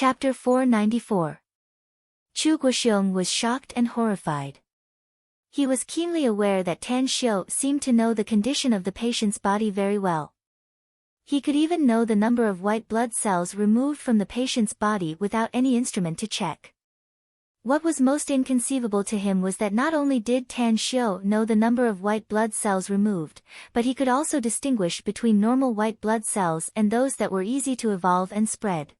Chapter 494. Chu Guoxiong was shocked and horrified. He was keenly aware that Tan Xiu seemed to know the condition of the patient's body very well. He could even know the number of white blood cells removed from the patient's body without any instrument to check. What was most inconceivable to him was that not only did Tan Xiu know the number of white blood cells removed, but he could also distinguish between normal white blood cells and those that were easy to evolve and spread.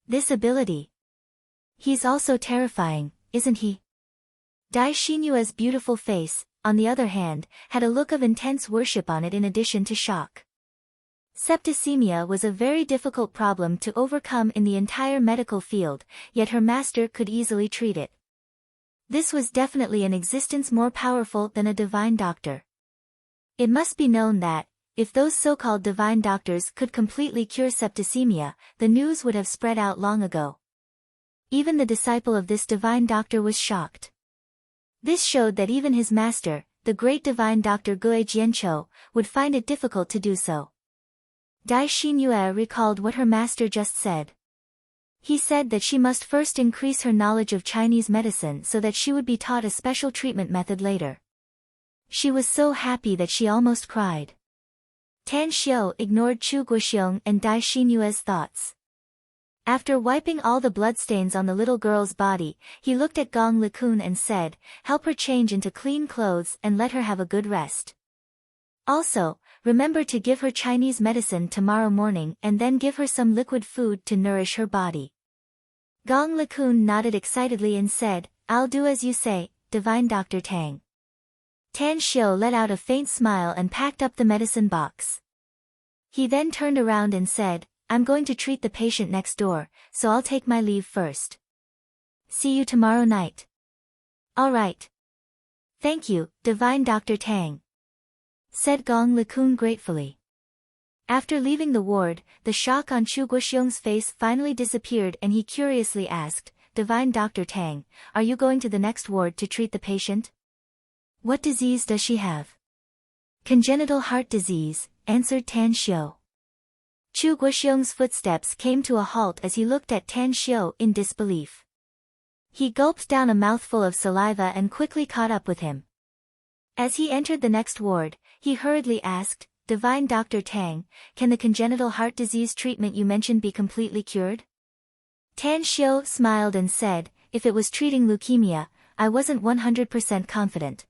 This ability. He's also terrifying, isn't he? Dai Xinyue's beautiful face, on the other hand, had a look of intense worship on it in addition to shock. Septicemia was a very difficult problem to overcome in the entire medical field, yet her master could easily treat it. This was definitely an existence more powerful than a divine doctor. It must be known that, if those so-called divine doctors could completely cure septicemia, the news would have spread out long ago. Even the disciple of this divine doctor was shocked. This showed that even his master, the great divine doctor Gue Jianqiu, would find it difficult to do so. Dai Xinyue recalled what her master just said. He said that she must first increase her knowledge of Chinese medicine so that she would be taught a special treatment method later. She was so happy that she almost cried. Tan Xiu ignored Chu Guoxiong and Dai Xinyue's thoughts. After wiping all the bloodstains on the little girl's body, he looked at Gong Likun and said, "Help her change into clean clothes and let her have a good rest. Also, remember to give her Chinese medicine tomorrow morning and then give her some liquid food to nourish her body." Gong Likun nodded excitedly and said, "I'll do as you say, Divine Dr. Tang." Tan Xiu let out a faint smile and packed up the medicine box. He then turned around and said, "I'm going to treat the patient next door, so I'll take my leave first. See you tomorrow night." "All right. Thank you, Divine Dr. Tang," said Gong Likun gratefully. After leaving the ward, the shock on Chu Guoxiong's face finally disappeared and he curiously asked, "Divine Dr. Tang, are you going to the next ward to treat the patient?" "What disease does she have?" "Congenital heart disease," answered Tan Xiu. Chu Guoxiong's footsteps came to a halt as he looked at Tan Xiu in disbelief. He gulped down a mouthful of saliva and quickly caught up with him. As he entered the next ward, he hurriedly asked, "Divine Dr. Tang, can the congenital heart disease treatment you mentioned be completely cured?" Tan Xiu smiled and said, "If it was treating leukemia, I wasn't 100% confident.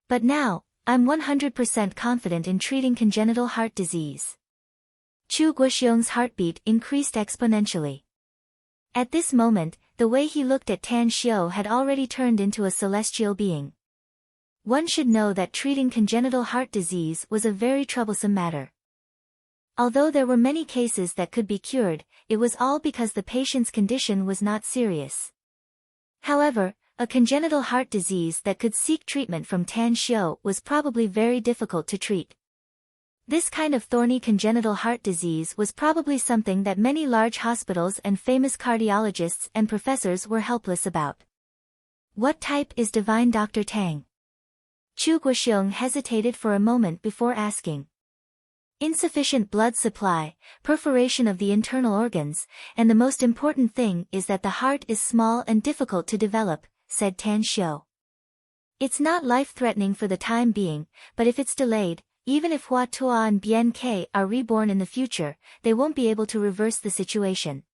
But now, I'm 100% confident in treating congenital heart disease." Chu Guoxiong's heartbeat increased exponentially. At this moment, the way he looked at Tan Xiu had already turned into a celestial being. One should know that treating congenital heart disease was a very troublesome matter. Although there were many cases that could be cured, it was all because the patient's condition was not serious. However, a congenital heart disease that could seek treatment from Tan Xiu was probably very difficult to treat. This kind of thorny congenital heart disease was probably something that many large hospitals and famous cardiologists and professors were helpless about. "What type is Divine Dr. Tang?" Chu Guoxiong hesitated for a moment before asking. "Insufficient blood supply, perforation of the internal organs, and the most important thing is that the heart is small and difficult to develop," said Tan Xiu. "It's not life-threatening for the time being, but if it's delayed, even if Hua Tuo and Bien Ke are reborn in the future, they won't be able to reverse the situation."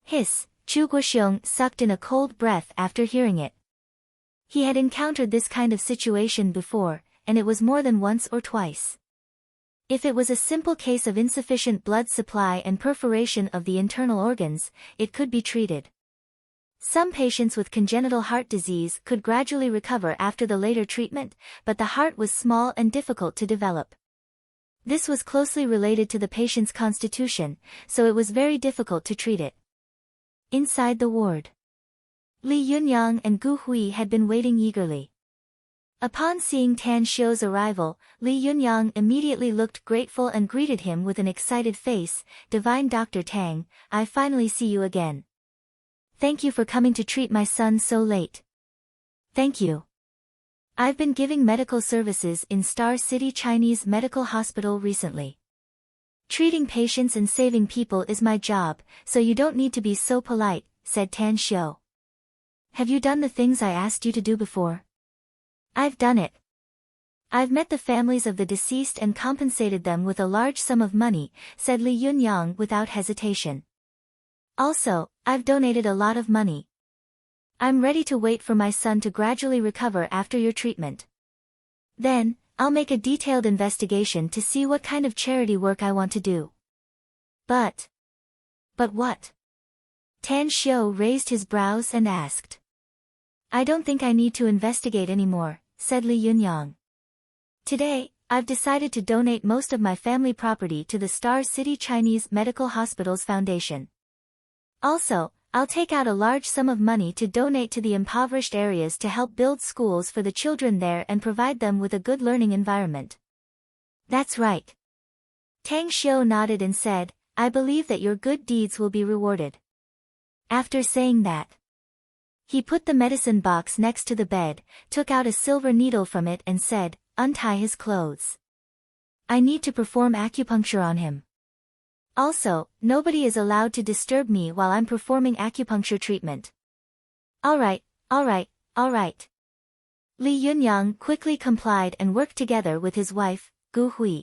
Hiss, Chu Guoxiong sucked in a cold breath after hearing it. He had encountered this kind of situation before, and it was more than once or twice. If it was a simple case of insufficient blood supply and perforation of the internal organs, it could be treated. Some patients with congenital heart disease could gradually recover after the later treatment, but the heart was small and difficult to develop. This was closely related to the patient's constitution, so it was very difficult to treat it. Inside the ward, Li Yunyang and Gu Hui had been waiting eagerly. Upon seeing Tan Xiu's arrival, Li Yunyang immediately looked grateful and greeted him with an excited face, "Divine Dr. Tang, I finally see you again. Thank you for coming to treat my son so late." "Thank you. I've been giving medical services in Star City Chinese Medical Hospital recently. Treating patients and saving people is my job, so you don't need to be so polite, said Tan Xiu. Have you done the things I asked you to do before? I've done it. I've met the families of the deceased and compensated them with a large sum of money, said Li Yunyang without hesitation. Also, I've donated a lot of money. I'm ready to wait for my son to gradually recover after your treatment. Then, I'll make a detailed investigation to see what kind of charity work I want to do. But what? Tan Xiu raised his brows and asked. I don't think I need to investigate anymore, said Li Yunyang. Today, I've decided to donate most of my family property to the Star City Chinese Medical Hospitals Foundation. Also, I'll take out a large sum of money to donate to the impoverished areas to help build schools for the children there and provide them with a good learning environment. That's right. Tang Xiu nodded and said, I believe that your good deeds will be rewarded. After saying that, he put the medicine box next to the bed, took out a silver needle from it and said, untie his clothes. I need to perform acupuncture on him. Also, nobody is allowed to disturb me while I'm performing acupuncture treatment. All right. Li Yunyang quickly complied and worked together with his wife, Gu Hui.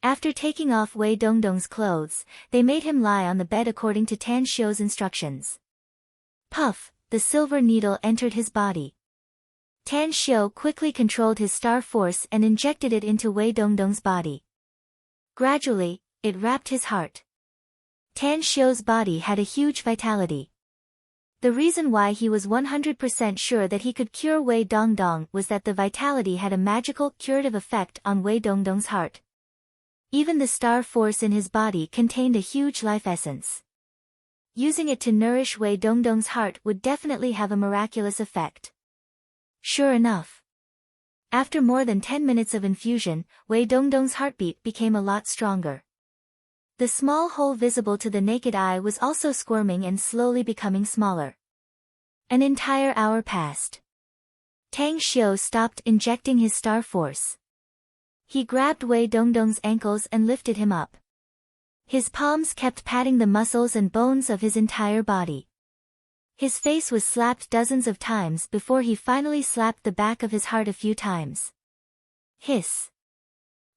After taking off Wei Dongdong's clothes, they made him lie on the bed according to Tan Xiu's instructions. Puff, the silver needle entered his body. Tan Xiu quickly controlled his star force and injected it into Wei Dongdong's body. Gradually, it wrapped his heart. Tan Xiu's body had a huge vitality. The reason why he was 100% sure that he could cure Wei Dongdong was that the vitality had a magical, curative effect on Wei Dongdong's heart. Even the star force in his body contained a huge life essence. Using it to nourish Wei Dongdong's heart would definitely have a miraculous effect. Sure enough. After more than 10 minutes of infusion, Wei Dongdong's heartbeat became a lot stronger. The small hole visible to the naked eye was also squirming and slowly becoming smaller. An entire hour passed. Tang Xiu stopped injecting his star force. He grabbed Wei Dongdong's ankles and lifted him up. His palms kept patting the muscles and bones of his entire body. His face was slapped dozens of times before he finally slapped the back of his heart a few times. Hiss.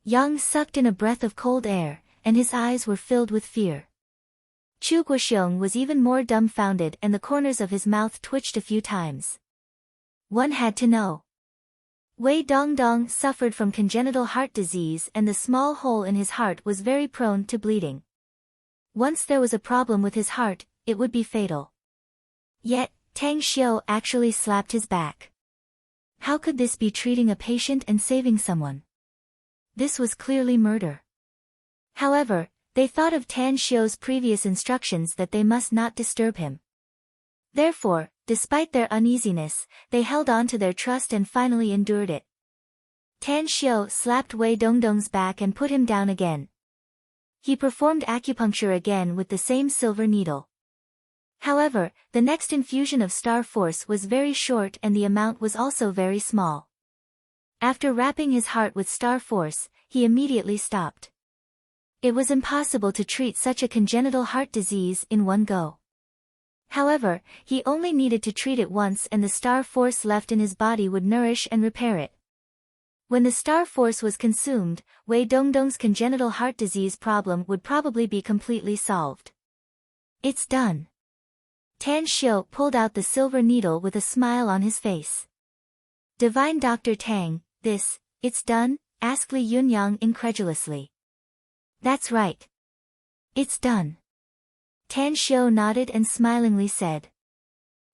Yang sucked in a breath of cold air, and his eyes were filled with fear. Chu Guoxiong was even more dumbfounded and the corners of his mouth twitched a few times. One had to know. Wei Dongdong suffered from congenital heart disease and the small hole in his heart was very prone to bleeding. Once there was a problem with his heart, it would be fatal. Yet, Tang Xiu actually slapped his back. How could this be treating a patient and saving someone? This was clearly murder. However, they thought of Tan Xiu's previous instructions that they must not disturb him. Therefore, despite their uneasiness, they held on to their trust and finally endured it. Tan Xiu slapped Wei Dongdong's back and put him down again. He performed acupuncture again with the same silver needle. However, the next infusion of star force was very short and the amount was also very small. After wrapping his heart with star force, he immediately stopped. It was impossible to treat such a congenital heart disease in one go. However, he only needed to treat it once and the star force left in his body would nourish and repair it. When the star force was consumed, Wei Dongdong's congenital heart disease problem would probably be completely solved. It's done. Tan Xiu pulled out the silver needle with a smile on his face. Divine Dr. Tang, it's done? Asked Li Yunyang incredulously. That's right. It's done. Tan Xiu nodded and smilingly said.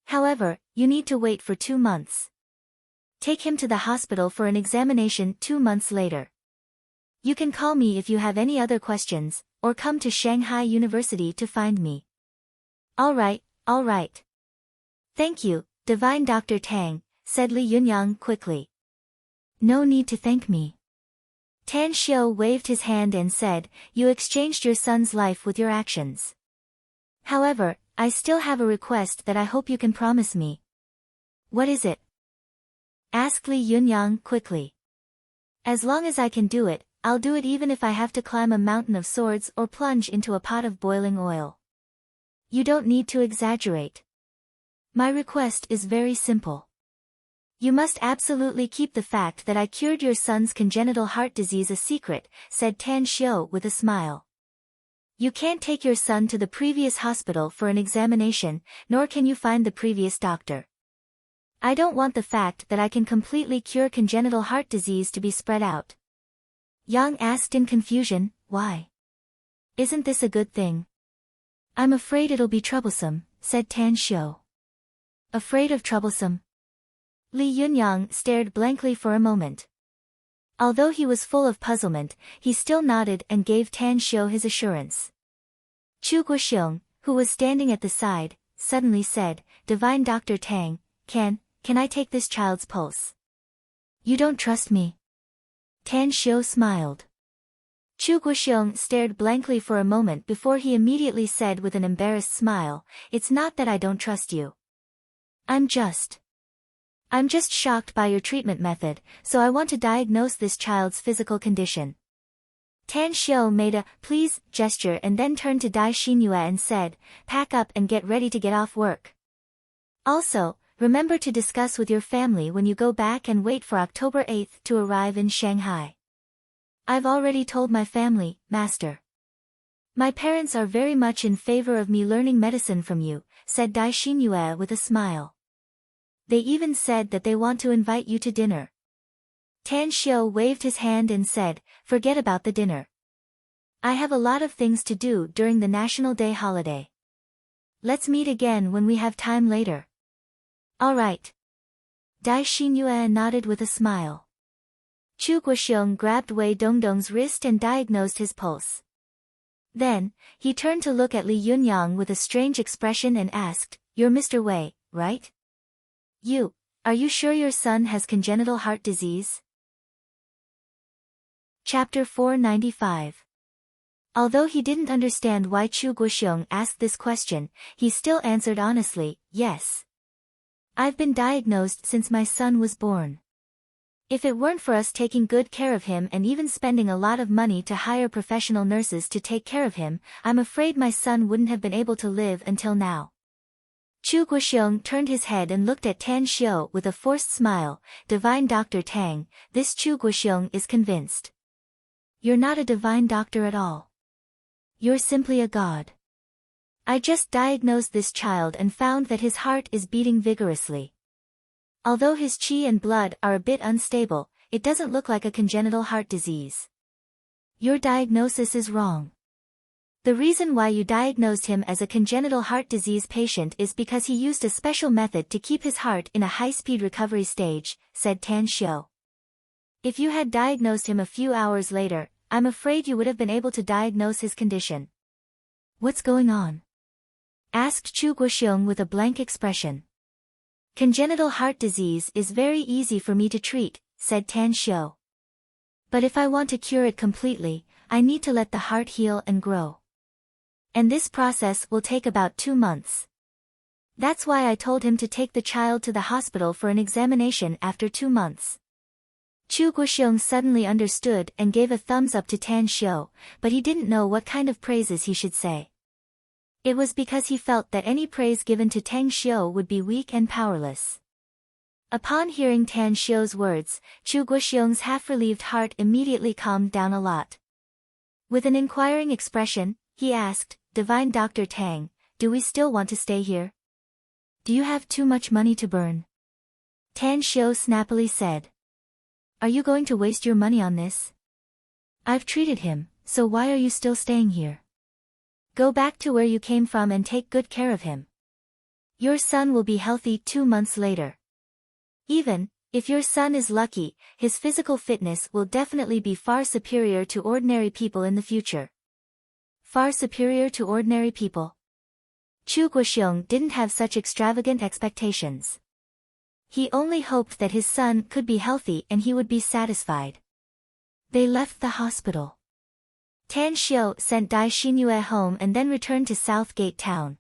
However, you need to wait for 2 months. Take him to the hospital for an examination 2 months later. You can call me if you have any other questions, or come to Shanghai University to find me. All right. Thank you, Divine Dr. Tang, said Li Yunyang quickly. No need to thank me. Tan Xiu waved his hand and said, you exchanged your son's life with your actions. However, I still have a request that I hope you can promise me. What is it? Asked Li Yunyang quickly. As long as I can do it, I'll do it even if I have to climb a mountain of swords or plunge into a pot of boiling oil. You don't need to exaggerate. My request is very simple. You must absolutely keep the fact that I cured your son's congenital heart disease a secret, said Tan Xiu with a smile. You can't take your son to the previous hospital for an examination, nor can you find the previous doctor. I don't want the fact that I can completely cure congenital heart disease to be spread out. Yang asked in confusion, why? Isn't this a good thing? I'm afraid it'll be troublesome, said Tan Xiu. Afraid of troublesome? Li Yunyang stared blankly for a moment. Although he was full of puzzlement, he still nodded and gave Tan Xiu his assurance. Chu Guoxiong, who was standing at the side, suddenly said, Divine Dr. Tang, can I take this child's pulse? You don't trust me? Tan Xiu smiled. Chu Guoxiong stared blankly for a moment before he immediately said with an embarrassed smile, It's not that I don't trust you. I'm just shocked by your treatment method, so I want to diagnose this child's physical condition. Tan Xiu made a please gesture and then turned to Dai Xinyue and said, Pack up and get ready to get off work. Also, remember to discuss with your family when you go back and wait for October 8th to arrive in Shanghai. I've already told my family, Master. My parents are very much in favor of me learning medicine from you, said Dai Xinyue with a smile. They even said that they want to invite you to dinner. Tan Xiu waved his hand and said, Forget about the dinner. I have a lot of things to do during the National Day holiday. Let's meet again when we have time later. All right. Dai Xinyue nodded with a smile. Chu Guoxiong grabbed Wei Dongdong's wrist and diagnosed his pulse. Then, he turned to look at Li Yunyang with a strange expression and asked, You're Mr. Wei, right? Are you sure your son has congenital heart disease? Chapter 495. Although he didn't understand why Chu Guoxiong asked this question, he still answered honestly, yes. I've been diagnosed since my son was born. If it weren't for us taking good care of him and even spending a lot of money to hire professional nurses to take care of him, I'm afraid my son wouldn't have been able to live until now. Chu Guoxiong turned his head and looked at Tan Xiu with a forced smile, Divine Dr. Tang, this Chu Guoxiong is convinced. You're not a divine doctor at all. You're simply a god. I just diagnosed this child and found that his heart is beating vigorously. Although his qi and blood are a bit unstable, it doesn't look like a congenital heart disease. Your diagnosis is wrong. The reason why you diagnosed him as a congenital heart disease patient is because he used a special method to keep his heart in a high-speed recovery stage, said Tan Xiu. If you had diagnosed him a few hours later, I'm afraid you would have been able to diagnose his condition. What's going on? Asked Chu Guoxiong with a blank expression. Congenital heart disease is very easy for me to treat, said Tan Xiu. But if I want to cure it completely, I need to let the heart heal and grow. And this process will take about 2 months. That's why I told him to take the child to the hospital for an examination after 2 months. Chu Guoxiong suddenly understood and gave a thumbs up to Tan Xiu, but he didn't know what kind of praises he should say. It was because he felt that any praise given to Tan Xiu would be weak and powerless. Upon hearing Tan Xiu's words, Chu Guoxiong's half-relieved heart immediately calmed down a lot. With an inquiring expression, he asked, Divine Dr. Tang, do we still want to stay here? Do you have too much money to burn? Tan Xiu snappily said. Are you going to waste your money on this? I've treated him, so why are you still staying here? Go back to where you came from and take good care of him. Your son will be healthy 2 months later. Even if your son is lucky, his physical fitness will definitely be far superior to ordinary people in the future. Far superior to ordinary people. Chu Guoxiong didn't have such extravagant expectations. He only hoped that his son could be healthy and he would be satisfied. They left the hospital. Tan Xiu sent Dai Xinyue home and then returned to South Gate Town.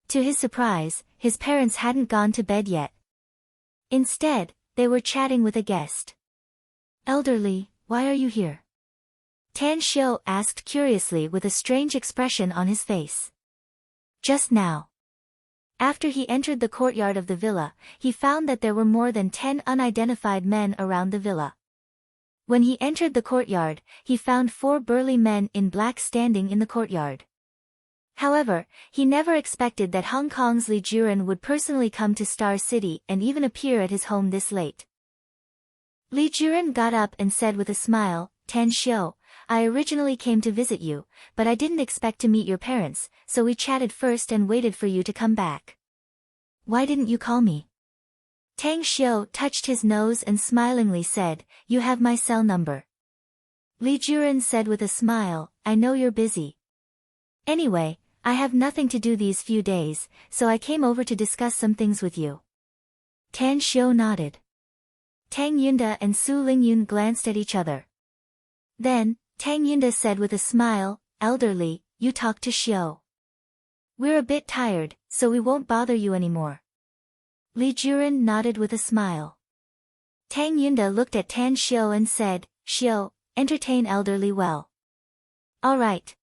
To his surprise, his parents hadn't gone to bed yet. Instead, they were chatting with a guest. Elderly, why are you here? Tan Xiu asked curiously with a strange expression on his face. Just now. After he entered the courtyard of the villa, he found that there were more than 10 unidentified men around the villa. When he entered the courtyard, he found 4 burly men in black standing in the courtyard. However, he never expected that Hong Kong's Li Juren would personally come to Star City and even appear at his home this late. Li Juren got up and said with a smile, Tan Xiu, I originally came to visit you, but I didn't expect to meet your parents, so we chatted first and waited for you to come back. Why didn't you call me? Tang Xiu touched his nose and smilingly said, You have my cell number. Li Juren said with a smile, I know you're busy. Anyway, I have nothing to do these few days, so I came over to discuss some things with you. Tan Xiu nodded. Tang Yunda and Su Lingyun glanced at each other. Then, Tang Yunda said with a smile, Elderly, you talk to Xiu. We're a bit tired, so we won't bother you anymore. Li Juren nodded with a smile. Tang Yunda looked at Tan Xiu and said, Xiu, entertain Elderly well. All right.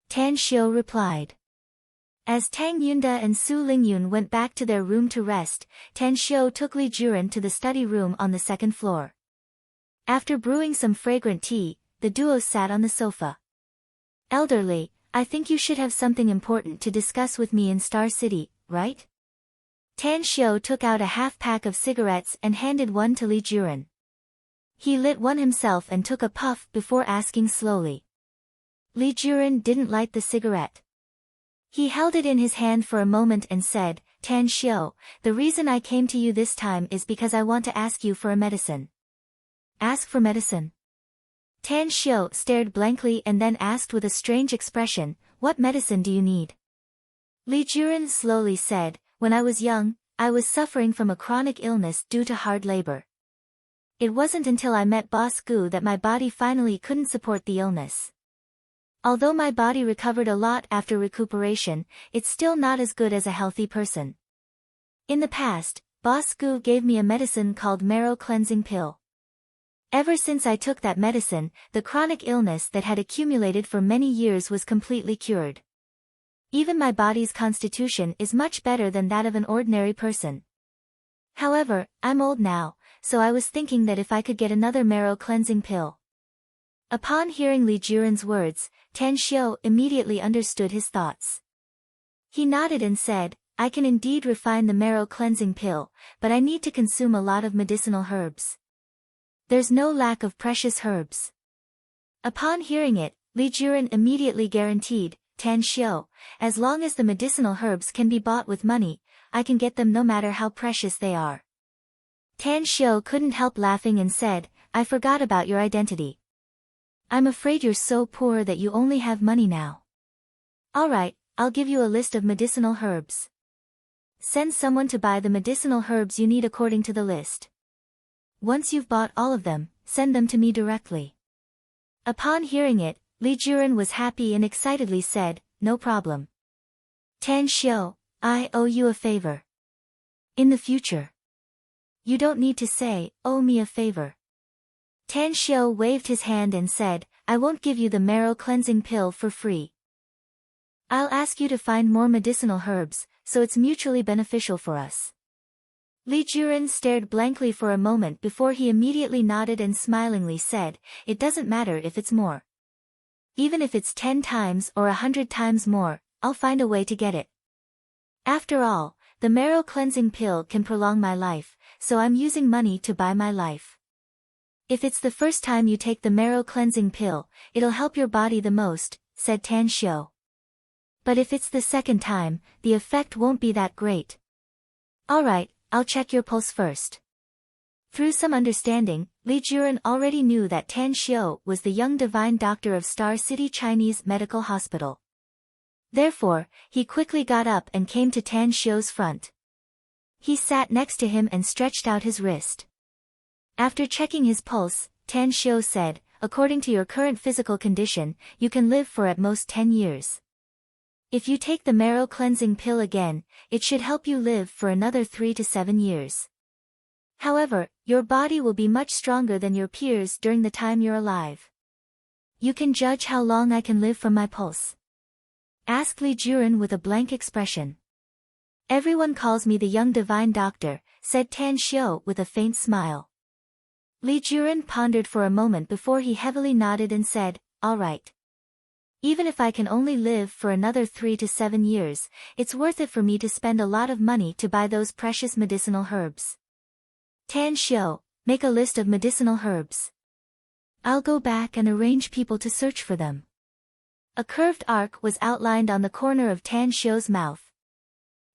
Tan Xiu replied. As Tang Yunda and Su Lingyun went back to their room to rest, Tan Xiu took Li Juren to the study room on the second floor. After brewing some fragrant tea, the duo sat on the sofa. Elderly, I think you should have something important to discuss with me in Star City, right? Tan Xiu took out a half-pack of cigarettes and handed one to Li Juren. He lit one himself and took a puff before asking slowly. Li Juren didn't light the cigarette. He held it in his hand for a moment and said, Tan Xiu, the reason I came to you this time is because I want to ask you for a medicine. Ask for medicine? Tan Xiu stared blankly and then asked with a strange expression, What medicine do you need? Li Juren slowly said, When I was young, I was suffering from a chronic illness due to hard labor. It wasn't until I met Boss Gu that my body finally couldn't support the illness. Although my body recovered a lot after recuperation, it's still not as good as a healthy person. In the past, Boss Gu gave me a medicine called marrow cleansing pill. Ever since I took that medicine, the chronic illness that had accumulated for many years was completely cured. Even my body's constitution is much better than that of an ordinary person. However, I'm old now, so I was thinking that if I could get another marrow cleansing pill. Upon hearing Li Juren's words, Tan Xiu immediately understood his thoughts. He nodded and said, I can indeed refine the marrow cleansing pill, but I need to consume a lot of medicinal herbs. There's no lack of precious herbs. Upon hearing it, Li Juren immediately guaranteed, Tan Xiu, as long as the medicinal herbs can be bought with money, I can get them no matter how precious they are. Tan Xiu couldn't help laughing and said, I forgot about your identity. I'm afraid you're so poor that you only have money now. Alright, I'll give you a list of medicinal herbs. Send someone to buy the medicinal herbs you need according to the list. Once you've bought all of them, send them to me directly. Upon hearing it, Li Juren was happy and excitedly said, No problem. Tan Xiu, I owe you a favor. In the future. You don't need to say, owe me a favor. Tan Xiu waved his hand and said, I won't give you the marrow cleansing pill for free. I'll ask you to find more medicinal herbs, so it's mutually beneficial for us. Li Juren stared blankly for a moment before he immediately nodded and smilingly said, It doesn't matter if it's more. Even if it's 10 times or 100 times more, I'll find a way to get it. After all, the marrow cleansing pill can prolong my life, so I'm using money to buy my life. If it's the first time you take the marrow cleansing pill, it'll help your body the most, said Tan Xiu. But if it's the second time, the effect won't be that great. Alright, I'll check your pulse first. Through some understanding, Li Juren already knew that Tan Xiu was the young divine doctor of Star City Chinese Medical Hospital. Therefore, he quickly got up and came to Tan Xiu's front. He sat next to him and stretched out his wrist. After checking his pulse, Tan Xiu said, According to your current physical condition, you can live for at most 10 years. If you take the marrow cleansing pill again, it should help you live for another 3 to 7 years. However, your body will be much stronger than your peers during the time you're alive. You can judge how long I can live from my pulse. Asked Li Juren with a blank expression. Everyone calls me the young divine doctor, said Tan Xiu with a faint smile. Li Juren pondered for a moment before he heavily nodded and said, all right. Even if I can only live for another 3 to 7 years, it's worth it for me to spend a lot of money to buy those precious medicinal herbs. Tan Xiu, make a list of medicinal herbs. I'll go back and arrange people to search for them. A curved arc was outlined on the corner of Tan Xiu's mouth.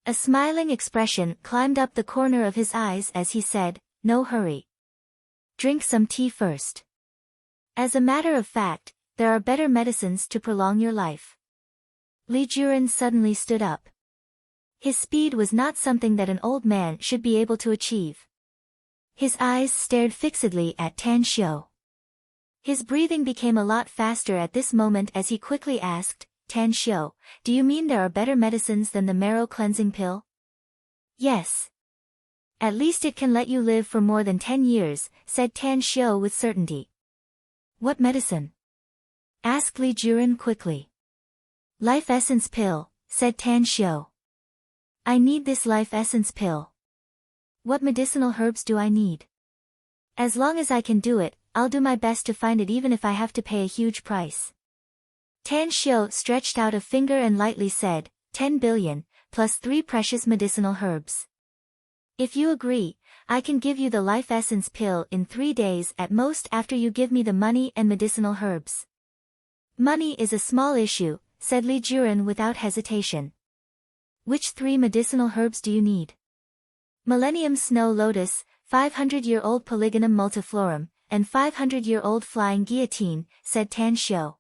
A smiling expression climbed up the corner of his eyes as he said, no hurry. Drink some tea first. As a matter of fact, there are better medicines to prolong your life. Li Juren suddenly stood up. His speed was not something that an old man should be able to achieve. His eyes stared fixedly at Tan Xiu. His breathing became a lot faster at this moment as he quickly asked, Tan Xiu, do you mean there are better medicines than the marrow cleansing pill? Yes. At least it can let you live for more than 10 years, said Tan Xiu with certainty. What medicine? Asked Li Juren quickly. Life essence pill, said Tan Xiu. I need this life essence pill. What medicinal herbs do I need? As long as I can do it, I'll do my best to find it even if I have to pay a huge price. Tan Xiu stretched out a finger and lightly said, 10 billion, plus 3 precious medicinal herbs. If you agree, I can give you the life essence pill in 3 days at most after you give me the money and medicinal herbs. Money is a small issue, said Li Juren without hesitation. Which 3 medicinal herbs do you need? Millennium Snow Lotus, 500-year-old Polygonum multiflorum, and 500-year-old Flying Guillotine, said Tan Xiu.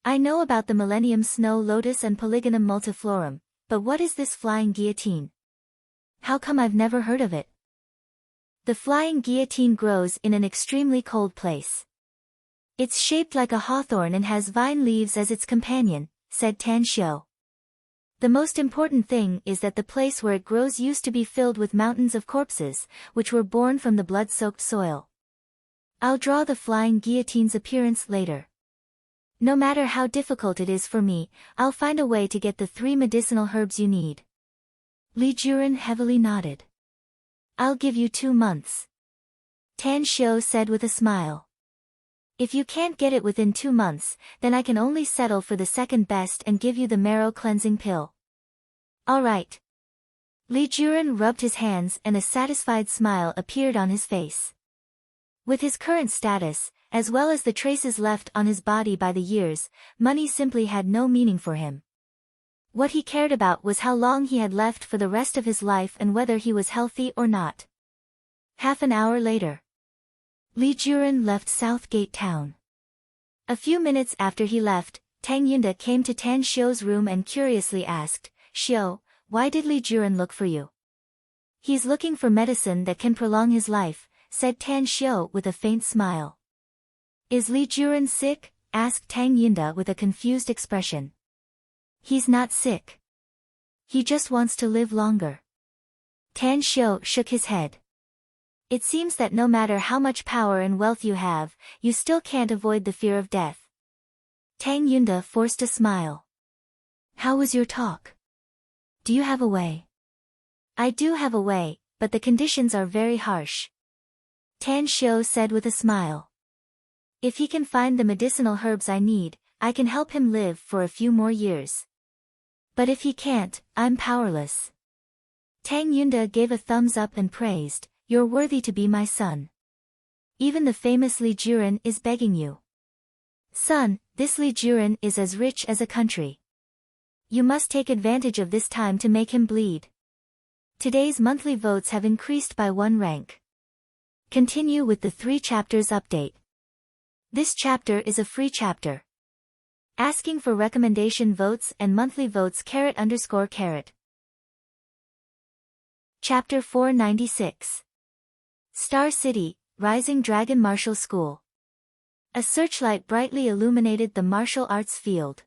I know about the Millennium Snow Lotus and Polygonum multiflorum, but what is this Flying Guillotine? How come I've never heard of it? The Flying Guillotine grows in an extremely cold place. It's shaped like a hawthorn and has vine leaves as its companion, said Tan Xiu. The most important thing is that the place where it grows used to be filled with mountains of corpses, which were born from the blood-soaked soil. I'll draw the Flying Guillotine's appearance later. No matter how difficult it is for me, I'll find a way to get the 3 medicinal herbs you need. Li Juren heavily nodded. I'll give you 2 months. Tan Xiu said with a smile. If you can't get it within 2 months, then I can only settle for the second best and give you the marrow cleansing pill. All right. Li Juren rubbed his hands and a satisfied smile appeared on his face. With his current status, as well as the traces left on his body by the years, money simply had no meaning for him. What he cared about was how long he had left for the rest of his life and whether he was healthy or not. Half an hour later, Li Juren left Southgate Town. A few minutes after he left, Tang Yunda came to Tan Xiu's room and curiously asked, Xiu, why did Li Juren look for you? He's looking for medicine that can prolong his life, said Tan Xiu with a faint smile. Is Li Juren sick? Asked Tang Yunda with a confused expression. He's not sick. He just wants to live longer. Tan Xiu shook his head. It seems that no matter how much power and wealth you have, you still can't avoid the fear of death. Tang Yunda forced a smile. How was your talk? Do you have a way? I do have a way, but the conditions are very harsh. Tan Xiu said with a smile. If he can find the medicinal herbs I need, I can help him live for a few more years. But if he can't, I'm powerless. Tang Yunda gave a thumbs up and praised, You're worthy to be my son. Even the famous Li Juren is begging you. Son, this Li Juren is as rich as a country. You must take advantage of this time to make him bleed. Today's monthly votes have increased by 1 rank. Continue with the 3 chapters update. This chapter is a free chapter. Asking for recommendation votes and monthly votes _. Chapter 496. Star City, Rising Dragon Martial School. A searchlight brightly illuminated the martial arts field.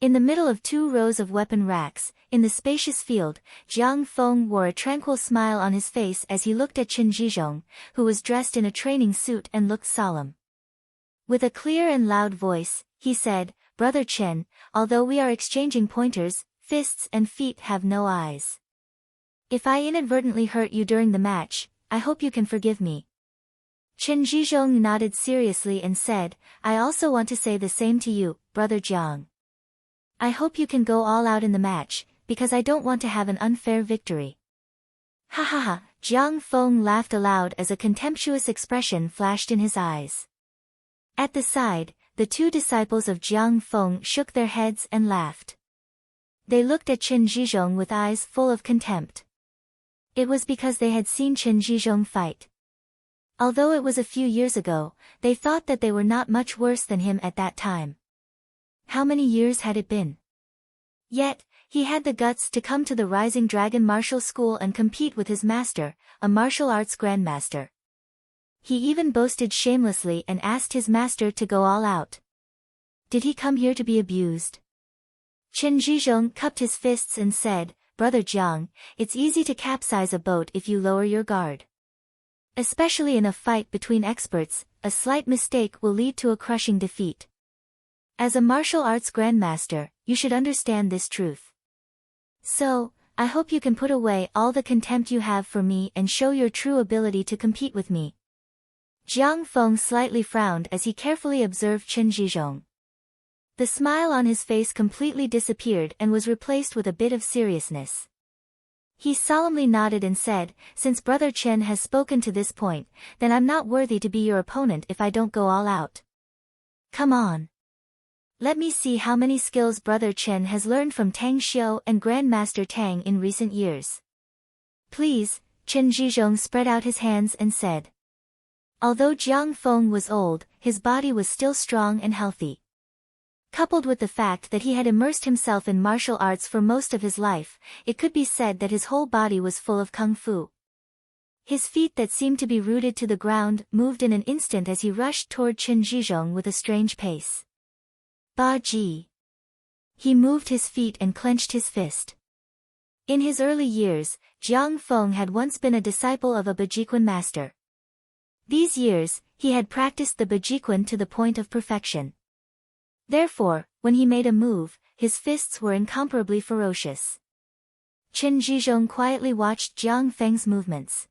In the middle of 2 rows of weapon racks, in the spacious field, Jiang Feng wore a tranquil smile on his face as he looked at Chen Zhizhong, who was dressed in a training suit and looked solemn. With a clear and loud voice, he said, "Brother Chen, although we are exchanging pointers, fists and feet have no eyes. If I inadvertently hurt you during the match, I hope you can forgive me." Chen Zhizhong nodded seriously and said, "I also want to say the same to you, Brother Jiang. I hope you can go all out in the match, because I don't want to have an unfair victory." Ha ha ha, Jiang Feng laughed aloud as a contemptuous expression flashed in his eyes. At the side, the two disciples of Jiang Feng shook their heads and laughed. They looked at Chen Zhizhong with eyes full of contempt. It was because they had seen Chen Zhizhong fight. Although it was a few years ago, they thought that they were not much worse than him at that time. How many years had it been? Yet, he had the guts to come to the Rising Dragon Martial School and compete with his master, a martial arts grandmaster. He even boasted shamelessly and asked his master to go all out. Did he come here to be abused? Chen Zhizhong cupped his fists and said, "Brother Jiang, it's easy to capsize a boat if you lower your guard. Especially in a fight between experts, a slight mistake will lead to a crushing defeat. As a martial arts grandmaster, you should understand this truth. So, I hope you can put away all the contempt you have for me and show your true ability to compete with me." Jiang Feng slightly frowned as he carefully observed Chen Zhizhong. The smile on his face completely disappeared and was replaced with a bit of seriousness. He solemnly nodded and said, "Since Brother Chen has spoken to this point, then I'm not worthy to be your opponent if I don't go all out. Come on. Let me see how many skills Brother Chen has learned from Tang Xiu and Grandmaster Tang in recent years." "Please," Chen Zhizhong spread out his hands and said. Although Jiang Feng was old, his body was still strong and healthy. Coupled with the fact that he had immersed himself in martial arts for most of his life, it could be said that his whole body was full of kung fu. His feet that seemed to be rooted to the ground moved in an instant as he rushed toward Chen Zhizhong with a strange pace. Ba Ji. He moved his feet and clenched his fist. In his early years, Jiang Feng had once been a disciple of a Bajiquan master. These years, he had practiced the Bajiquan to the point of perfection. Therefore, when he made a move, his fists were incomparably ferocious. Chen Zhizhong quietly watched Jiang Feng's movements.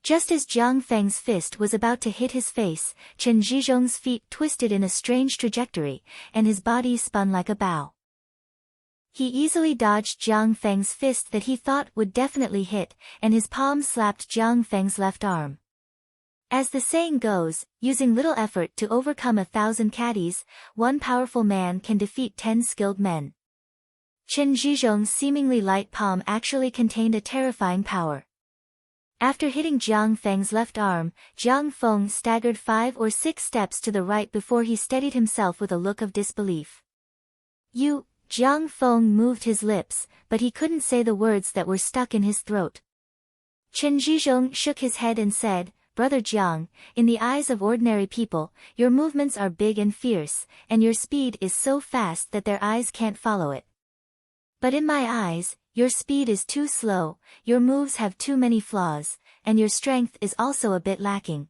Just as Jiang Feng's fist was about to hit his face, Chen Zhizhong's feet twisted in a strange trajectory, and his body spun like a bow. He easily dodged Jiang Feng's fist that he thought would definitely hit, and his palm slapped Jiang Feng's left arm. As the saying goes, using little effort to overcome 1,000 caddies, one powerful man can defeat 10 skilled men. Chen Zhizhong's seemingly light palm actually contained a terrifying power. After hitting Jiang Feng's left arm, Jiang Feng staggered 5 or 6 steps to the right before he steadied himself with a look of disbelief. "You," Jiang Feng moved his lips, but he couldn't say the words that were stuck in his throat. Chen Zhizhong shook his head and said, "Brother Jiang, in the eyes of ordinary people, your movements are big and fierce, and your speed is so fast that their eyes can't follow it. But in my eyes, your speed is too slow, your moves have too many flaws, and your strength is also a bit lacking.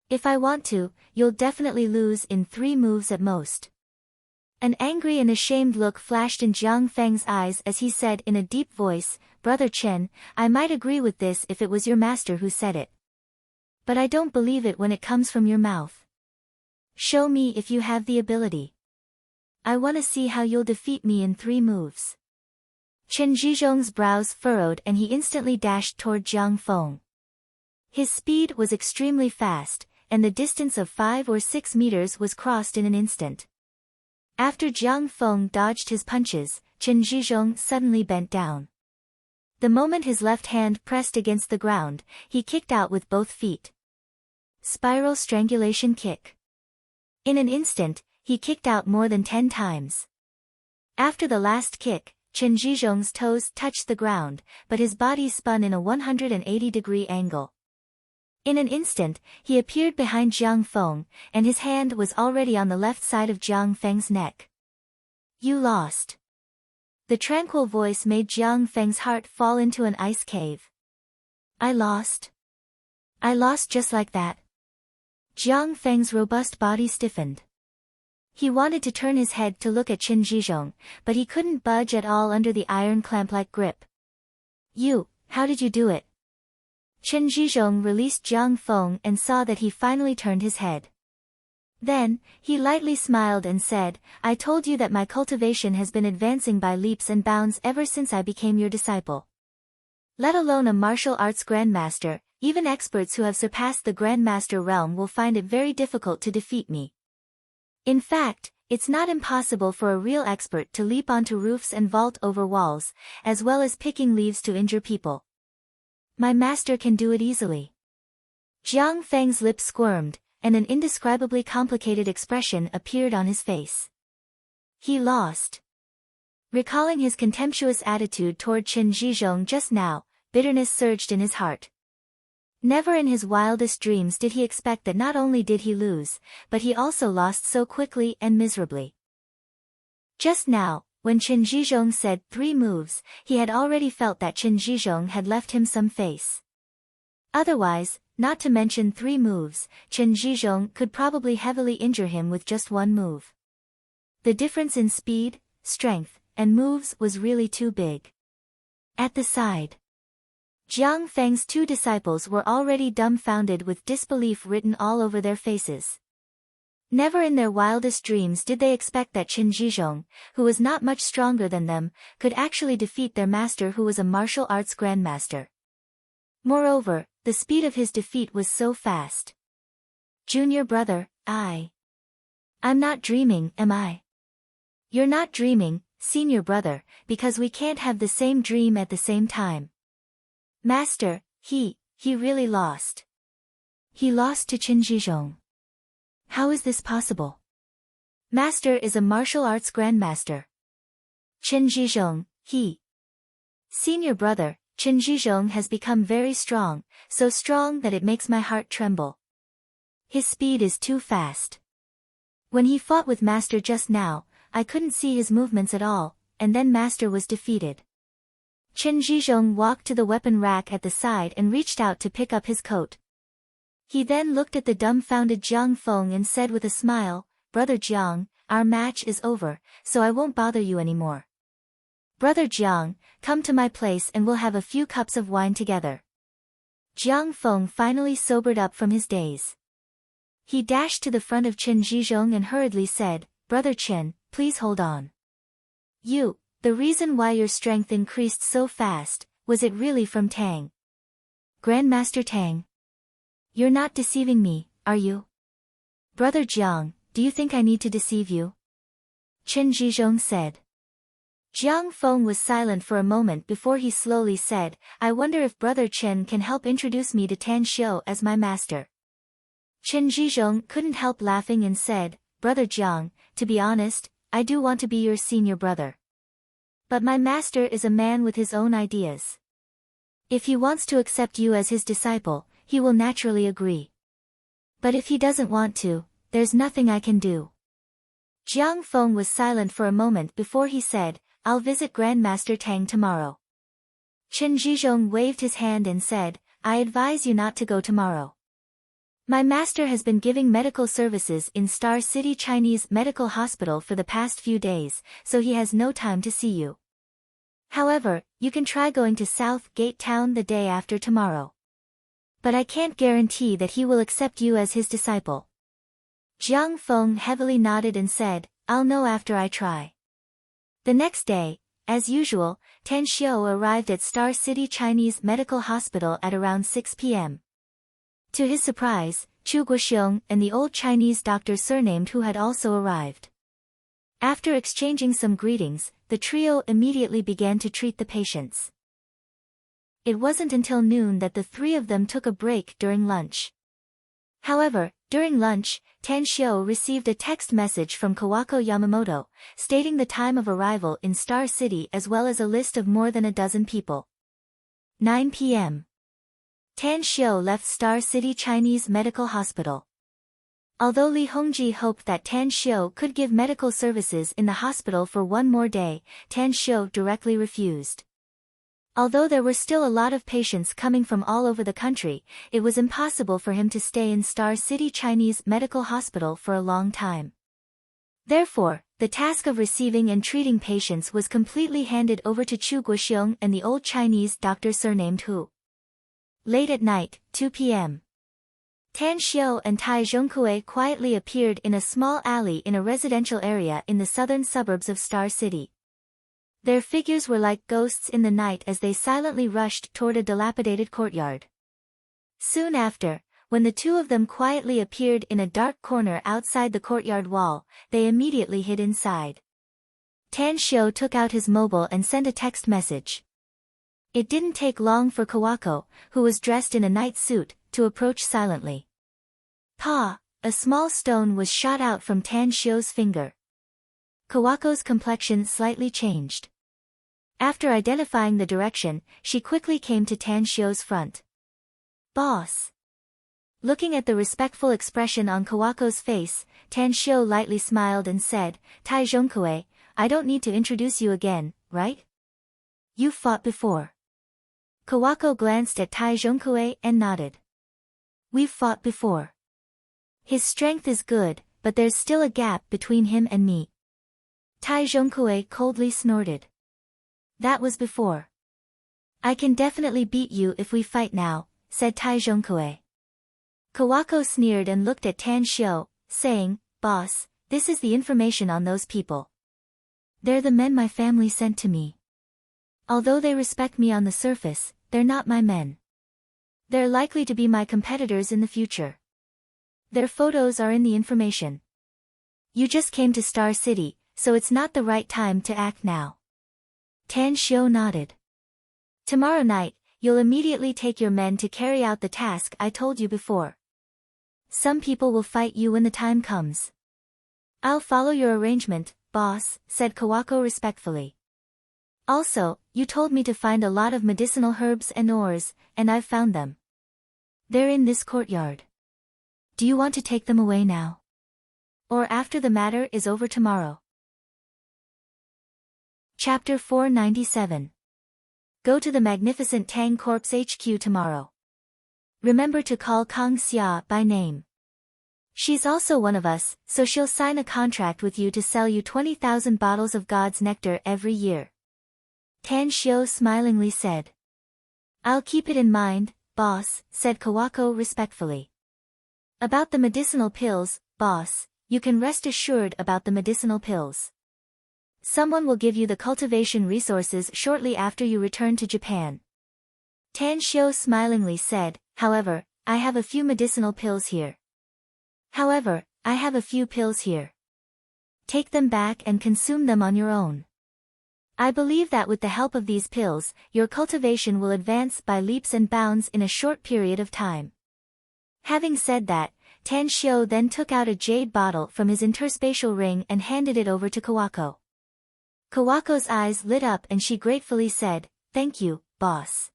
If I want to, you'll definitely lose in 3 moves at most." An angry and ashamed look flashed in Jiang Feng's eyes as he said in a deep voice, "Brother Chen, I might agree with this if it was your master who said it. But I don't believe it when it comes from your mouth. Show me if you have the ability. I want to see how you'll defeat me in 3 moves." Chen Zhizhong's brows furrowed and he instantly dashed toward Jiang Feng. His speed was extremely fast, and the distance of 5 or 6 meters was crossed in an instant. After Jiang Feng dodged his punches, Chen Zhizhong suddenly bent down. The moment his left hand pressed against the ground, he kicked out with both feet. Spiral strangulation kick. In an instant, he kicked out more than 10 times. After the last kick, Chen Zhizhong's toes touched the ground, but his body spun in a 180-degree angle. In an instant, he appeared behind Jiang Feng, and his hand was already on the left side of Jiang Feng's neck. "You lost." The tranquil voice made Jiang Feng's heart fall into an ice cave. "I lost? I lost just like that?" Jiang Feng's robust body stiffened. He wanted to turn his head to look at Qin Zhizhong, but he couldn't budge at all under the iron clamp-like grip. How did you do it? Qin Zhizhong released Jiang Feng and saw that he finally turned his head. Then, he lightly smiled and said, I told you that my cultivation has been advancing by leaps and bounds ever since I became your disciple. Let alone a martial arts grandmaster, even experts who have surpassed the grandmaster realm will find it very difficult to defeat me. In fact, it's not impossible for a real expert to leap onto roofs and vault over walls, as well as picking leaves to injure people. My master can do it easily. Jiang Feng's lips squirmed, and an indescribably complicated expression appeared on his face. He lost. Recalling his contemptuous attitude toward Qin Zhizhong just now, bitterness surged in his heart. Never in his wildest dreams did he expect that not only did he lose, but he also lost so quickly and miserably. Just now, when Qin Zhizhong said 3 moves, he had already felt that Qin Zhizhong had left him some face. Otherwise, not to mention 3 moves, Qin Zhizhong could probably heavily injure him with just 1 move. The difference in speed, strength, and moves was really too big. At the side, Jiang Feng's 2 disciples were already dumbfounded with disbelief written all over their faces. Never in their wildest dreams did they expect that Qin Zhizhong, who was not much stronger than them, could actually defeat their master who was a martial arts grandmaster. Moreover, the speed of his defeat was so fast. Junior brother, I'm not dreaming, am I? You're not dreaming, senior brother, because we can't have the same dream at the same time. Master, he really lost. He lost to Qin Zhizhong. How is this possible? Master is a martial arts grandmaster. Qin Zhizhong, Senior brother, Qin Zhizhong has become very strong, so strong that it makes my heart tremble. His speed is too fast. When he fought with Master just now, I couldn't see his movements at all, and then Master was defeated. Qin Zhizhong walked to the weapon rack at the side and reached out to pick up his coat. He then looked at the dumbfounded Jiang Feng and said with a smile, Brother Jiang, our match is over, so I won't bother you anymore. Brother Jiang, come to my place and we'll have a few cups of wine together. Jiang Feng finally sobered up from his daze. He dashed to the front of Qin Zhizhong and hurriedly said, Brother Qin, please hold on. The reason why your strength increased so fast, was it really from Tang? Grandmaster Tang? You're not deceiving me, are you? Brother Jiang, do you think I need to deceive you? Qin Zhizhong said. Jiang Feng was silent for a moment before he slowly said, I wonder if Brother Qin can help introduce me to Tan Xiu as my master. Qin Zhizhong couldn't help laughing and said, Brother Jiang, to be honest, I do want to be your senior brother. But my master is a man with his own ideas. If he wants to accept you as his disciple, he will naturally agree. But if he doesn't want to, there's nothing I can do. Jiang Feng was silent for a moment before he said, I'll visit Grandmaster Tang tomorrow. Qin Zhizhong waved his hand and said, I advise you not to go tomorrow. My master has been giving medical services in Star City Chinese Medical Hospital for the past few days, so he has no time to see you. However, you can try going to South Gate Town the day after tomorrow. But I can't guarantee that he will accept you as his disciple. Jiang Feng heavily nodded and said, I'll know after I try. The next day, as usual, Tan Xiu arrived at Star City Chinese Medical Hospital at around 6 p.m. To his surprise, Chu Guoxiong and the old Chinese doctor surnamed Hu had also arrived. After exchanging some greetings, the trio immediately began to treat the patients. It wasn't until noon that the 3 of them took a break during lunch. However, during lunch, Tan Xiu received a text message from Kawako Yamamoto, stating the time of arrival in Star City as well as a list of more than a dozen people. 9 p.m. Tan Xiu left Star City Chinese Medical Hospital. Although Li Hongji hoped that Tan Xiu could give medical services in the hospital for one more day, Tan Xiu directly refused. Although there were still a lot of patients coming from all over the country, it was impossible for him to stay in Star City Chinese Medical Hospital for a long time. Therefore, the task of receiving and treating patients was completely handed over to Chu Guoxiong and the old Chinese doctor surnamed Hu. Late at night, 2 p.m. Tan Xiu and Tai Zhongkue quietly appeared in a small alley in a residential area in the southern suburbs of Star City. Their figures were like ghosts in the night as they silently rushed toward a dilapidated courtyard. Soon after, when the two of them quietly appeared in a dark corner outside the courtyard wall, they immediately hid inside. Tan Xiu took out his mobile and sent a text message. It didn't take long for Kawako, who was dressed in a night suit, to approach silently. Pa! A small stone was shot out from Tan Xiu's finger. Kawako's complexion slightly changed. After identifying the direction, she quickly came to Tan Xiu's front. Boss! Looking at the respectful expression on Kawako's face, Tan Xiu lightly smiled and said, Tai Zhongkue, I don't need to introduce you again, right? You've fought before. Kawako glanced at Tai Zhongkue and nodded. We've fought before. His strength is good, but there's still a gap between him and me. Tai Zhongkue coldly snorted. That was before. I can definitely beat you if we fight now, said Tai Zhongkue. Kawako sneered and looked at Tan Xiu, saying, Boss, this is the information on those people. They're the men my family sent to me. Although they respect me on the surface, they're not my men. They're likely to be my competitors in the future. Their photos are in the information. You just came to Star City, so it's not the right time to act now. Tan Xiu nodded. Tomorrow night, you'll immediately take your men to carry out the task I told you before. Some people will fight you when the time comes. I'll follow your arrangement, boss, said Kawako respectfully. Also, you told me to find a lot of medicinal herbs and ores, and I've found them. They're in this courtyard. Do you want to take them away now? Or after the matter is over tomorrow? Chapter 497. Go to the magnificent Tang Corp's HQ tomorrow. Remember to call Kang Xia by name. She's also one of us, so she'll sign a contract with you to sell you 20,000 bottles of God's nectar every year. Tan Xiu smilingly said. I'll keep it in mind, boss, said Kawako respectfully. About the medicinal pills, boss, you can rest assured about the medicinal pills. Someone will give you the cultivation resources shortly after you return to Japan. Tan Xiu smilingly said, however, I have a few medicinal pills here. Take them back and consume them on your own. I believe that with the help of these pills, your cultivation will advance by leaps and bounds in a short period of time. Having said that, Tan Xiu then took out a jade bottle from his interspatial ring and handed it over to Kawako. Kawako's eyes lit up and she gratefully said, Thank you, boss.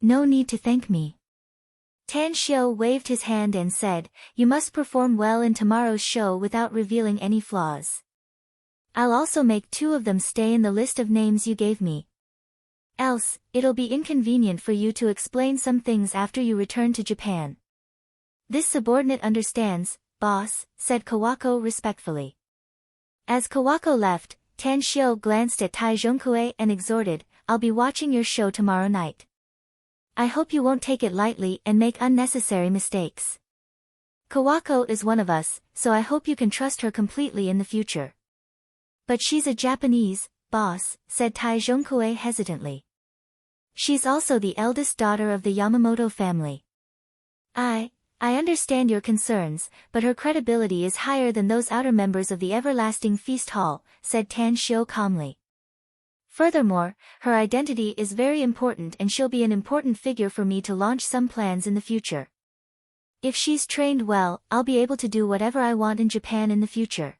No need to thank me. Tan Xiu waved his hand and said, You must perform well in tomorrow's show without revealing any flaws. I'll also make 2 of them stay in the list of names you gave me. Else, it'll be inconvenient for you to explain some things after you return to Japan. This subordinate understands, boss, said Kawako respectfully. As Kawako left, Tan Xiu glanced at Tai Zhongkue and exhorted, I'll be watching your show tomorrow night. I hope you won't take it lightly and make unnecessary mistakes. Kawako is one of us, so I hope you can trust her completely in the future. But she's a Japanese, boss, said Tai Zhongkue hesitantly. She's also the eldest daughter of the Yamamoto family. I understand your concerns, but her credibility is higher than those outer members of the Everlasting Feast Hall, said Tan Xiu calmly. Furthermore, her identity is very important and she'll be an important figure for me to launch some plans in the future. If she's trained well, I'll be able to do whatever I want in Japan in the future.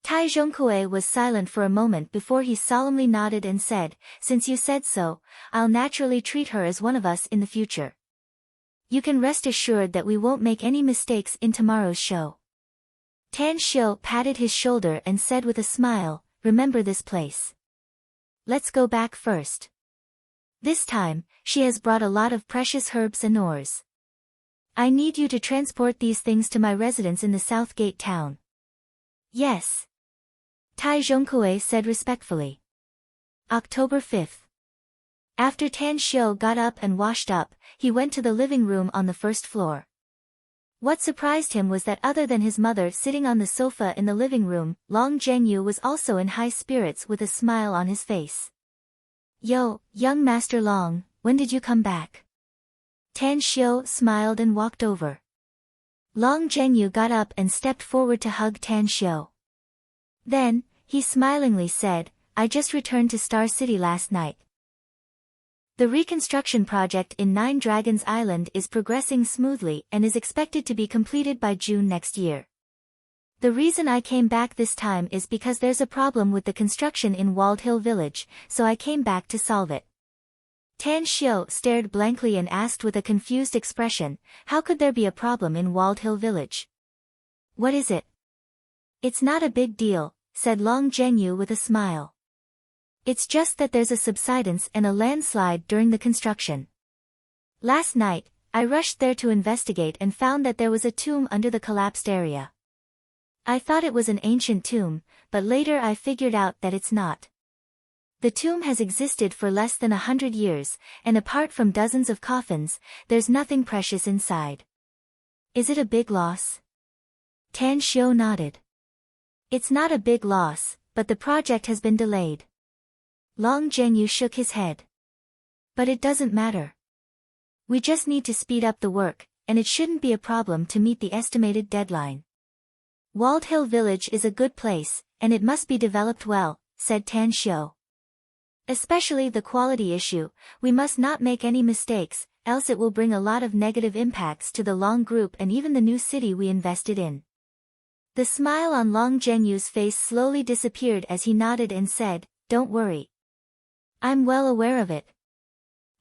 Tai Zhongkue was silent for a moment before he solemnly nodded and said, Since you said so, I'll naturally treat her as one of us in the future. You can rest assured that we won't make any mistakes in tomorrow's show. Tan Xiu patted his shoulder and said with a smile, Remember this place. Let's go back first. This time, she has brought a lot of precious herbs and ores. I need you to transport these things to my residence in the South Gate town. Yes. Tai Zhongkue said respectfully. October 5th. After Tan Xiu got up and washed up, he went to the living room on the first floor. What surprised him was that other than his mother sitting on the sofa in the living room, Long Zhenyu was also in high spirits with a smile on his face. Yo, young Master Long, when did you come back? Tan Xiu smiled and walked over. Long Zhenyu got up and stepped forward to hug Tan Xiu. Then, he smilingly said, I just returned to Star City last night. The reconstruction project in Nine Dragons Island is progressing smoothly and is expected to be completed by June next year. The reason I came back this time is because there's a problem with the construction in Walled Hill Village, so I came back to solve it. Tan Xiu stared blankly and asked with a confused expression, how could there be a problem in Walled Hill Village? What is it? It's not a big deal, said Long Zhenyu with a smile. It's just that there's a subsidence and a landslide during the construction. Last night, I rushed there to investigate and found that there was a tomb under the collapsed area. I thought it was an ancient tomb, but later I figured out that it's not. The tomb has existed for less than 100 years, and apart from dozens of coffins, there's nothing precious inside. Is it a big loss? Tan Xiu nodded. It's not a big loss, but the project has been delayed. Long Zhenyu shook his head. But it doesn't matter. We just need to speed up the work, and it shouldn't be a problem to meet the estimated deadline. Walled Hill Village is a good place, and it must be developed well, said Tan Xiu. Especially the quality issue, we must not make any mistakes, else it will bring a lot of negative impacts to the Long Group and even the new city we invested in. The smile on Long Zhenyu's face slowly disappeared as he nodded and said, Don't worry. I'm well aware of it.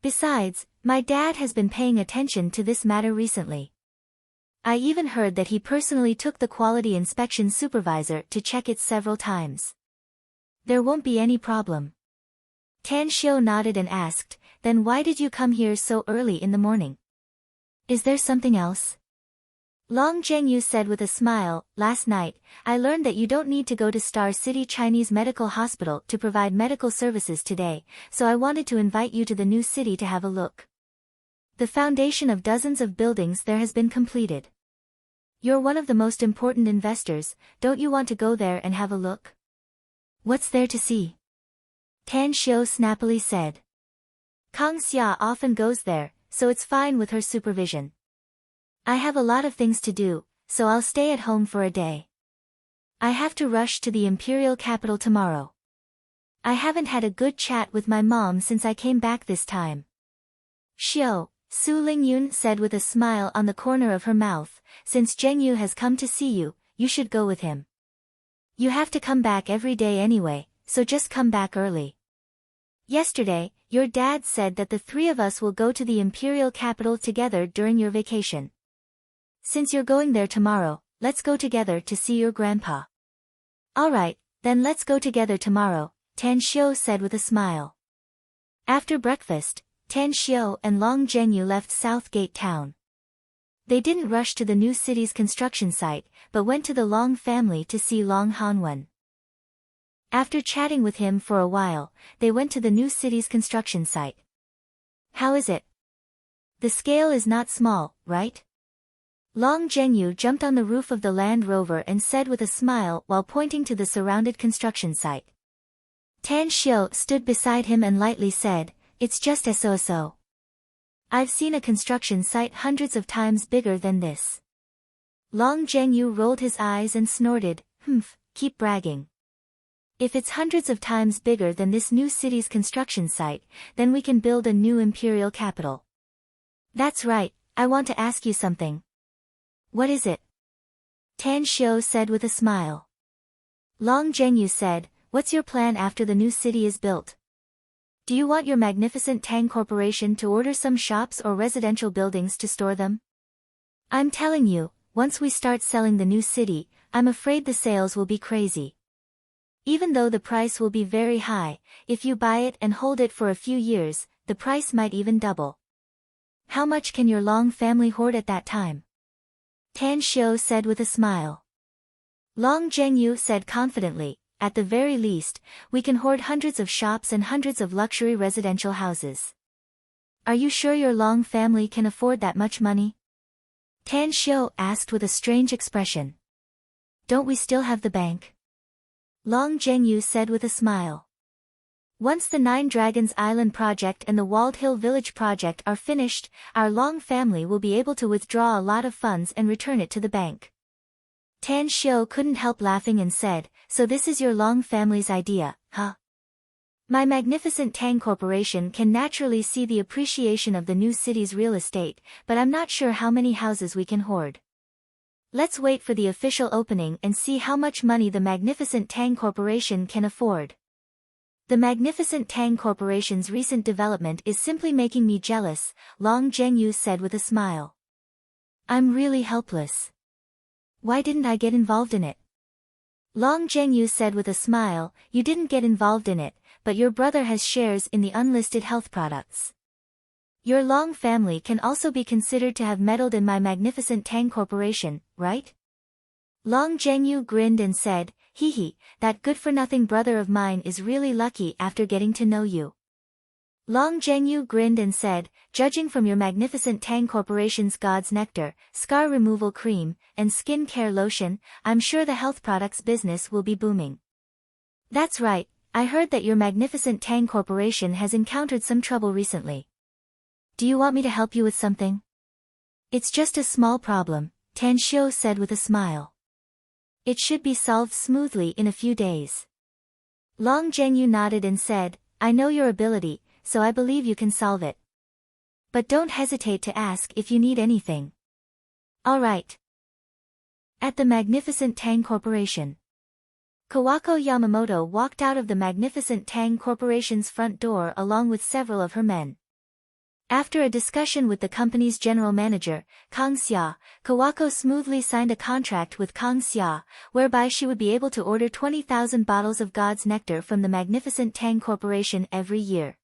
Besides, my dad has been paying attention to this matter recently. I even heard that he personally took the quality inspection supervisor to check it several times. There won't be any problem. Tan Xiu nodded and asked, Then why did you come here so early in the morning? Is there something else? Long Zhenyu said with a smile, Last night, I learned that you don't need to go to Star City Chinese Medical Hospital to provide medical services today, so I wanted to invite you to the new city to have a look. The foundation of dozens of buildings there has been completed. You're one of the most important investors, don't you want to go there and have a look? What's there to see? Tan Xiu snappily said. Kang Xia often goes there, so it's fine with her supervision. I have a lot of things to do, so I'll stay at home for a day. I have to rush to the imperial capital tomorrow. I haven't had a good chat with my mom since I came back this time. Xiu, Su Lingyun said with a smile on the corner of her mouth, since Zhenyu has come to see you, you should go with him. You have to come back every day anyway, so just come back early. Yesterday, your dad said that the three of us will go to the imperial capital together during your vacation. Since you're going there tomorrow, let's go together to see your grandpa. Alright, then let's go together tomorrow, Tan Xiu said with a smile. After breakfast, Tan Xiu and Long Zhenyu left South Gate town. They didn't rush to the new city's construction site, but went to the Long family to see Long Hanwen. After chatting with him for a while, they went to the new city's construction site. How is it? The scale is not small, right? Long Zhenyu jumped on the roof of the Land Rover and said with a smile while pointing to the surrounded construction site. Tan Xiu stood beside him and lightly said, It's just so. I've seen a construction site hundreds of times bigger than this. Long Zhenyu rolled his eyes and snorted, keep bragging. If it's hundreds of times bigger than this new city's construction site, then we can build a new imperial capital. That's right, I want to ask you something. What is it? Tan Xiu said with a smile. Long Zhenyu said, What's your plan after the new city is built? Do you want your magnificent Tang Corporation to order some shops or residential buildings to store them? I'm telling you, once we start selling the new city, I'm afraid the sales will be crazy. Even though the price will be very high, if you buy it and hold it for a few years, the price might even double. How much can your Long family hoard at that time? Tan Xiu said with a smile. Long Zhengyu said confidently, at the very least, we can hoard hundreds of shops and hundreds of luxury residential houses. Are you sure your Long family can afford that much money? Tan Xiu asked with a strange expression. Don't we still have the bank? Long Zhengyu said with a smile. Once the Nine Dragons Island project and the Walled Hill Village project are finished, our Long family will be able to withdraw a lot of funds and return it to the bank. Tan Xiu couldn't help laughing and said, so this is your Long family's idea, huh? My magnificent Tang Corporation can naturally see the appreciation of the new city's real estate, but I'm not sure how many houses we can hoard. Let's wait for the official opening and see how much money the magnificent Tang Corporation can afford. The magnificent Tang Corporation's recent development is simply making me jealous, Long Zhengyu said with a smile. I'm really helpless. Why didn't I get involved in it? Long Zhengyu said with a smile, you didn't get involved in it, but your brother has shares in the unlisted health products. Your Long family can also be considered to have meddled in my magnificent Tang Corporation, right? Long Zhengyu grinned and said, hee hee, that good-for-nothing brother of mine is really lucky after getting to know you. Long Zhengyu grinned and said, judging from your magnificent Tang Corporation's God's Nectar, scar removal cream, and skin care lotion, I'm sure the health products business will be booming. That's right, I heard that your magnificent Tang Corporation has encountered some trouble recently. Do you want me to help you with something? It's just a small problem, Tan Xiu said with a smile. It should be solved smoothly in a few days. Long Zhengyu nodded and said, I know your ability, so I believe you can solve it. But don't hesitate to ask if you need anything. All right. At the magnificent Tang Corporation. Kawako Yamamoto walked out of the magnificent Tang Corporation's front door along with several of her men. After a discussion with the company's general manager, Kang Xia, Kawako smoothly signed a contract with Kang Xia, whereby she would be able to order 20,000 bottles of God's Nectar from the magnificent Tang Corporation every year.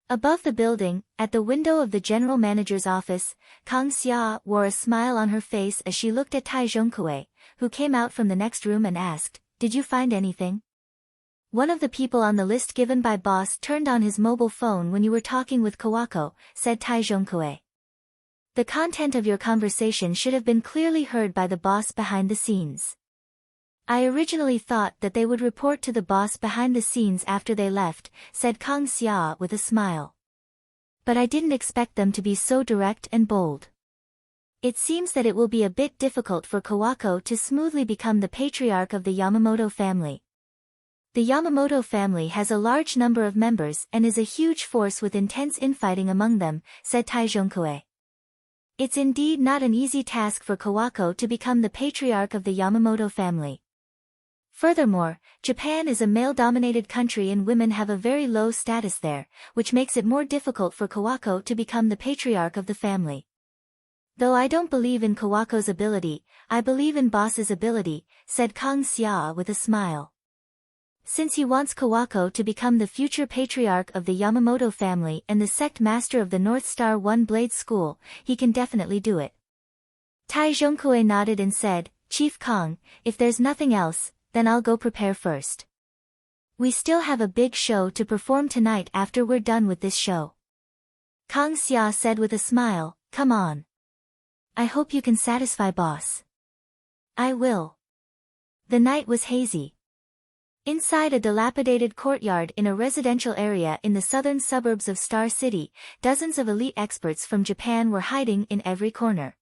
Above the building, at the window of the general manager's office, Kang Xia wore a smile on her face as she looked at Tai Zhongkue, who came out from the next room and asked, did you find anything? One of the people on the list given by boss turned on his mobile phone when you were talking with Kawako, said Tai Zhongkue. The content of your conversation should have been clearly heard by the boss behind the scenes. I originally thought that they would report to the boss behind the scenes after they left, said Kang Xia with a smile. But I didn't expect them to be so direct and bold. It seems that it will be a bit difficult for Kawako to smoothly become the patriarch of the Yamamoto family. The Yamamoto family has a large number of members and is a huge force with intense infighting among them, said Tai Zhongkue. It's indeed not an easy task for Kawako to become the patriarch of the Yamamoto family. Furthermore, Japan is a male-dominated country and women have a very low status there, which makes it more difficult for Kawako to become the patriarch of the family. Though I don't believe in Kawako's ability, I believe in boss's ability, said Kang Xia with a smile. Since he wants Kawako to become the future patriarch of the Yamamoto family and the sect master of the North Star One Blade School, he can definitely do it. Tai Zhongkue nodded and said, Chief Kang, if there's nothing else, then I'll go prepare first. We still have a big show to perform tonight after we're done with this show. Kang Xia said with a smile, come on. I hope you can satisfy boss. I will. The night was hazy. Inside a dilapidated courtyard in a residential area in the southern suburbs of Star City, dozens of elite experts from Japan were hiding in every corner.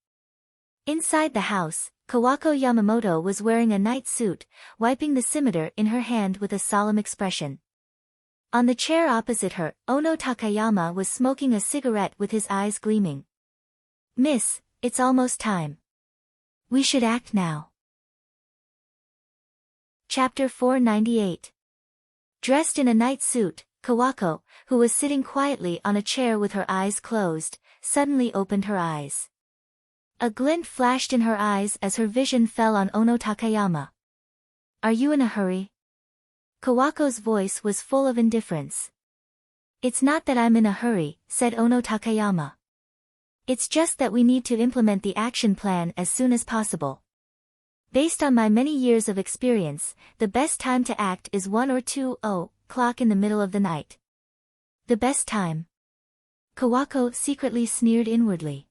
Inside the house, Kawako Yamamoto was wearing a night suit, wiping the scimitar in her hand with a solemn expression. On the chair opposite her, Ono Takayama was smoking a cigarette with his eyes gleaming. Miss, it's almost time. We should act now. Chapter 498. Dressed in a night suit, Kawako, who was sitting quietly on a chair with her eyes closed, suddenly opened her eyes. A glint flashed in her eyes as her vision fell on Ono Takayama. Are you in a hurry? Kawako's voice was full of indifference. It's not that I'm in a hurry, said Ono Takayama. It's just that we need to implement the action plan as soon as possible. Based on my many years of experience, the best time to act is 1 or 2 o'clock in the middle of the night. The best time? Kawako secretly sneered inwardly.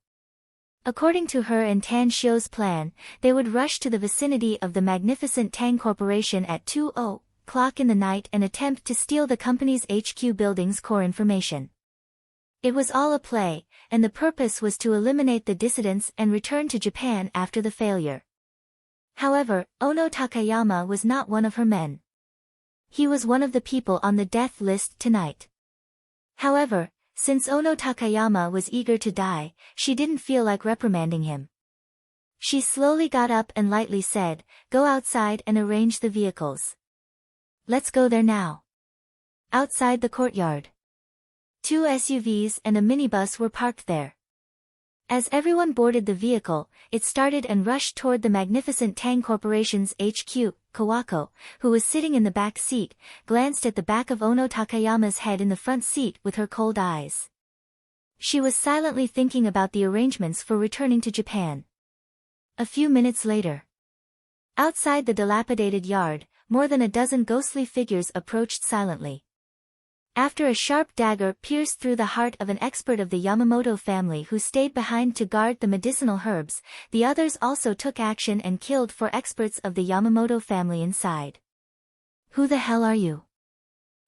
According to her and Tan Shio's plan, they would rush to the vicinity of the magnificent Tang Corporation at 2 o'clock in the night and attempt to steal the company's HQ building's core information. It was all a play, and the purpose was to eliminate the dissidents and return to Japan after the failure. However, Ono Takayama was not one of her men. He was one of the people on the death list tonight. However, since Ono Takayama was eager to die, she didn't feel like reprimanding him. She slowly got up and lightly said, "Go outside and arrange the vehicles. Let's go there now." Outside the courtyard, 2 SUVs and a minibus were parked there. As everyone boarded the vehicle, it started and rushed toward the magnificent Tang Corporation's HQ. Kawako, who was sitting in the back seat, glanced at the back of Ono Takayama's head in the front seat with her cold eyes. She was silently thinking about the arrangements for returning to Japan. A few minutes later, outside the dilapidated yard, more than a dozen ghostly figures approached silently. After a sharp dagger pierced through the heart of an expert of the Yamamoto family who stayed behind to guard the medicinal herbs, the others also took action and killed 4 experts of the Yamamoto family inside. "Who the hell are you?"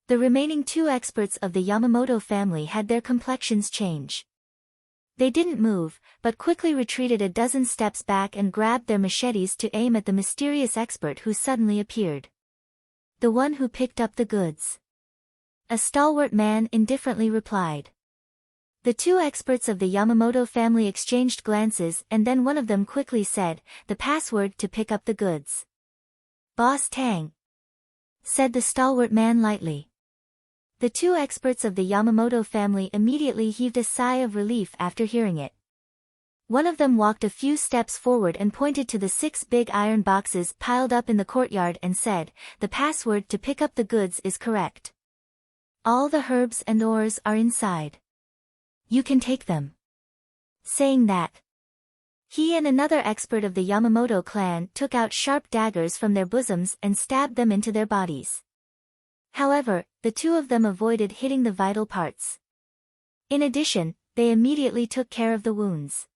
The remaining 2 experts of the Yamamoto family had their complexions change. They didn't move, but quickly retreated a dozen steps back and grabbed their machetes to aim at the mysterious expert who suddenly appeared. "The one who picked up the goods," a stalwart man indifferently replied. The 2 experts of the Yamamoto family exchanged glances and then one of them quickly said, "The password to pick up the goods." "Boss Tang," said the stalwart man lightly. The 2 experts of the Yamamoto family immediately heaved a sigh of relief after hearing it. One of them walked a few steps forward and pointed to the 6 big iron boxes piled up in the courtyard and said, "The password to pick up the goods is correct. All the herbs and ores are inside. You can take them." Saying that, he and another expert of the Yamamoto clan took out sharp daggers from their bosoms and stabbed them into their bodies. However, the 2 of them avoided hitting the vital parts. In addition, they immediately took care of the wounds.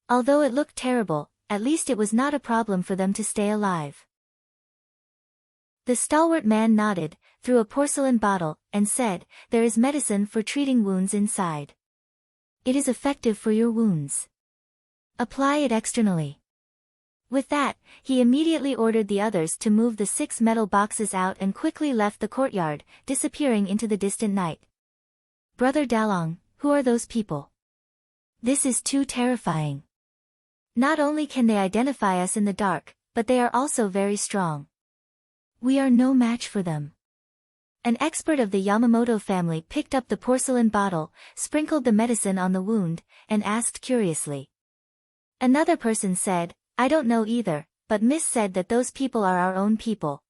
Although it looked terrible, at least it was not a problem for them to stay alive. The stalwart man nodded, threw a porcelain bottle, and said, "There is medicine for treating wounds inside. It is effective for your wounds. Apply it externally." With that, he immediately ordered the others to move the 6 metal boxes out and quickly left the courtyard, disappearing into the distant night. "Brother Dalong, who are those people? This is too terrifying. Not only can they identify us in the dark, but they are also very strong. We are no match for them." An expert of the Yamamoto family picked up the porcelain bottle, sprinkled the medicine on the wound, and asked curiously. Another person said, "I don't know either, but Miss said that those people are our own people.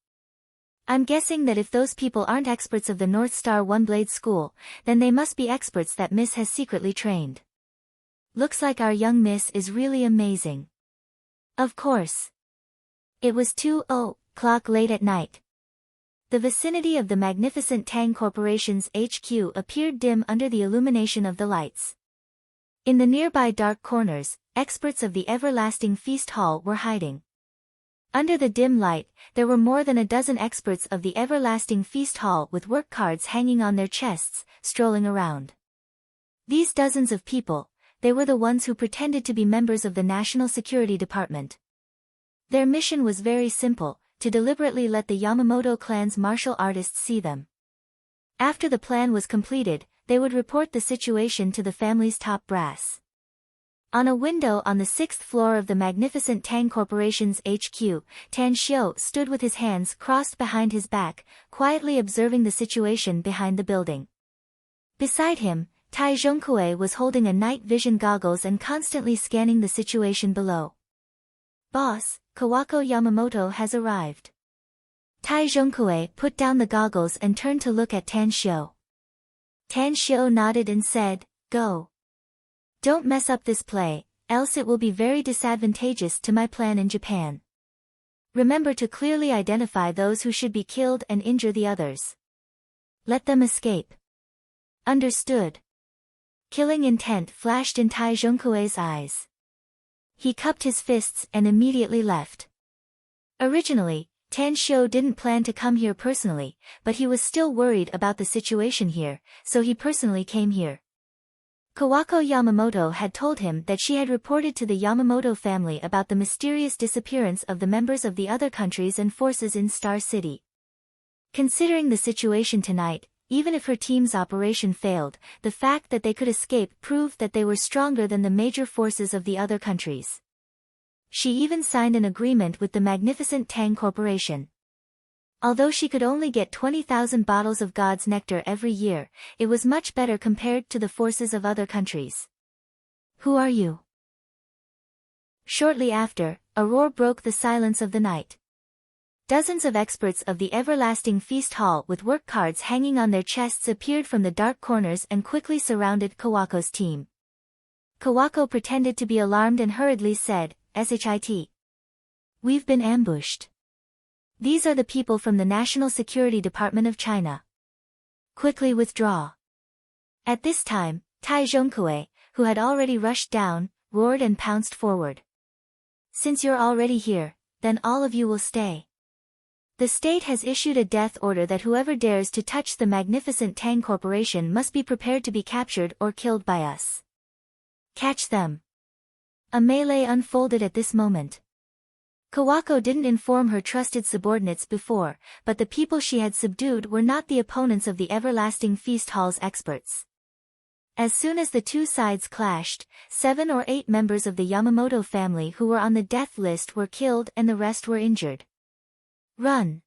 I'm guessing that if those people aren't experts of the North Star One Blade School, then they must be experts that Miss has secretly trained. Looks like our young Miss is really amazing." Of course. It was 2 o'clock late at night. The vicinity of the magnificent Tang Corporation's HQ appeared dim under the illumination of the lights. In the nearby dark corners, experts of the Everlasting Feast Hall were hiding. Under the dim light, there were more than a dozen experts of the Everlasting Feast Hall with work cards hanging on their chests, strolling around. These dozens of people, they were the ones who pretended to be members of the National Security Department. Their mission was very simple, to deliberately let the Yamamoto clan's martial artists see them. After the plan was completed, they would report the situation to the family's top brass. On a window on the 6th floor of the magnificent Tang Corporation's HQ, Tan Shio stood with his hands crossed behind his back, quietly observing the situation behind the building. Beside him, Tai Zhonkue was holding a night vision goggles and constantly scanning the situation below. "Boss, Kawako Yamamoto has arrived." Tai Zhonkue put down the goggles and turned to look at Tan Shio. Tan Shio nodded and said, "Go. Don't mess up this play, else it will be very disadvantageous to my plan in Japan. Remember to clearly identify those who should be killed and injure the others. Let them escape." "Understood." Killing intent flashed in Tai Zhongkue's eyes. He cupped his fists and immediately left. Originally, Tan Shio didn't plan to come here personally, but he was still worried about the situation here, so he personally came here. Kawako Yamamoto had told him that she had reported to the Yamamoto family about the mysterious disappearance of the members of the other countries and forces in Star City. Considering the situation tonight, even if her team's operation failed, the fact that they could escape proved that they were stronger than the major forces of the other countries. She even signed an agreement with the magnificent Tang Corporation. Although she could only get 20,000 bottles of God's nectar every year, it was much better compared to the forces of other countries. "Who are you?" Shortly after, a roar broke the silence of the night. Dozens of experts of the Everlasting Feast Hall with work cards hanging on their chests appeared from the dark corners and quickly surrounded Kawako's team. Kawako pretended to be alarmed and hurriedly said, "Shit. We've been ambushed. These are the people from the National Security Department of China. Quickly withdraw." At this time, Tai Zhongkue, who had already rushed down, roared and pounced forward. "Since you're already here, then all of you will stay. The state has issued a death order that whoever dares to touch the magnificent Tang Corporation must be prepared to be captured or killed by us. Catch them." A melee unfolded at this moment. Kawako didn't inform her trusted subordinates before, but the people she had subdued were not the opponents of the Everlasting Feast Hall's experts. As soon as the two sides clashed, 7 or 8 members of the Yamamoto family who were on the death list were killed and the rest were injured. "Run."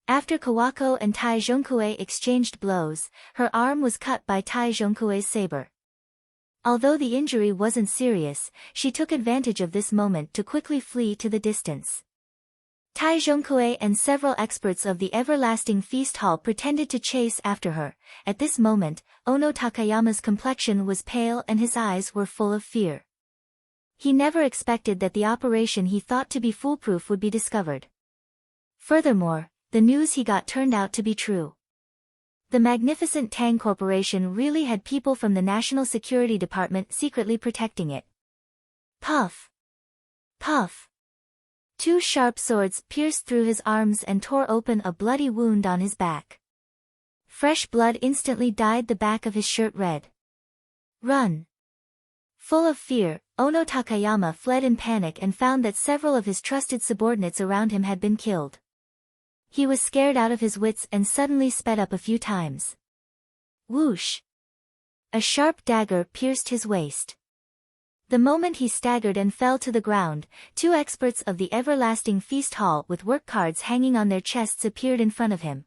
After Kawako and Tai Zhongkue exchanged blows, her arm was cut by Tai Zhongkue's saber. Although the injury wasn't serious, she took advantage of this moment to quickly flee to the distance. Tai Zhongkue and several experts of the Everlasting Feast Hall pretended to chase after her. At this moment, Ono Takayama's complexion was pale and his eyes were full of fear. He never expected that the operation he thought to be foolproof would be discovered. Furthermore, the news he got turned out to be true. The magnificent Tang Corporation really had people from the National Security Department secretly protecting it. Puff! Puff! 2 sharp swords pierced through his arms and tore open a bloody wound on his back. Fresh blood instantly dyed the back of his shirt red. "Run!" Full of fear, Ono Takayama fled in panic and found that several of his trusted subordinates around him had been killed. He was scared out of his wits and suddenly sped up a few times. Whoosh! A sharp dagger pierced his waist. The moment he staggered and fell to the ground, 2 experts of the Everlasting Feast Hall with work cards hanging on their chests appeared in front of him.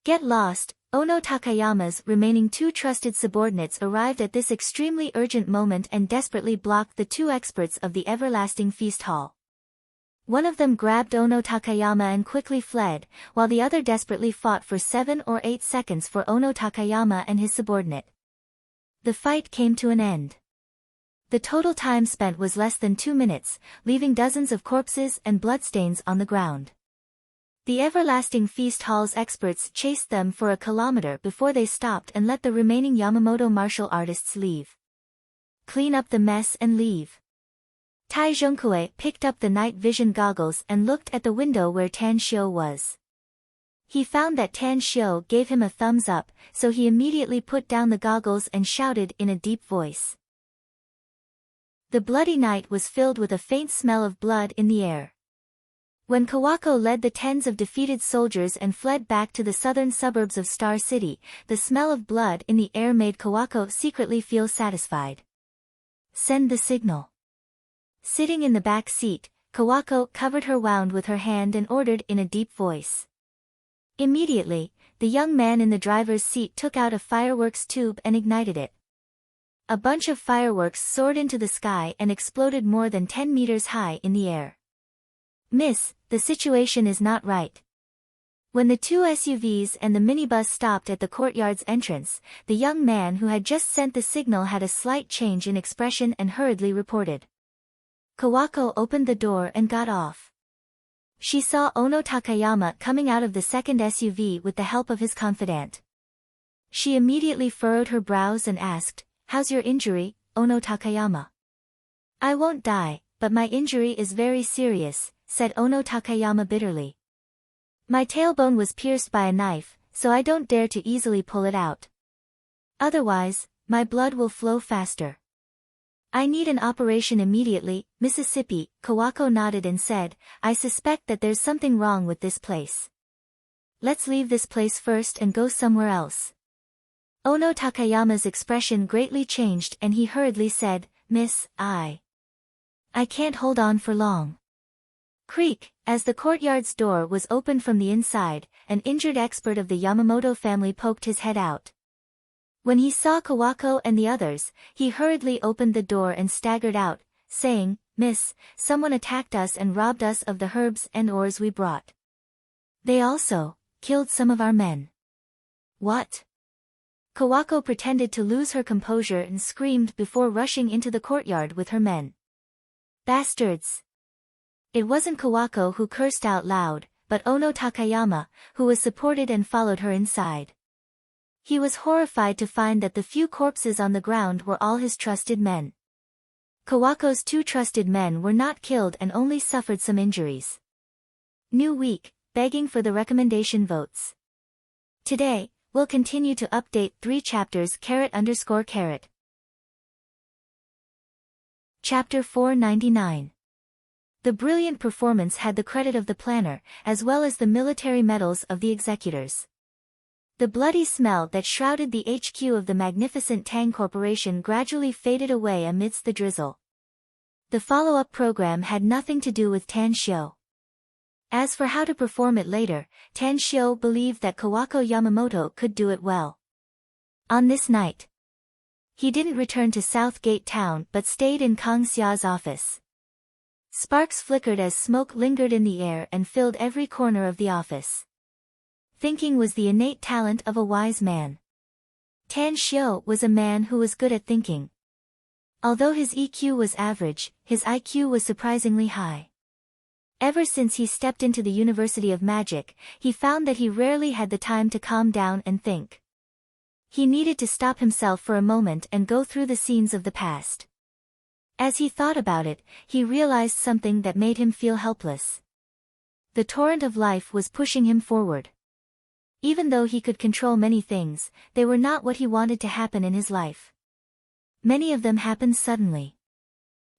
Get lost! Ono Takayama's remaining 2 trusted subordinates arrived at this extremely urgent moment and desperately blocked the 2 experts of the Everlasting Feast Hall. One of them grabbed Ono Takayama and quickly fled, while the other desperately fought for 7 or 8 seconds for Ono Takayama and his subordinate. The fight came to an end. The total time spent was less than 2 minutes, leaving dozens of corpses and bloodstains on the ground. The Everlasting Feast Hall's experts chased them for a kilometer before they stopped and let the remaining Yamamoto martial artists leave. Clean up the mess and leave. Tai Zhongkue picked up the night vision goggles and looked at the window where Tan Shio was. He found that Tan Shio gave him a thumbs up, so he immediately put down the goggles and shouted in a deep voice. The bloody night was filled with a faint smell of blood in the air. When Kawako led the tens of defeated soldiers and fled back to the southern suburbs of Star City, the smell of blood in the air made Kawako secretly feel satisfied. Send the signal. Sitting in the back seat, Kawako covered her wound with her hand and ordered in a deep voice. Immediately, the young man in the driver's seat took out a fireworks tube and ignited it. A bunch of fireworks soared into the sky and exploded more than 10 meters high in the air. Miss, the situation is not right. When the two SUVs and the minibus stopped at the courtyard's entrance, the young man who had just sent the signal had a slight change in expression and hurriedly reported. Kawako opened the door and got off. She saw Ono Takayama coming out of the second SUV with the help of his confidant. She immediately furrowed her brows and asked, "How's your injury, Ono Takayama?" "I won't die, but my injury is very serious," said Ono Takayama bitterly. "My tailbone was pierced by a knife, so I don't dare to easily pull it out. Otherwise, my blood will flow faster. I need an operation immediately." Mississippi, Kawako nodded and said, "I suspect that there's something wrong with this place. Let's leave this place first and go somewhere else." Ono Takayama's expression greatly changed and he hurriedly said, "Miss, I can't hold on for long." Creak, as the courtyard's door was opened from the inside, an injured expert of the Yamamoto family poked his head out. When he saw Kawako and the others, he hurriedly opened the door and staggered out, saying, "Miss, someone attacked us and robbed us of the herbs and ores we brought. They also killed some of our men." "What?" Kawako pretended to lose her composure and screamed before rushing into the courtyard with her men. "Bastards!" It wasn't Kawako who cursed out loud, but Ono Takayama, who was supported and followed her inside. He was horrified to find that the few corpses on the ground were all his trusted men. Kawako's two trusted men were not killed and only suffered some injuries. New week, begging for the recommendation votes. Today, we'll continue to update 3 chapters _. Chapter 499. The brilliant performance had the credit of the planner, as well as the military medals of the executors. The bloody smell that shrouded the HQ of the magnificent Tang Corporation gradually faded away amidst the drizzle. The follow-up program had nothing to do with Tan Shio. As for how to perform it later, Tan Shio believed that Kawako Yamamoto could do it well. On this night, he didn't return to South Gate Town but stayed in Kang Xia's office. Sparks flickered as smoke lingered in the air and filled every corner of the office. Thinking was the innate talent of a wise man. Tan Shio was a man who was good at thinking. Although his EQ was average, his IQ was surprisingly high. Ever since he stepped into the University of Magic, he found that he rarely had the time to calm down and think. He needed to stop himself for a moment and go through the scenes of the past. As he thought about it, he realized something that made him feel helpless. The torrent of life was pushing him forward. Even though he could control many things, they were not what he wanted to happen in his life. Many of them happened suddenly.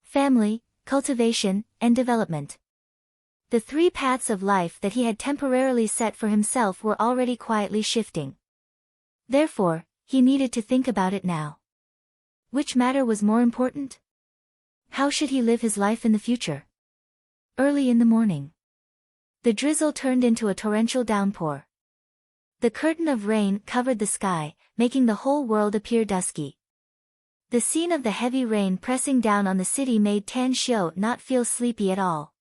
Family, cultivation, and development. The 3 paths of life that he had temporarily set for himself were already quietly shifting. Therefore, he needed to think about it now. Which matter was more important? How should he live his life in the future? Early in the morning, the drizzle turned into a torrential downpour. The curtain of rain covered the sky, making the whole world appear dusky. The scene of the heavy rain pressing down on the city made Tan Shio not feel sleepy at all.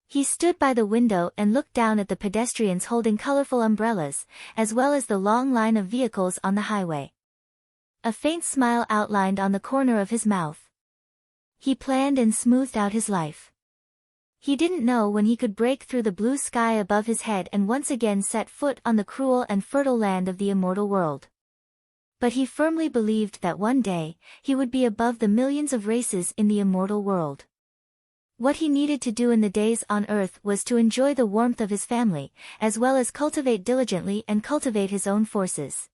He stood by the window and looked down at the pedestrians holding colorful umbrellas, as well as the long line of vehicles on the highway. A faint smile outlined on the corner of his mouth. He planned and smoothed out his life. He didn't know when he could break through the blue sky above his head and once again set foot on the cruel and fertile land of the immortal world. But he firmly believed that one day, he would be above the millions of races in the immortal world. What he needed to do in the days on Earth was to enjoy the warmth of his family, as well as cultivate diligently and cultivate his own forces.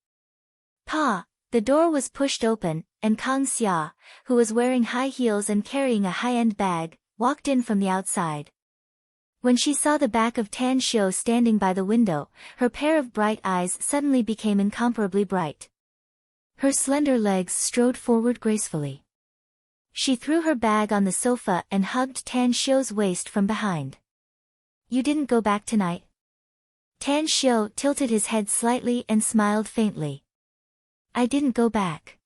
Pa! The door was pushed open, and Kang Xia, who was wearing high heels and carrying a high-end bag, walked in from the outside. When she saw the back of Tan Shio standing by the window, her pair of bright eyes suddenly became incomparably bright. Her slender legs strode forward gracefully. She threw her bag on the sofa and hugged Tan Shio's waist from behind. "You didn't go back tonight?" Tan Shio tilted his head slightly and smiled faintly. "I didn't go back.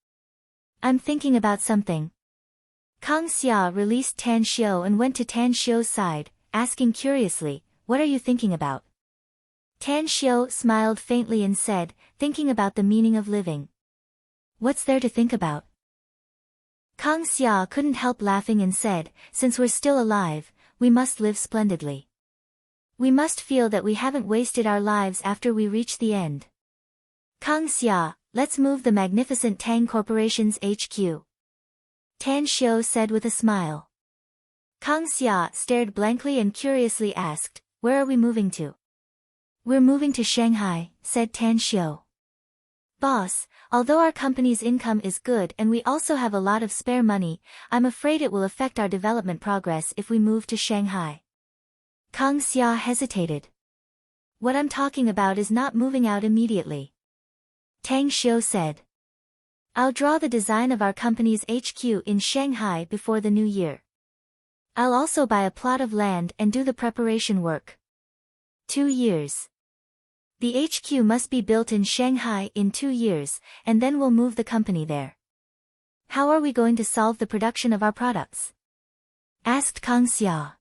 I'm thinking about something." Kang Xia released Tan Shio and went to Tan Shio's side, asking curiously, "What are you thinking about?" Tan Xiu smiled faintly and said, thinking about the meaning of living. What's there to think about? Kang Xia couldn't help laughing and said, since we're still alive, we must live splendidly. We must feel that we haven't wasted our lives after we reach the end. Kang Xia, let's move the magnificent Tang Corporation's HQ. Tan Xiu said with a smile. Kang Xia stared blankly and curiously asked, where are we moving to? We're moving to Shanghai, said Tan Xiu. Boss, although our company's income is good and we also have a lot of spare money, I'm afraid it will affect our development progress if we move to Shanghai. Kang Xia hesitated. What I'm talking about is not moving out immediately. Tang Xiu said. I'll draw the design of our company's HQ in Shanghai before the new year. I'll also buy a plot of land and do the preparation work. 2 years. The HQ must be built in Shanghai in 2 years, and then we'll move the company there. How are we going to solve the production of our products? Asked Kang Xia.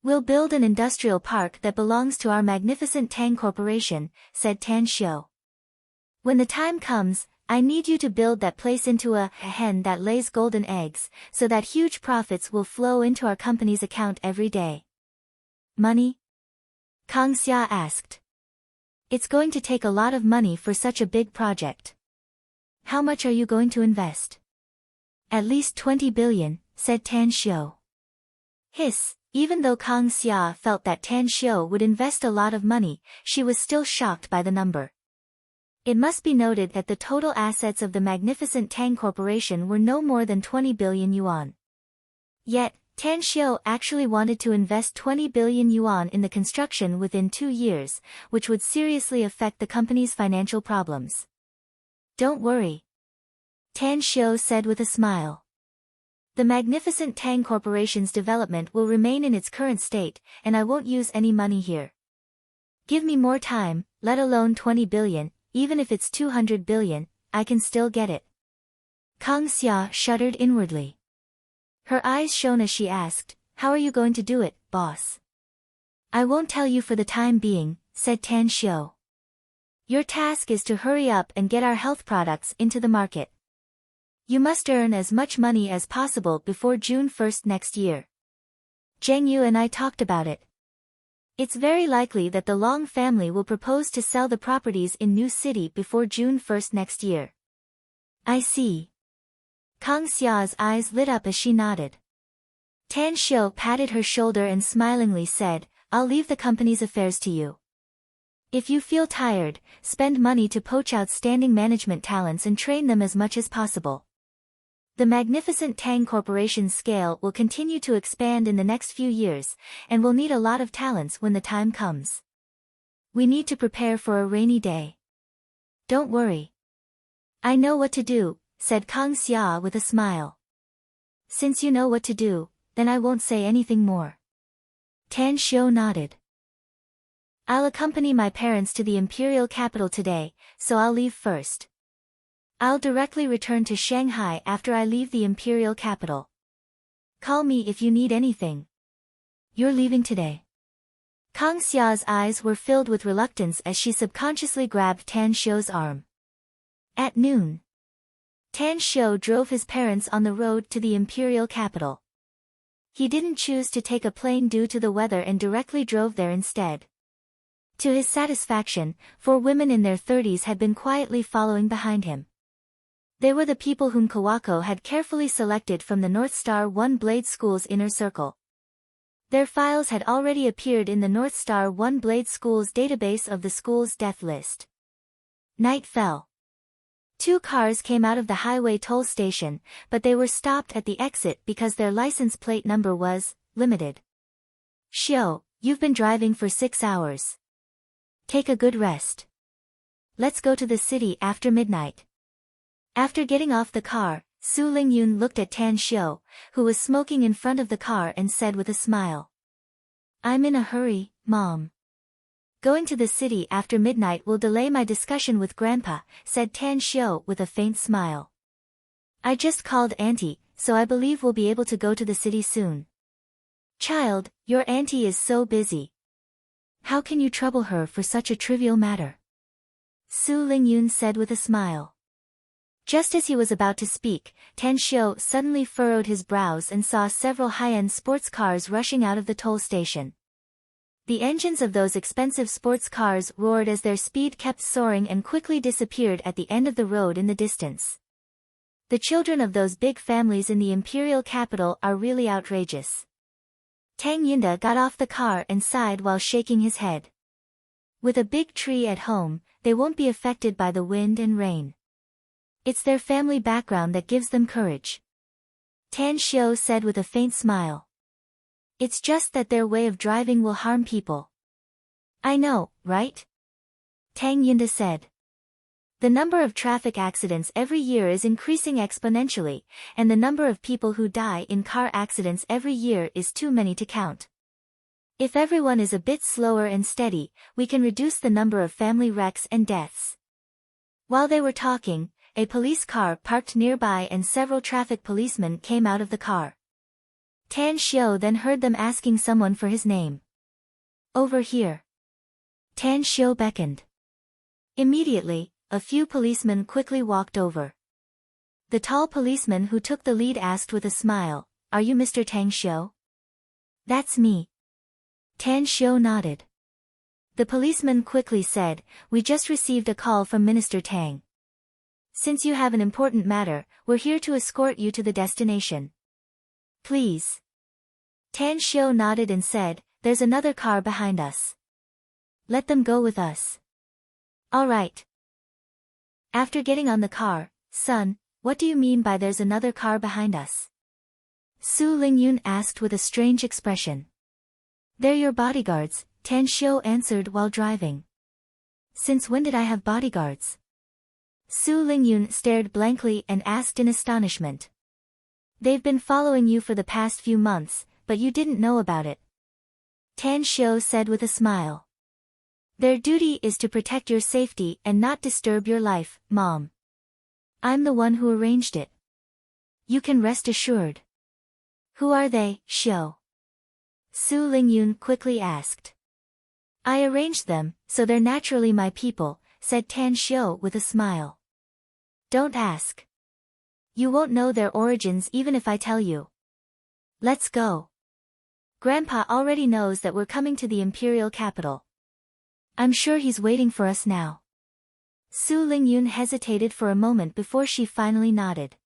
We'll build an industrial park that belongs to our magnificent Tang Corporation, said Tan Xiu. When the time comes, I need you to build that place into a hen that lays golden eggs, so that huge profits will flow into our company's account every day. Money? Kang Xia asked. It's going to take a lot of money for such a big project. How much are you going to invest? At least 20 billion, said Tan Xiu. Hiss, even though Kang Xia felt that Tan Xiu would invest a lot of money, she was still shocked by the number. It must be noted that the total assets of the magnificent Tang Corporation were no more than 20 billion yuan. Yet, Tan Xiu actually wanted to invest 20 billion yuan in the construction within 2 years, which would seriously affect the company's financial problems. Don't worry. Tan Xiu said with a smile. The magnificent Tang Corporation's development will remain in its current state, and I won't use any money here. Give me more time, let alone 20 billion, even if it's 200 billion, I can still get it. Kang Xia shuddered inwardly. Her eyes shone as she asked, how are you going to do it, boss? I won't tell you for the time being, said Tan Xiu. Your task is to hurry up and get our health products into the market. You must earn as much money as possible before June 1st next year. Zheng Yu and I talked about it. It's very likely that the Long family will propose to sell the properties in New City before June 1st next year. I see. Kang Xia's eyes lit up as she nodded. Tan Xiu patted her shoulder and smilingly said, I'll leave the company's affairs to you. If you feel tired, spend money to poach outstanding management talents and train them as much as possible. The magnificent Tang Corporation's scale will continue to expand in the next few years, and will need a lot of talents when the time comes. We need to prepare for a rainy day. Don't worry. I know what to do, said Kang Xia with a smile. Since you know what to do, then I won't say anything more. Tan Xiu nodded. I'll accompany my parents to the imperial capital today, so I'll leave first. I'll directly return to Shanghai after I leave the imperial capital. Call me if you need anything. You're leaving today. Kang Xia's eyes were filled with reluctance as she subconsciously grabbed Tan Xiu's arm. At noon, Tan Xiu drove his parents on the road to the imperial capital. He didn't choose to take a plane due to the weather and directly drove there instead. To his satisfaction, 4 women in their 30s had been quietly following behind him. They were the people whom Kawako had carefully selected from the North Star One Blade School's inner circle. Their files had already appeared in the North Star One Blade School's database of the school's death list. Night fell. 2 cars came out of the highway toll station, but they were stopped at the exit because their license plate number was limited. Xiu, you've been driving for 6 hours. Take a good rest. Let's go to the city after midnight. After getting off the car, Su Lingyun looked at Tan Xiu, who was smoking in front of the car and said with a smile. I'm in a hurry, Mom. Going to the city after midnight will delay my discussion with Grandpa, said Tan Xiu with a faint smile. I just called Auntie, so I believe we'll be able to go to the city soon. Child, your auntie is so busy. How can you trouble her for such a trivial matter? Su Lingyun said with a smile. Just as he was about to speak, Tan Xiu suddenly furrowed his brows and saw several high-end sports cars rushing out of the toll station. The engines of those expensive sports cars roared as their speed kept soaring and quickly disappeared at the end of the road in the distance. The children of those big families in the imperial capital are really outrageous. Tang Yinda got off the car and sighed while shaking his head. With a big tree at home, they won't be affected by the wind and rain. It's their family background that gives them courage. Tan Xiu said with a faint smile. It's just that their way of driving will harm people. I know, right? Tang Yinda said. The number of traffic accidents every year is increasing exponentially, and the number of people who die in car accidents every year is too many to count. If everyone is a bit slower and steady, we can reduce the number of family wrecks and deaths. While they were talking, a police car parked nearby and several traffic policemen came out of the car. Tan Xiu then heard them asking someone for his name. Over here. Tan Xiu beckoned. Immediately, a few policemen quickly walked over. The tall policeman who took the lead asked with a smile, Are you Mr. Tang Xiu? That's me. Tan Xiu nodded. The policeman quickly said, We just received a call from Minister Tang. Since you have an important matter, we're here to escort you to the destination. Please. Tan Xiu nodded and said, There's another car behind us. Let them go with us. All right. After getting on the car, Son, what do you mean by there's another car behind us? Su Lingyun asked with a strange expression. They're your bodyguards, Tan Xiu answered while driving. Since when did I have bodyguards? Su Lingyun stared blankly and asked in astonishment. They've been following you for the past few months, but you didn't know about it. Tan Xiu said with a smile. Their duty is to protect your safety and not disturb your life, Mom. I'm the one who arranged it. You can rest assured. Who are they, Xiu? Su Lingyun quickly asked. I arranged them, so they're naturally my people, said Tan Xiu with a smile. Don't ask. You won't know their origins even if I tell you. Let's go. Grandpa already knows that we're coming to the imperial capital. I'm sure he's waiting for us now. Su Lingyun hesitated for a moment before she finally nodded.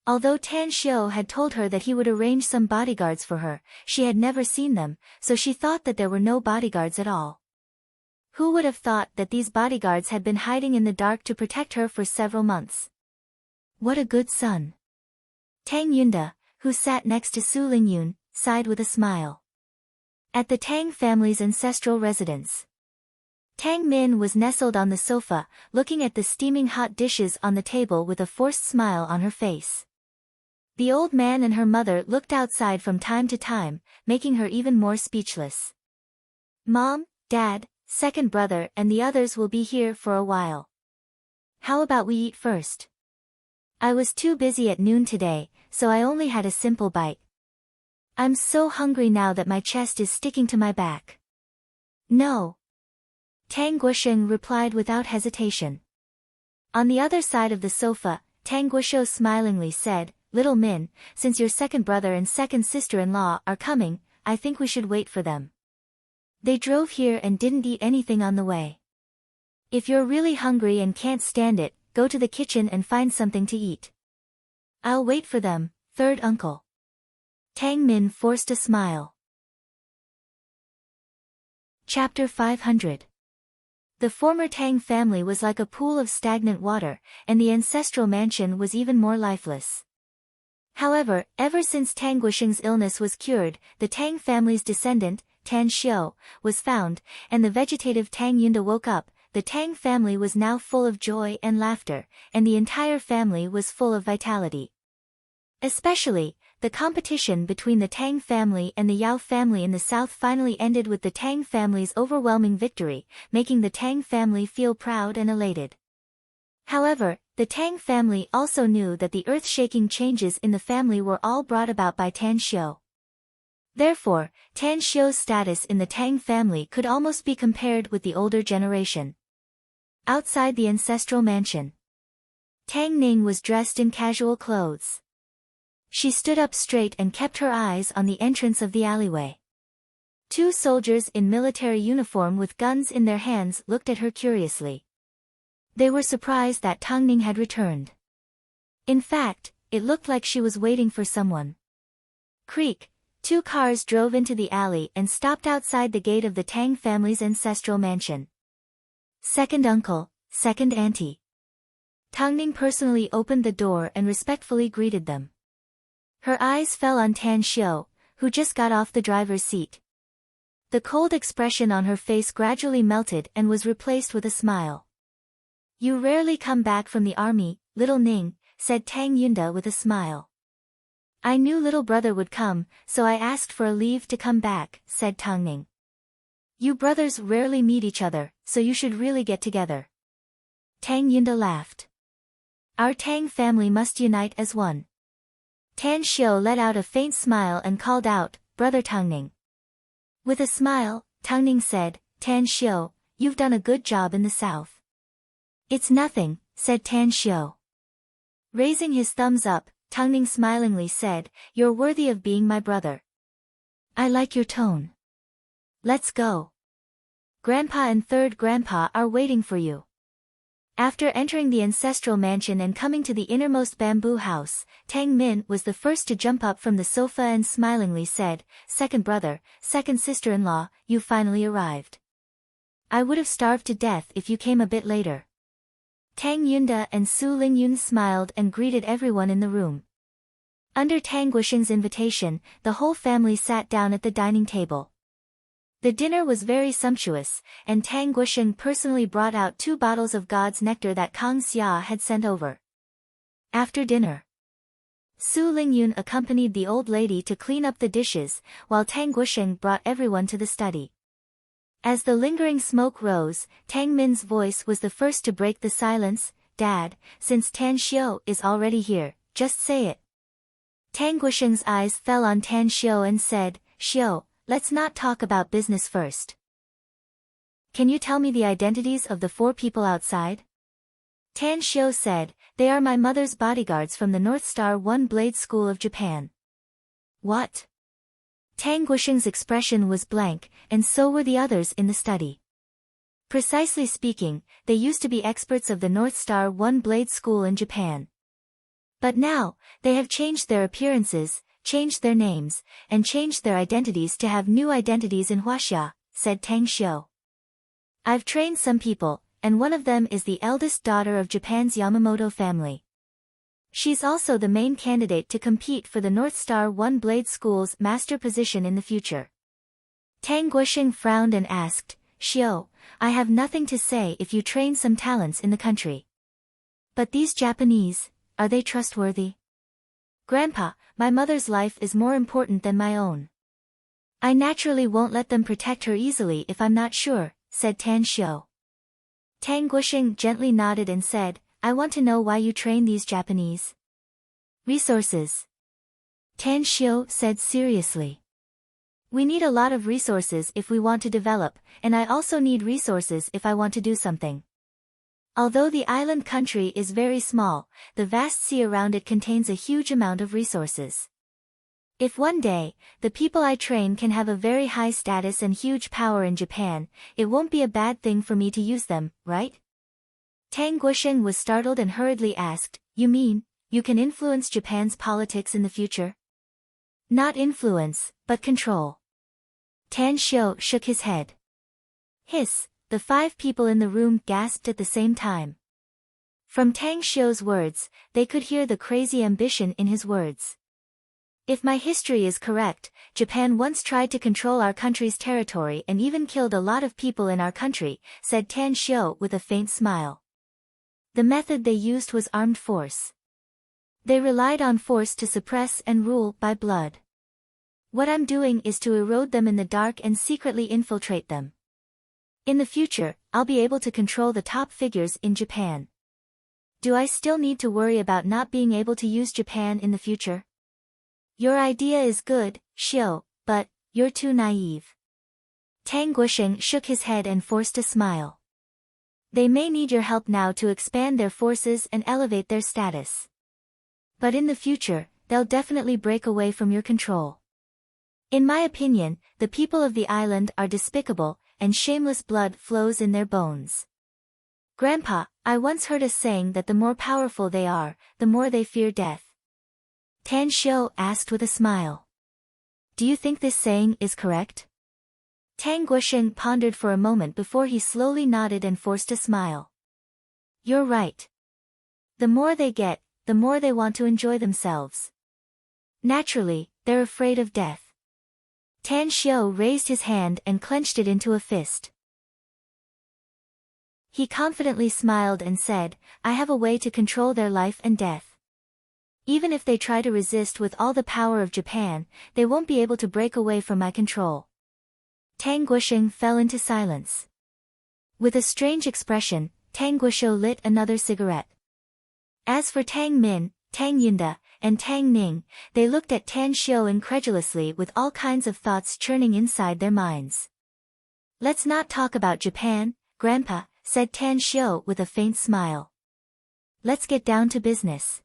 Although Tan Xiu had told her that he would arrange some bodyguards for her, she had never seen them, so she thought that there were no bodyguards at all. Who would have thought that these bodyguards had been hiding in the dark to protect her for several months? What a good son. Tang Yunda, who sat next to Su Lingyun, sighed with a smile. At the Tang family's ancestral residence. Tang Min was nestled on the sofa, looking at the steaming hot dishes on the table with a forced smile on her face. The old man and her mother looked outside from time to time, making her even more speechless. Mom, Dad, second brother and the others will be here for a while. How about we eat first? I was too busy at noon today, so I only had a simple bite. I'm so hungry now that my chest is sticking to my back. No. Tang Guosheng replied without hesitation. On the other side of the sofa, Tang Guoshou smilingly said, Little Min, since your second brother and second sister-in-law are coming, I think we should wait for them. They drove here and didn't eat anything on the way. If you're really hungry and can't stand it, go to the kitchen and find something to eat. I'll wait for them, third uncle. Tang Min forced a smile. Chapter 500. The former Tang family was like a pool of stagnant water, and the ancestral mansion was even more lifeless. However, ever since Tang Guosheng's illness was cured, the Tang family's descendant, Tan Xiu, was found, and the vegetative Tang Yunda woke up. The Tang family was now full of joy and laughter, and the entire family was full of vitality. Especially, the competition between the Tang family and the Yao family in the south finally ended with the Tang family's overwhelming victory, making the Tang family feel proud and elated. However, the Tang family also knew that the earth-shaking changes in the family were all brought about by Tan Xiu. Therefore, Tan Xiu's status in the Tang family could almost be compared with the older generation. Outside the ancestral mansion, Tang Ning was dressed in casual clothes. She stood up straight and kept her eyes on the entrance of the alleyway. Two soldiers in military uniform with guns in their hands looked at her curiously. They were surprised that Tang Ning had returned. In fact, it looked like she was waiting for someone. Creak, two cars drove into the alley and stopped outside the gate of the Tang family's ancestral mansion. Second uncle, second auntie. Tang Ning personally opened the door and respectfully greeted them. Her eyes fell on Tan Xiu, who just got off the driver's seat. The cold expression on her face gradually melted and was replaced with a smile. "You rarely come back from the army, little Ning," said Tang Yunda with a smile. "I knew little brother would come, so I asked for a leave to come back," said Tang Ning. "You brothers rarely meet each other, so you should really get together." Tang Yunda laughed. "Our Tang family must unite as one." Tan Xiu let out a faint smile and called out, "Brother Tang Ning." With a smile, Tang Ning said, "Tan Xiu, you've done a good job in the south." "It's nothing," said Tan Xiu. Raising his thumbs up, Tang Ning smilingly said, "You're worthy of being my brother. I like your tone. Let's go. Grandpa and third grandpa are waiting for you." After entering the ancestral mansion and coming to the innermost bamboo house, Tang Min was the first to jump up from the sofa and smilingly said, "Second brother, second sister-in-law, you finally arrived. I would have starved to death if you came a bit later." Tang Yunda and Su Lingyun smiled and greeted everyone in the room. Under Tang Guosheng's invitation, the whole family sat down at the dining table. The dinner was very sumptuous, and Tang Guosheng personally brought out 2 bottles of God's nectar that Kang Xia had sent over. After dinner, Su Lingyun accompanied the old lady to clean up the dishes, while Tang Guosheng brought everyone to the study. As the lingering smoke rose, Tang Min's voice was the first to break the silence. "Dad, since Tan Xiu is already here, just say it." Tang Guosheng's eyes fell on Tan Xiu and said, "Xiu, let's not talk about business first. Can you tell me the identities of the 4 people outside?" Tan Xiu said, "They are my mother's bodyguards from the North Star One-Blade School of Japan." "What?" Tang Guosheng's expression was blank, and so were the others in the study. Precisely speaking, they used to be experts of the North Star One-Blade School in Japan. But now, they have changed their appearances, changed their names, and changed their identities to have new identities in Huaxia, said Tang Xiu. "I've trained some people, and one of them is the eldest daughter of Japan's Yamamoto family. She's also the main candidate to compete for the North Star One-Blade School's master position in the future." Tang Guosheng frowned and asked, "Xiu, I have nothing to say if you train some talents in the country. But these Japanese, are they trustworthy?" "Grandpa, my mother's life is more important than my own. I naturally won't let them protect her easily if I'm not sure," said Tan Xiu. Tang Guosheng gently nodded and said, "I want to know why you train these Japanese." "Resources," Tan Xiu said seriously. "We need a lot of resources if we want to develop, and I also need resources if I want to do something. Although the island country is very small, the vast sea around it contains a huge amount of resources. If one day, the people I train can have a very high status and huge power in Japan, it won't be a bad thing for me to use them, right?" Tang Guosheng was startled and hurriedly asked, "You mean, you can influence Japan's politics in the future?" "Not influence, but control." Tan Xiu shook his head. "Hiss," the 5 people in the room gasped at the same time. From Tang Xiu's words, they could hear the crazy ambition in his words. "If my history is correct, Japan once tried to control our country's territory and even killed a lot of people in our country," said Tan Xiu with a faint smile. The method they used was armed force. They relied on force to suppress and rule by blood. What I'm doing is to erode them in the dark and secretly infiltrate them. In the future, I'll be able to control the top figures in Japan. Do I still need to worry about not being able to use Japan in the future?" "Your idea is good, Xiu, but you're too naive. Tang Guosheng shook his head and forced a smile. They may need your help now to expand their forces and elevate their status. But in the future, they'll definitely break away from your control. In my opinion, the people of the island are despicable, and shameless blood flows in their bones. Grandpa, I once heard a saying that the more powerful they are, the more they fear death. Tan Xiu asked with a smile. Do you think this saying is correct? Tang Guosheng pondered for a moment before he slowly nodded and forced a smile. You're right. The more they get, the more they want to enjoy themselves. Naturally, they're afraid of death. Tan Xiu raised his hand and clenched it into a fist. He confidently smiled and said, I have a way to control their life and death. Even if they try to resist with all the power of Japan, they won't be able to break away from my control. Tang Guosheng fell into silence. With a strange expression, Tang Guoshou lit another cigarette. As for Tang Min, Tang Yunda, and Tang Ning, they looked at Tan Xiu incredulously with all kinds of thoughts churning inside their minds. Let's not talk about Japan, Grandpa, said Tan Xiu with a faint smile. Let's get down to business.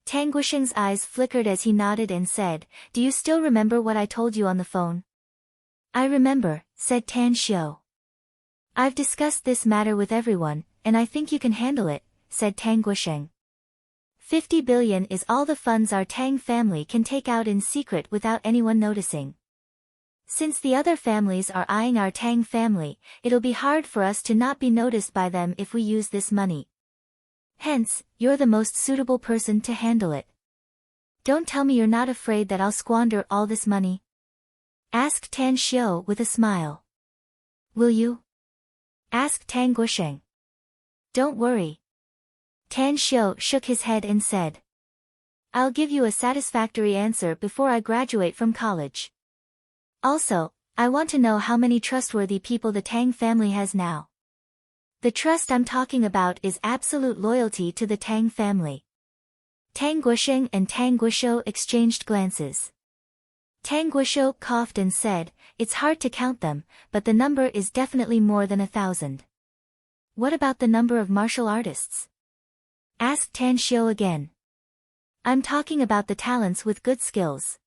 Tang Guosheng's eyes flickered as he nodded and said, Do you still remember what I told you on the phone? I remember, said Tan Xiu. I've discussed this matter with everyone, and I think you can handle it, said Tang Guosheng. 50 billion is all the funds our Tang family can take out in secret without anyone noticing. Since the other families are eyeing our Tang family, it'll be hard for us to not be noticed by them if we use this money. Hence, you're the most suitable person to handle it. Don't tell me you're not afraid that I'll squander all this money? Asked Tan Xiu with a smile. Will you? Asked Tang Guosheng. Don't worry. Tan Xiu shook his head and said. I'll give you a satisfactory answer before I graduate from college. Also, I want to know how many trustworthy people the Tang family has now. The trust I'm talking about is absolute loyalty to the Tang family. Tang Guosheng and Tang Guoshou exchanged glances. Tang Guoshou coughed and said, It's hard to count them, but the number is definitely more than 1,000. What about the number of martial artists? Asked Tan Xiu again. I'm talking about the talents with good skills.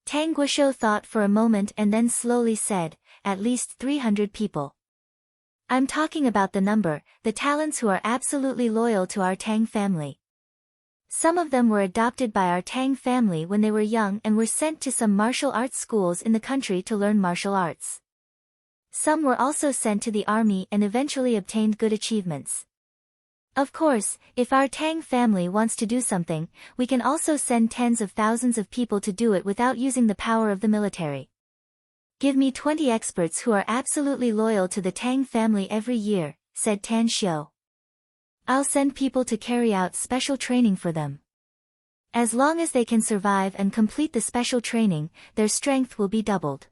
Tang Guoshou thought for a moment and then slowly said, At least 300 people. I'm talking about the number, the talents who are absolutely loyal to our Tang family. Some of them were adopted by our Tang family when they were young and were sent to some martial arts schools in the country to learn martial arts. Some were also sent to the army and eventually obtained good achievements. Of course, if our Tang family wants to do something, we can also send tens of thousands of people to do it without using the power of the military. Give me 20 experts who are absolutely loyal to the Tang family every year, said Tan Xiu. I'll send people to carry out special training for them. As long as they can survive and complete the special training, their strength will be doubled.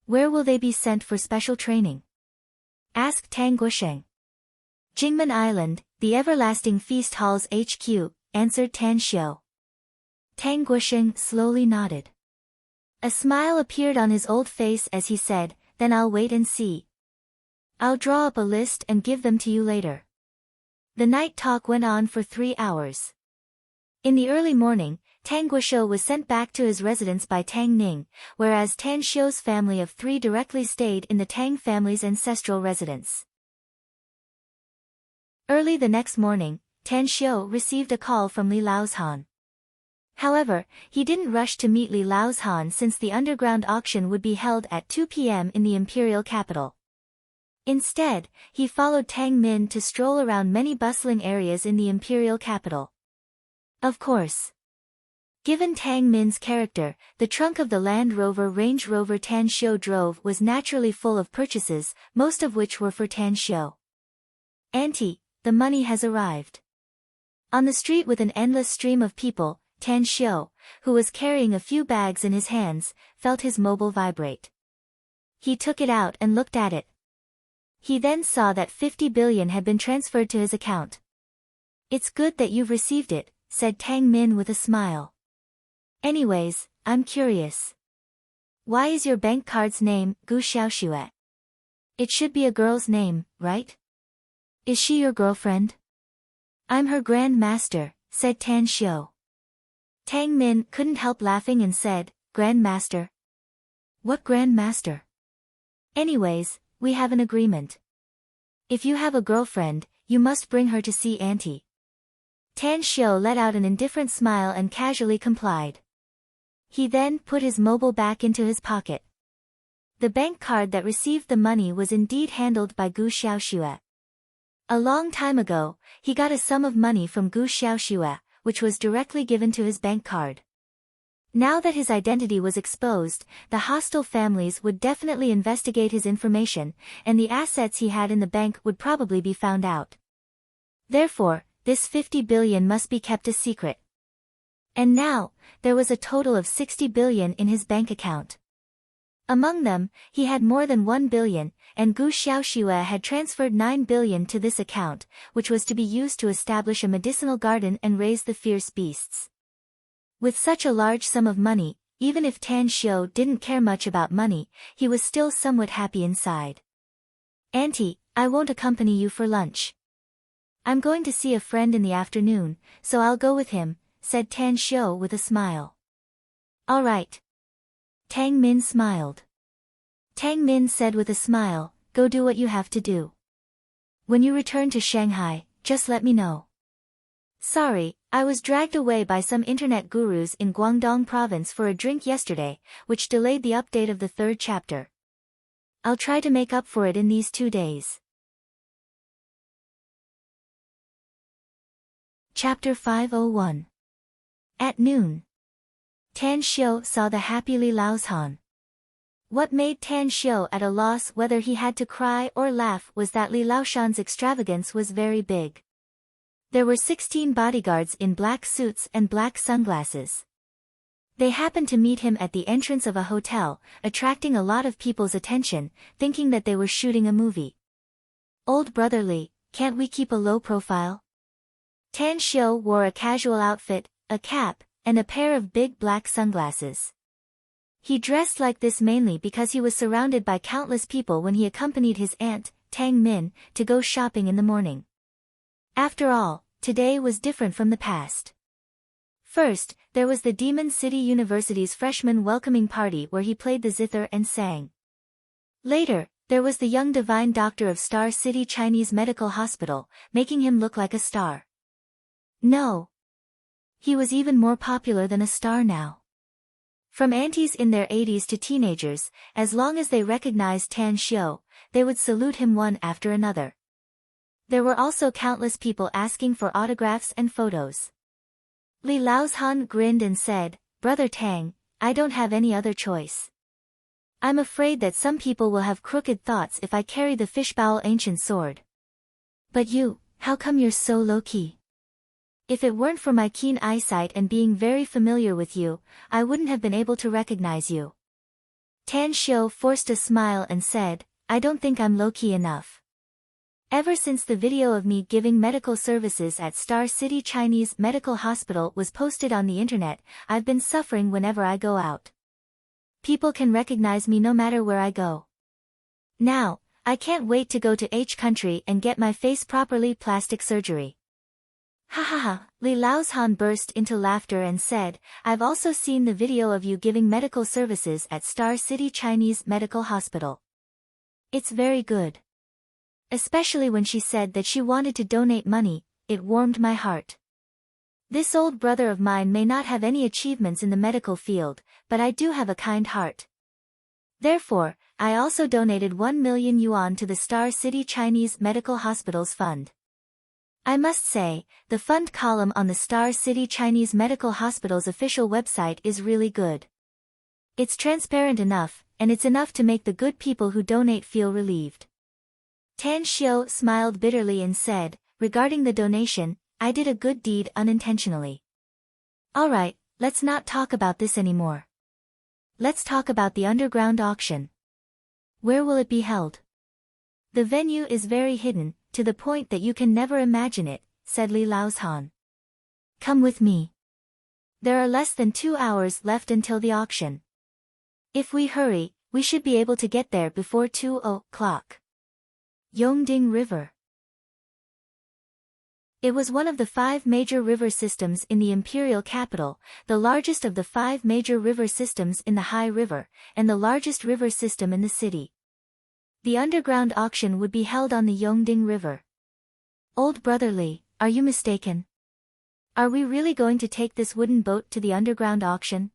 Where will they be sent for special training? Asked Tang Guosheng. Jingmen Island, the Everlasting Feast Hall's HQ, answered Tan Xiu. Tang Guosheng slowly nodded. A smile appeared on his old face as he said, Then I'll wait and see. I'll draw up a list and give them to you later. The night talk went on for 3 hours. In the early morning, Tang Guoshou was sent back to his residence by Tang Ning, whereas Tan Xiu's family of 3 directly stayed in the Tang family's ancestral residence. Early the next morning, Tan Xiu received a call from Li Laozhan. However, he didn't rush to meet Li Laozhan since the underground auction would be held at 2 p.m. in the imperial capital. Instead, he followed Tang Min to stroll around many bustling areas in the imperial capital. Of course. Given Tang Min's character, the trunk of the Land Rover Range Rover Tan Xiu drove was naturally full of purchases, most of which were for Tan Xiu. Auntie, the money has arrived. On the street with an endless stream of people, Tan Xiu, who was carrying a few bags in his hands, felt his mobile vibrate. He took it out and looked at it. He then saw that 50 billion had been transferred to his account. It's good that you've received it, said Tang Min with a smile. Anyways, I'm curious. Why is your bank card's name Gu Xiaoxue? It should be a girl's name, right? Is she your girlfriend? I'm her grand master, said Tan Xiu. Tang Min couldn't help laughing and said, Grand Master? What Grand Master? Anyways, we have an agreement. If you have a girlfriend, you must bring her to see Auntie. Tan Xiu let out an indifferent smile and casually complied. He then put his mobile back into his pocket. The bank card that received the money was indeed handled by Gu Xiaoxue. A long time ago, he got a sum of money from Gu Xiaoxue, which was directly given to his bank card. Now that his identity was exposed, the hostile families would definitely investigate his information, and the assets he had in the bank would probably be found out. Therefore, this 50 billion must be kept a secret. And now, there was a total of 60 billion in his bank account. Among them, he had more than 1 billion, and Gu Xiaoxue had transferred 9 billion to this account, which was to be used to establish a medicinal garden and raise the fierce beasts. With such a large sum of money, even if Tan Xiu didn't care much about money, he was still somewhat happy inside. Auntie, I won't accompany you for lunch. I'm going to see a friend in the afternoon, so I'll go with him, said Tan Xiu with a smile. All right. Tang Min smiled. Tang Min said with a smile, go do what you have to do. When you return to Shanghai, just let me know. Sorry, I was dragged away by some internet gurus in Guangdong province for a drink yesterday, which delayed the update of the 3rd chapter. I'll try to make up for it in these 2 days. Chapter 501. At noon. Tan Xiu saw the happy Li Laozhan. What made Tan Xiu at a loss whether he had to cry or laugh was that Li Laozhan's extravagance was very big. There were 16 bodyguards in black suits and black sunglasses. They happened to meet him at the entrance of a hotel, attracting a lot of people's attention, thinking that they were shooting a movie. Old brother Li, can't we keep a low profile? Tan Xiu wore a casual outfit, a cap, and a pair of big black sunglasses. He dressed like this mainly because he was surrounded by countless people when he accompanied his aunt, Tang Min, to go shopping in the morning. After all, today was different from the past. First, there was the Demon City University's freshman welcoming party where he played the zither and sang. Later, there was the young divine doctor of Star City Chinese Medical Hospital, making him look like a star. No. He was even more popular than a star now. From aunties in their 80s to teenagers, as long as they recognized Tan Xiu, they would salute him one after another. There were also countless people asking for autographs and photos. Li Laozhan grinned and said, Brother Tang, I don't have any other choice. I'm afraid that some people will have crooked thoughts if I carry the fishbowl ancient sword. But you, how come you're so low-key? If it weren't for my keen eyesight and being very familiar with you, I wouldn't have been able to recognize you. Tan Xiu forced a smile and said, I don't think I'm low-key enough. Ever since the video of me giving medical services at Star City Chinese Medical Hospital was posted on the internet, I've been suffering whenever I go out. People can recognize me no matter where I go. Now, I can't wait to go to H country and get my face properly plastic surgery. Ha ha ha, Li Laozhan burst into laughter and said, I've also seen the video of you giving medical services at Star City Chinese Medical Hospital. It's very good. Especially when she said that she wanted to donate money, it warmed my heart. This old brother of mine may not have any achievements in the medical field, but I do have a kind heart. Therefore, I also donated 1 million yuan to the Star City Chinese Medical Hospital's fund. I must say, the fund column on the Star City Chinese Medical Hospital's official website is really good. It's transparent enough, and it's enough to make the good people who donate feel relieved. Tan Xiu smiled bitterly and said, regarding the donation, I did a good deed unintentionally. Alright, let's not talk about this anymore. Let's talk about the underground auction. Where will it be held? The venue is very hidden, to the point that you can never imagine it, said Li Laozhan. Come with me. There are less than 2 hours left until the auction. If we hurry, we should be able to get there before 2 o'clock. Yongding River. It was one of the 5 major river systems in the imperial capital, the largest of the 5 major river systems in the Hai River, and the largest river system in the city. The underground auction would be held on the Yongding River. Old Brother Li, are you mistaken? Are we really going to take this wooden boat to the underground auction?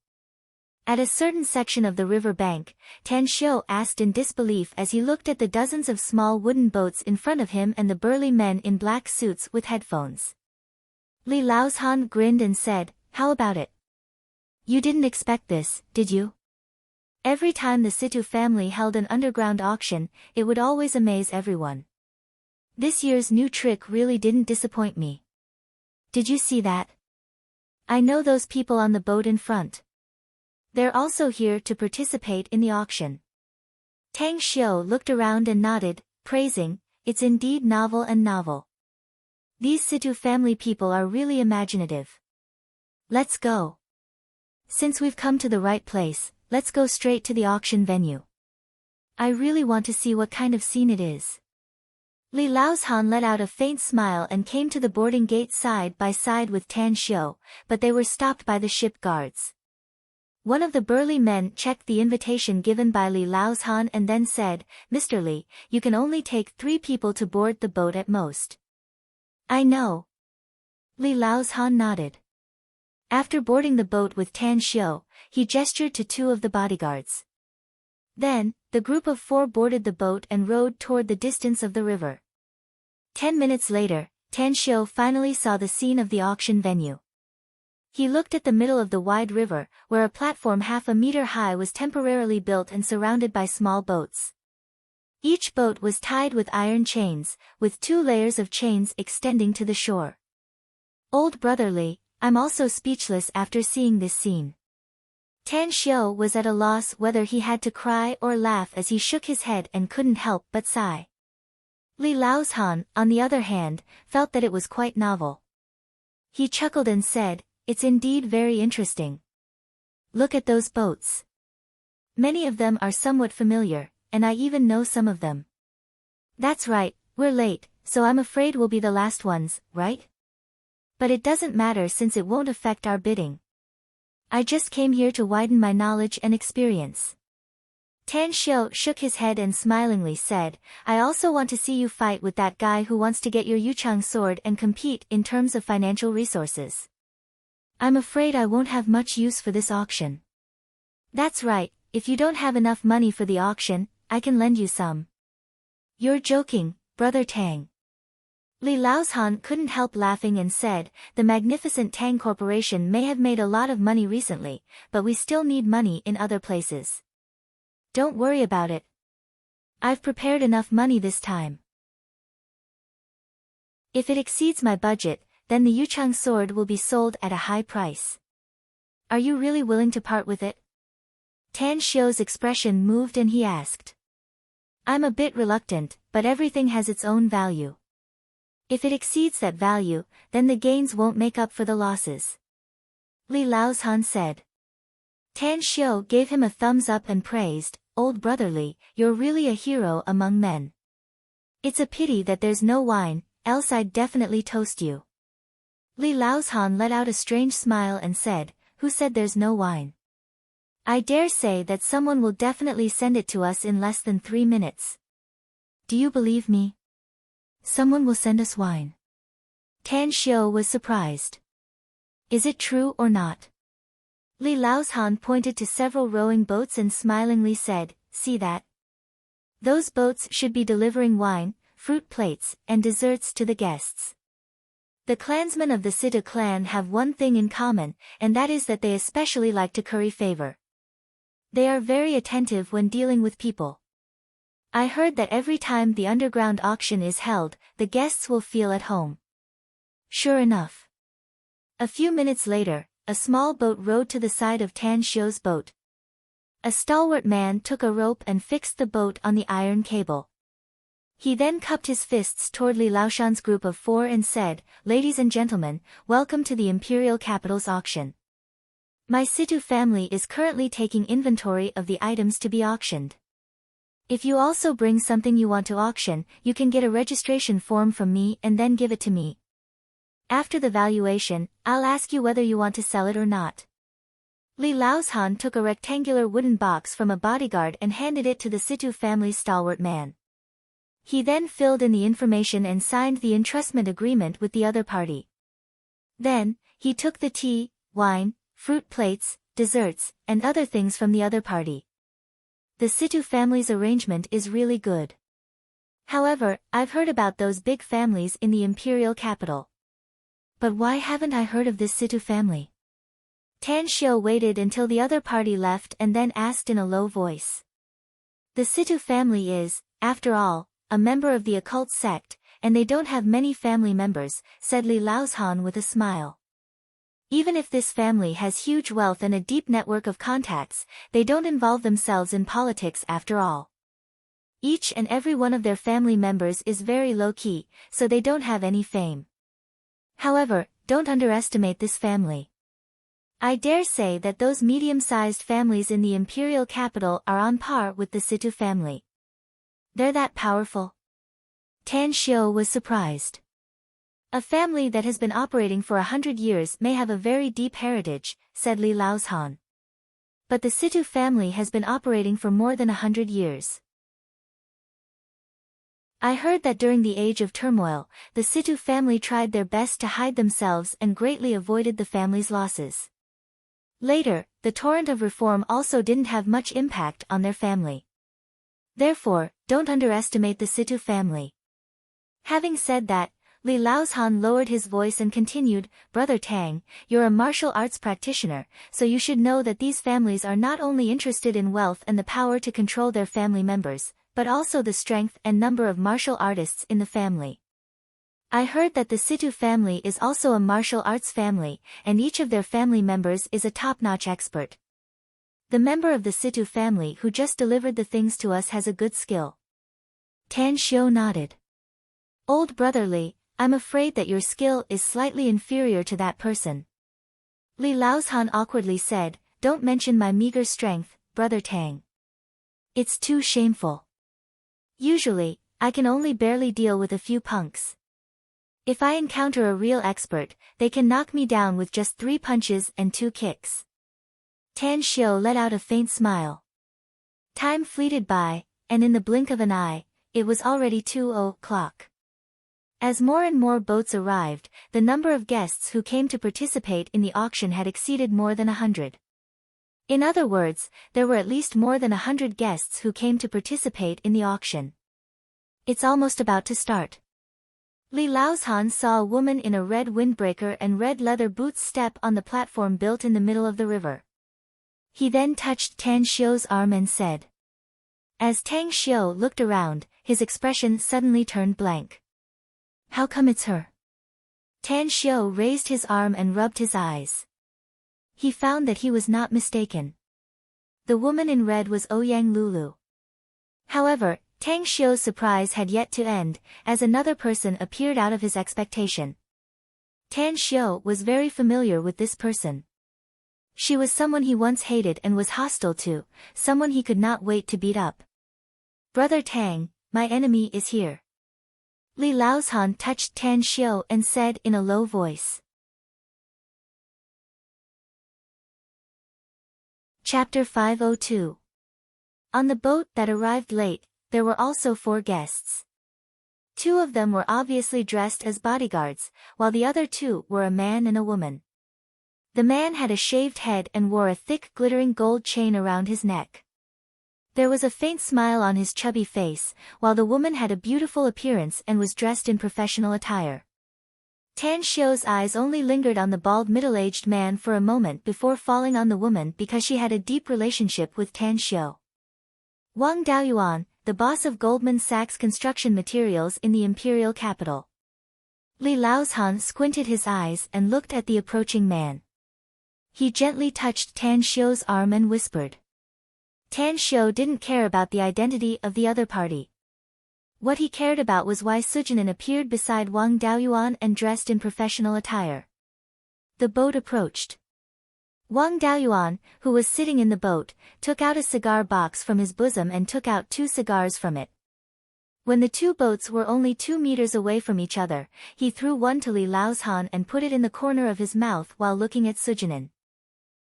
At a certain section of the river bank, Tan Xiu asked in disbelief as he looked at the dozens of small wooden boats in front of him and the burly men in black suits with headphones. Li Laozhan grinned and said, "How about it? You didn't expect this, did you?" Every time the Situ family held an underground auction, it would always amaze everyone. This year's new trick really didn't disappoint me. Did you see that? I know those people on the boat in front. They're also here to participate in the auction. Tang Xiu looked around and nodded, praising, "It's indeed novel and novel. These Situ family people are really imaginative. Let's go. Since we've come to the right place, let's go straight to the auction venue. I really want to see what kind of scene it is." Li Laozhan let out a faint smile and came to the boarding gate side by side with Tan Xiu, but they were stopped by the ship guards. One of the burly men checked the invitation given by Li Laozhan and then said, "Mr. Li, you can only take 3 people to board the boat at most." "I know." Li Laozhan nodded. After boarding the boat with Tan Xiu, he gestured to 2 of the bodyguards. Then, the group of 4 boarded the boat and rowed toward the distance of the river. 10 minutes later, Tan Xiu finally saw the scene of the auction venue. He looked at the middle of the wide river, where a platform half a meter high was temporarily built and surrounded by small boats. Each boat was tied with iron chains, with 2 layers of chains extending to the shore. Old Brother Li, I'm also speechless after seeing this scene. Tan Xiu was at a loss whether he had to cry or laugh as he shook his head and couldn't help but sigh. Li Laozhan, on the other hand, felt that it was quite novel. He chuckled and said, "It's indeed very interesting. Look at those boats. Many of them are somewhat familiar, and I even know some of them." "That's right, we're late, so I'm afraid we'll be the last ones, right? But it doesn't matter since it won't affect our bidding. I just came here to widen my knowledge and experience." Tan Xiu shook his head and smilingly said, "I also want to see you fight with that guy who wants to get your Yuchang sword and compete in terms of financial resources. I'm afraid I won't have much use for this auction." "That's right, if you don't have enough money for the auction, I can lend you some." "You're joking, Brother Tang." Li Laozhan couldn't help laughing and said, "The magnificent Tang Corporation may have made a lot of money recently, but we still need money in other places. Don't worry about it. I've prepared enough money this time. If it exceeds my budget, then the Yuchang sword will be sold at a high price. Are you really willing to part with it?" Tan Xiu's expression moved and he asked. "I'm a bit reluctant, but everything has its own value. If it exceeds that value, then the gains won't make up for the losses," Li Laozhan said. Tan Xiu gave him a thumbs up and praised, "Old Brother Li, you're really a hero among men. It's a pity that there's no wine, else I'd definitely toast you." Li Laozhan let out a strange smile and said, "Who said there's no wine? I dare say that someone will definitely send it to us in less than 3 minutes. Do you believe me? Someone will send us wine." Tan Xiu was surprised. "Is it true or not?" Li Laozhan pointed to several rowing boats and smilingly said, "See that? Those boats should be delivering wine, fruit plates, and desserts to the guests." The clansmen of the Situ clan have one thing in common, and that is that they especially like to curry favor. They are very attentive when dealing with people. I heard that every time the underground auction is held, the guests will feel at home. Sure enough. A few minutes later, a small boat rowed to the side of Tan Xiu's boat. A stalwart man took a rope and fixed the boat on the iron cable. He then cupped his fists toward Li Laoshan's group of 4 and said, "Ladies and gentlemen, welcome to the Imperial Capital's auction. My Situ family is currently taking inventory of the items to be auctioned. If you also bring something you want to auction, you can get a registration form from me and then give it to me. After the valuation, I'll ask you whether you want to sell it or not. Li Laozhan took a rectangular wooden box from a bodyguard and handed it to the Situ family's stalwart man. He then filled in the information and signed the entrustment agreement with the other party. Then, he took the tea, wine, fruit plates, desserts, and other things from the other party. The Situ family's arrangement is really good. However, I've heard about those big families in the imperial capital. But why haven't I heard of this Situ family? Tan Xiu waited until the other party left and then asked in a low voice. The Situ family is, after all, a member of the occult sect, and they don't have many family members, said Li Laozhan with a smile. Even if this family has huge wealth and a deep network of contacts, they don't involve themselves in politics after all. Each and every one of their family members is very low-key, so they don't have any fame. However, don't underestimate this family. I dare say that those medium-sized families in the imperial capital are on par with the Situ family. They're that powerful? Tan Xiu was surprised. A family that has been operating for 100 years may have a very deep heritage, said Li Laozhan. But the Situ family has been operating for more than 100 years. I heard that during the age of turmoil, the Situ family tried their best to hide themselves and greatly avoided the family's losses. Later, the torrent of reform also didn't have much impact on their family. Therefore, don't underestimate the Situ family. Having said that, Li Laozhan lowered his voice and continued, Brother Tang, you're a martial arts practitioner, so you should know that these families are not only interested in wealth and the power to control their family members, but also the strength and number of martial artists in the family. I heard that the Situ family is also a martial arts family, and each of their family members is a top-notch expert. The member of the Situ family who just delivered the things to us has a good skill. Tan Xiu nodded. Old brother Li, I'm afraid that your skill is slightly inferior to that person. Li Laozhan awkwardly said, Don't mention my meager strength, Brother Tang. It's too shameful. Usually, I can only barely deal with a few punks. If I encounter a real expert, they can knock me down with just 3 punches and 2 kicks. Tan Xiu let out a faint smile. Time fleeted by, and in the blink of an eye, it was already 2:00. As more and more boats arrived, the number of guests who came to participate in the auction had exceeded more than 100. In other words, there were at least more than 100 guests who came to participate in the auction. It's almost about to start. Li Laozhan saw a woman in a red windbreaker and red leather boots step on the platform built in the middle of the river. He then touched Tan Xiu's arm and said. As Tang Xiu looked around, his expression suddenly turned blank. How come it's her? Tan Xiu raised his arm and rubbed his eyes. He found that he was not mistaken. The woman in red was Ouyang Lulu. However, Tang Xiu's surprise had yet to end, as another person appeared out of his expectation. Tan Xiu was very familiar with this person. She was someone he once hated and was hostile to, someone he could not wait to beat up. Brother Tang, my enemy is here. Li Laozhan touched Tan Xiu and said in a low voice. Chapter 502. On the boat that arrived late, there were also 4 guests. 2 of them were obviously dressed as bodyguards, while the other 2 were a man and a woman. The man had a shaved head and wore a thick glittering gold chain around his neck. There was a faint smile on his chubby face, while the woman had a beautiful appearance and was dressed in professional attire. Tan Xiu's eyes only lingered on the bald middle-aged man for a moment before falling on the woman because she had a deep relationship with Tan Xiu. Wang Daoyuan, the boss of Goldman Sachs Construction Materials in the imperial capital. Li Laozhan squinted his eyes and looked at the approaching man. He gently touched Tan Xiu's arm and whispered. Tan Xiu didn't care about the identity of the other party. What he cared about was why Sujinan appeared beside Wang Daoyuan and dressed in professional attire. The boat approached. Wang Daoyuan, who was sitting in the boat, took out a cigar box from his bosom and took out 2 cigars from it. When the 2 boats were only 2 meters away from each other, he threw one to Li Laozhan and put it in the corner of his mouth while looking at Sujinin.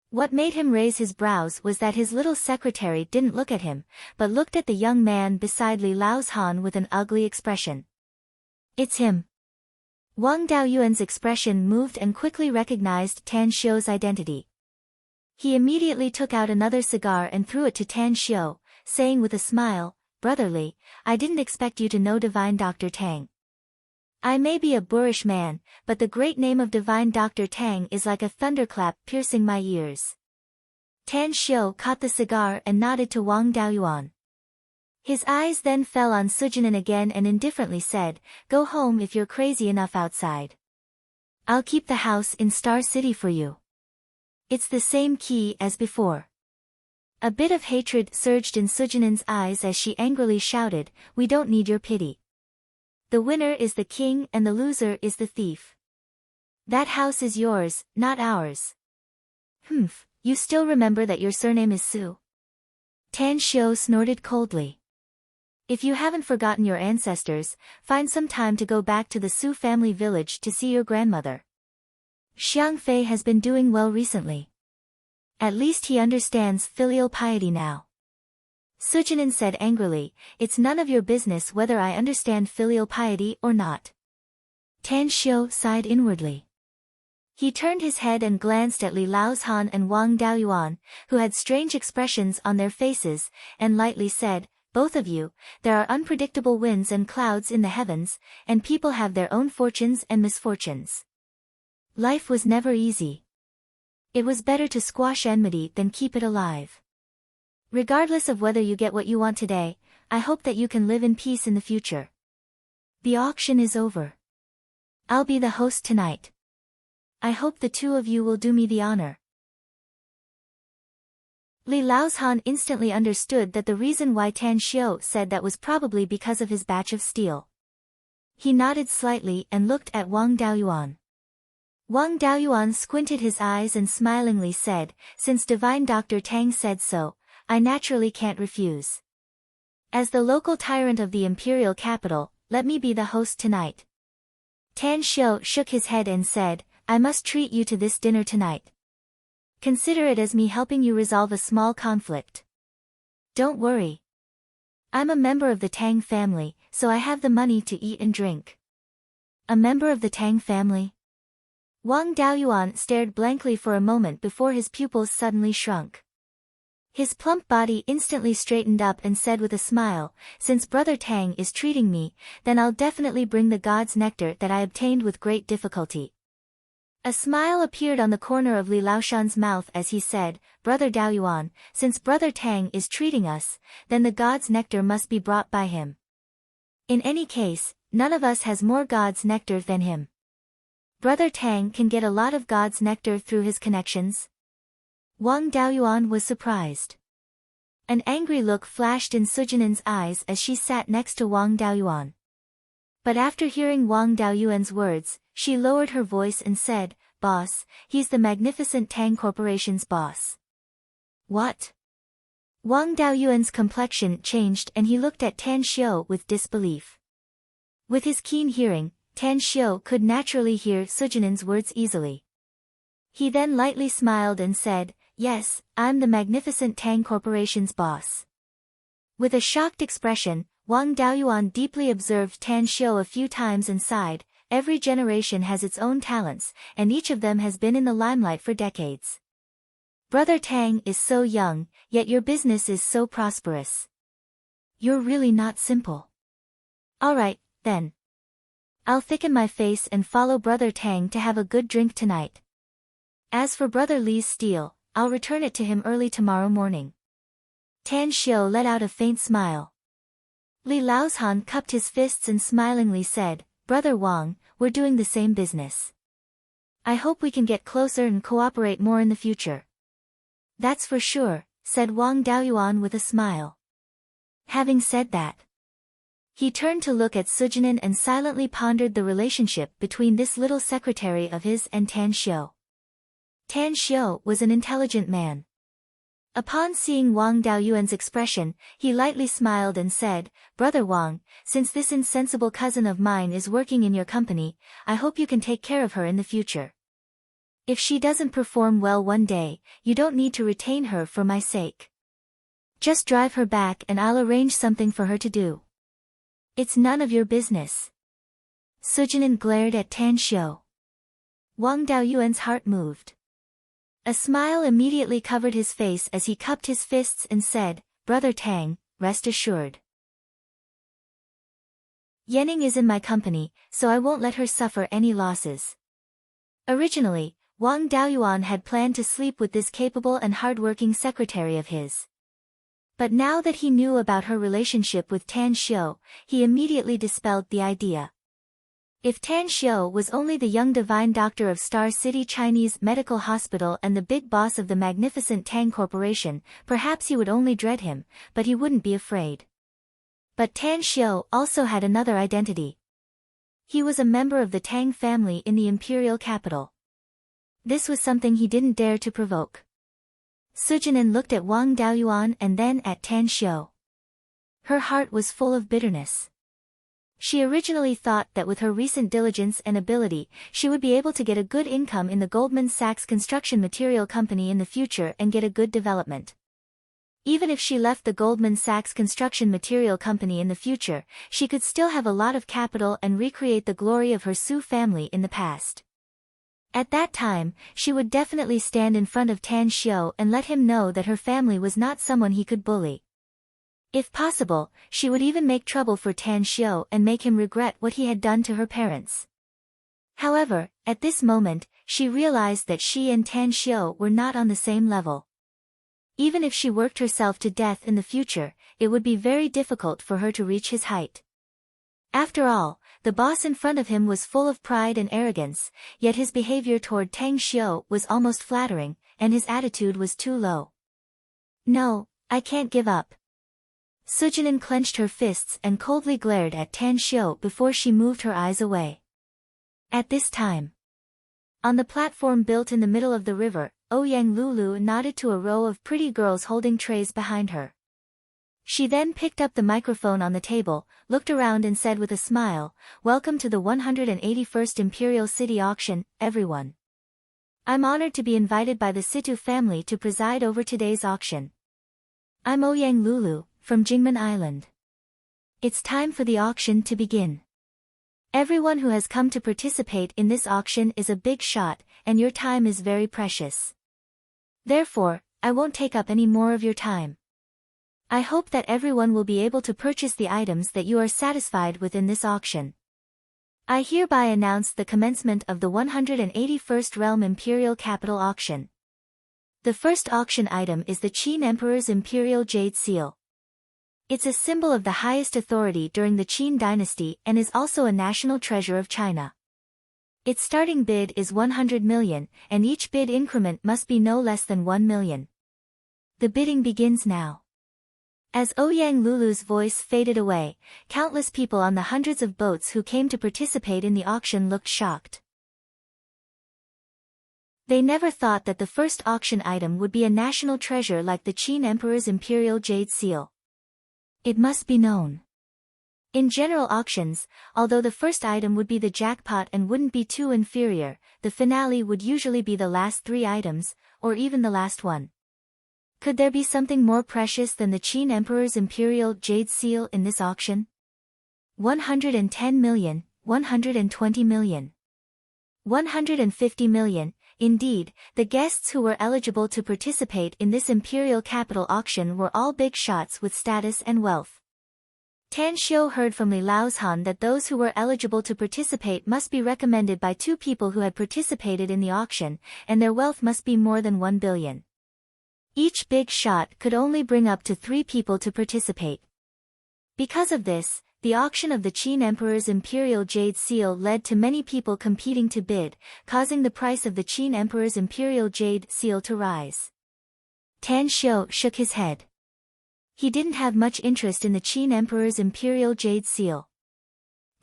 What made him raise his brows was that his little secretary didn't look at him, but looked at the young man beside Li Laozhan with an ugly expression. It's him. Wang Daoyuan's expression moved and quickly recognized Tan Xiu's identity. He immediately took out another cigar and threw it to Tan Xiu, saying with a smile, "Brotherly, I didn't expect you to know Divine Dr. Tang. I may be a boorish man, but the great name of Divine Dr. Tang is like a thunderclap piercing my ears." Tan Xiu caught the cigar and nodded to Wang Daoyuan. His eyes then fell on Sujinin again and indifferently said, "Go home if you're crazy enough outside. I'll keep the house in Star City for you. It's the same key as before." A bit of hatred surged in Sujinin's eyes as she angrily shouted, "We don't need your pity. The winner is the king and the loser is the thief. That house is yours, not ours." "Humph, you still remember that your surname is Su?" Tan Xiu snorted coldly. "If you haven't forgotten your ancestors, find some time to go back to the Su family village to see your grandmother. Xiang Fei has been doing well recently. At least he understands filial piety now." Sujinin said angrily, "It's none of your business whether I understand filial piety or not." Tan Xiu sighed inwardly. He turned his head and glanced at Li Laozhan and Wang Daoyuan, who had strange expressions on their faces, and lightly said, "Both of you, there are unpredictable winds and clouds in the heavens, and people have their own fortunes and misfortunes. Life was never easy. It was better to squash enmity than keep it alive. Regardless of whether you get what you want today, I hope that you can live in peace in the future. The auction is over. I'll be the host tonight. I hope the 2 of you will do me the honor." Li Laozhan instantly understood that the reason why Tan Xiu said that was probably because of his batch of steel. He nodded slightly and looked at Wang Daoyuan. Wang Daoyuan squinted his eyes and smilingly said, "Since Divine Dr. Tang said so, I naturally can't refuse. As the local tyrant of the imperial capital, let me be the host tonight." Tan Xiu shook his head and said, "I must treat you to this dinner tonight. Consider it as me helping you resolve a small conflict. Don't worry. I'm a member of the Tang family, so I have the money to eat and drink." "A member of the Tang family?" Wang Daoyuan stared blankly for a moment before his pupils suddenly shrunk. His plump body instantly straightened up and said with a smile, "Since Brother Tang is treating me, then I'll definitely bring the god's nectar that I obtained with great difficulty." A smile appeared on the corner of Li Laoshan's mouth as he said, "Brother Daoyuan, since Brother Tang is treating us, then the god's nectar must be brought by him. In any case, none of us has more god's nectar than him. Brother Tang can get a lot of god's nectar through his connections." Wang Daoyuan was surprised. An angry look flashed in Sujinin's eyes as she sat next to Wang Daoyuan. But after hearing Wang Daoyuan's words, she lowered her voice and said, "Boss, he's the magnificent Tang Corporation's boss." "What?" Wang Daoyuan's complexion changed and he looked at Tan Xiu with disbelief. With his keen hearing, Tan Xiu could naturally hear Sujinin's words easily. He then lightly smiled and said, "Yes, I'm the magnificent Tang Corporation's boss." With a shocked expression, Wang Daoyuan deeply observed Tan Xiu a few times and sighed, "Every generation has its own talents, and each of them has been in the limelight for decades. Brother Tang is so young, yet your business is so prosperous. You're really not simple. All right, then. I'll thicken my face and follow Brother Tang to have a good drink tonight. As for Brother Li's steel, I'll return it to him early tomorrow morning." Tan Xiu let out a faint smile. Li Laozhan cupped his fists and smilingly said, "Brother Wang, we're doing the same business. I hope we can get closer and cooperate more in the future." "That's for sure," said Wang Daoyuan with a smile. Having said that, he turned to look at Sujinin and silently pondered the relationship between this little secretary of his and Tan Xiu. Tan Xiu was an intelligent man. Upon seeing Wang Daoyuan's expression, he lightly smiled and said, "Brother Wang, since this insensible cousin of mine is working in your company, I hope you can take care of her in the future. If she doesn't perform well one day, you don't need to retain her for my sake. Just drive her back and I'll arrange something for her to do. It's none of your business." Sujinan glared at Tan Xiu. Wang Daoyuan's heart moved. A smile immediately covered his face as he cupped his fists and said, "Brother Tang, rest assured. Yanning is in my company, so I won't let her suffer any losses." Originally, Wang Daoyuan had planned to sleep with this capable and hard-working secretary of his. But now that he knew about her relationship with Tan Xiu, he immediately dispelled the idea. If Tan Xiu was only the young divine doctor of Star City Chinese Medical Hospital and the big boss of the magnificent Tang Corporation, perhaps he would only dread him, but he wouldn't be afraid. But Tan Xiu also had another identity. He was a member of the Tang family in the imperial capital. This was something he didn't dare to provoke. Sujinan looked at Wang Daoyuan and then at Tan Xiu. Her heart was full of bitterness. She originally thought that with her recent diligence and ability, she would be able to get a good income in the Goldman Sachs construction material company in the future and get a good development. Even if she left the Goldman Sachs construction material company in the future, she could still have a lot of capital and recreate the glory of her Su family in the past. At that time, she would definitely stand in front of Tan Xiu and let him know that her family was not someone he could bully. If possible, she would even make trouble for Tan Xiu and make him regret what he had done to her parents. However, at this moment, she realized that she and Tan Xiu were not on the same level. Even if she worked herself to death in the future, it would be very difficult for her to reach his height. After all, the boss in front of him was full of pride and arrogance, yet his behavior toward Tan Xiu was almost flattering, and his attitude was too low. "No, I can't give up." Sujinan clenched her fists and coldly glared at Tan Xiu before she moved her eyes away. At this time, on the platform built in the middle of the river, Ouyang Lulu nodded to a row of pretty girls holding trays behind her. She then picked up the microphone on the table, looked around and said with a smile, "Welcome to the 181st Imperial City Auction, everyone. I'm honored to be invited by the Situ family to preside over today's auction. I'm Ouyang Lulu, from Jingmen Island. It's time for the auction to begin. Everyone who has come to participate in this auction is a big shot, and your time is very precious. Therefore, I won't take up any more of your time. I hope that everyone will be able to purchase the items that you are satisfied with in this auction. I hereby announce the commencement of the 181st Realm Imperial Capital Auction. The first auction item is the Qin Emperor's Imperial Jade Seal. It's a symbol of the highest authority during the Qin dynasty and is also a national treasure of China. Its starting bid is 100 million, and each bid increment must be no less than 1 million. The bidding begins now. As Ouyang Lulu's voice faded away, countless people on the hundreds of boats who came to participate in the auction looked shocked. They never thought that the first auction item would be a national treasure like the Qin Emperor's Imperial Jade Seal. It must be known. In general auctions, although the first item would be the jackpot and wouldn't be too inferior, the finale would usually be the last 3 items, or even the last one. Could there be something more precious than the Qin Emperor's Imperial Jade Seal in this auction? 110 million, 120 million. 150 million. Indeed, the guests who were eligible to participate in this imperial capital auction were all big shots with status and wealth. Tan Xiu heard from Li Laozhan that those who were eligible to participate must be recommended by 2 people who had participated in the auction, and their wealth must be more than 1 billion. Each big shot could only bring up to 3 people to participate. Because of this, the auction of the Qin Emperor's Imperial Jade Seal led to many people competing to bid, causing the price of the Qin Emperor's Imperial Jade Seal to rise. Tan Xiu shook his head. He didn't have much interest in the Qin Emperor's Imperial Jade Seal.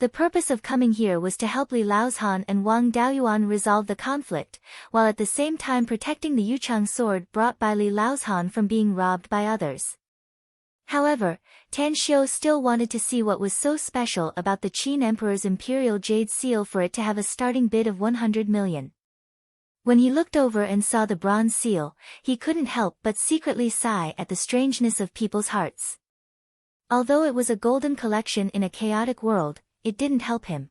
The purpose of coming here was to help Li Laozhan and Wang Daoyuan resolve the conflict, while at the same time protecting the Yuchang sword brought by Li Laozhan from being robbed by others. However, Tan Xiu still wanted to see what was so special about the Qin Emperor's imperial jade seal for it to have a starting bid of 100 million. When he looked over and saw the bronze seal, he couldn't help but secretly sigh at the strangeness of people's hearts. Although it was a golden collection in a chaotic world, it didn't help him.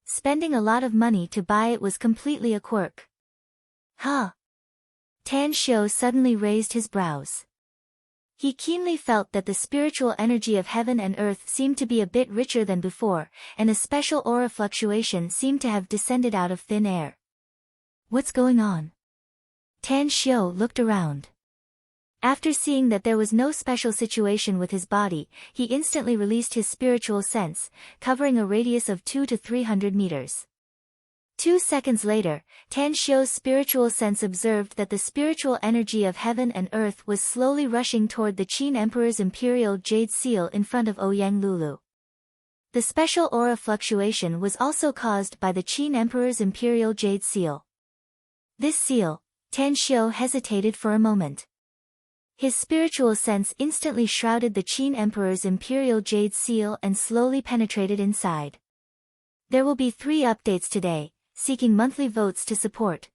Spending a lot of money to buy it was completely a quirk. Huh? Tan Xiu suddenly raised his brows. He keenly felt that the spiritual energy of heaven and earth seemed to be a bit richer than before, and a special aura fluctuation seemed to have descended out of thin air. What's going on? Tan Xiu looked around. After seeing that there was no special situation with his body, he instantly released his spiritual sense, covering a radius of 200 to 300 meters. 2 seconds later, Tan Xiu's spiritual sense observed that the spiritual energy of heaven and earth was slowly rushing toward the Qin Emperor's imperial jade seal in front of Ouyang Lulu. The special aura fluctuation was also caused by the Qin Emperor's imperial jade seal. This seal, Tan Xiu hesitated for a moment. His spiritual sense instantly shrouded the Qin Emperor's imperial jade seal and slowly penetrated inside. There will be 3 updates today, seeking monthly votes to support.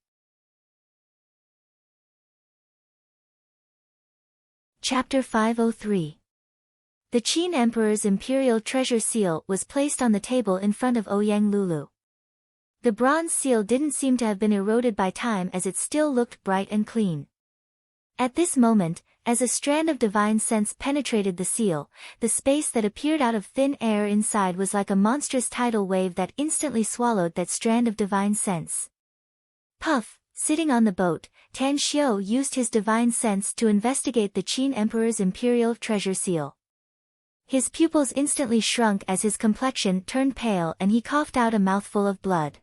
Chapter 503. The Qin Emperor's imperial treasure seal was placed on the table in front of Ouyang Lulu. The bronze seal didn't seem to have been eroded by time as it still looked bright and clean. At this moment, as a strand of divine sense penetrated the seal, the space that appeared out of thin air inside was like a monstrous tidal wave that instantly swallowed that strand of divine sense. Puff, sitting on the boat, Tan Xiu used his divine sense to investigate the Qin Emperor's imperial treasure seal. His pupils instantly shrunk as his complexion turned pale and he coughed out a mouthful of blood.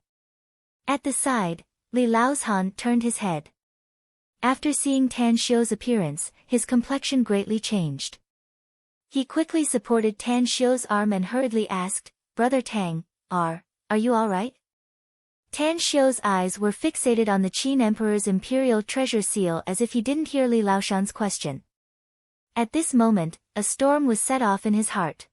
At the side, Li Laozhan turned his head. After seeing Tan Xiu's appearance, his complexion greatly changed. He quickly supported Tan Xiu's arm and hurriedly asked, "Brother Tang, are you all right?" Tan Xiu's eyes were fixated on the Qin Emperor's imperial treasure seal as if he didn't hear Li Laoshan's question. At this moment, a storm was set off in his heart.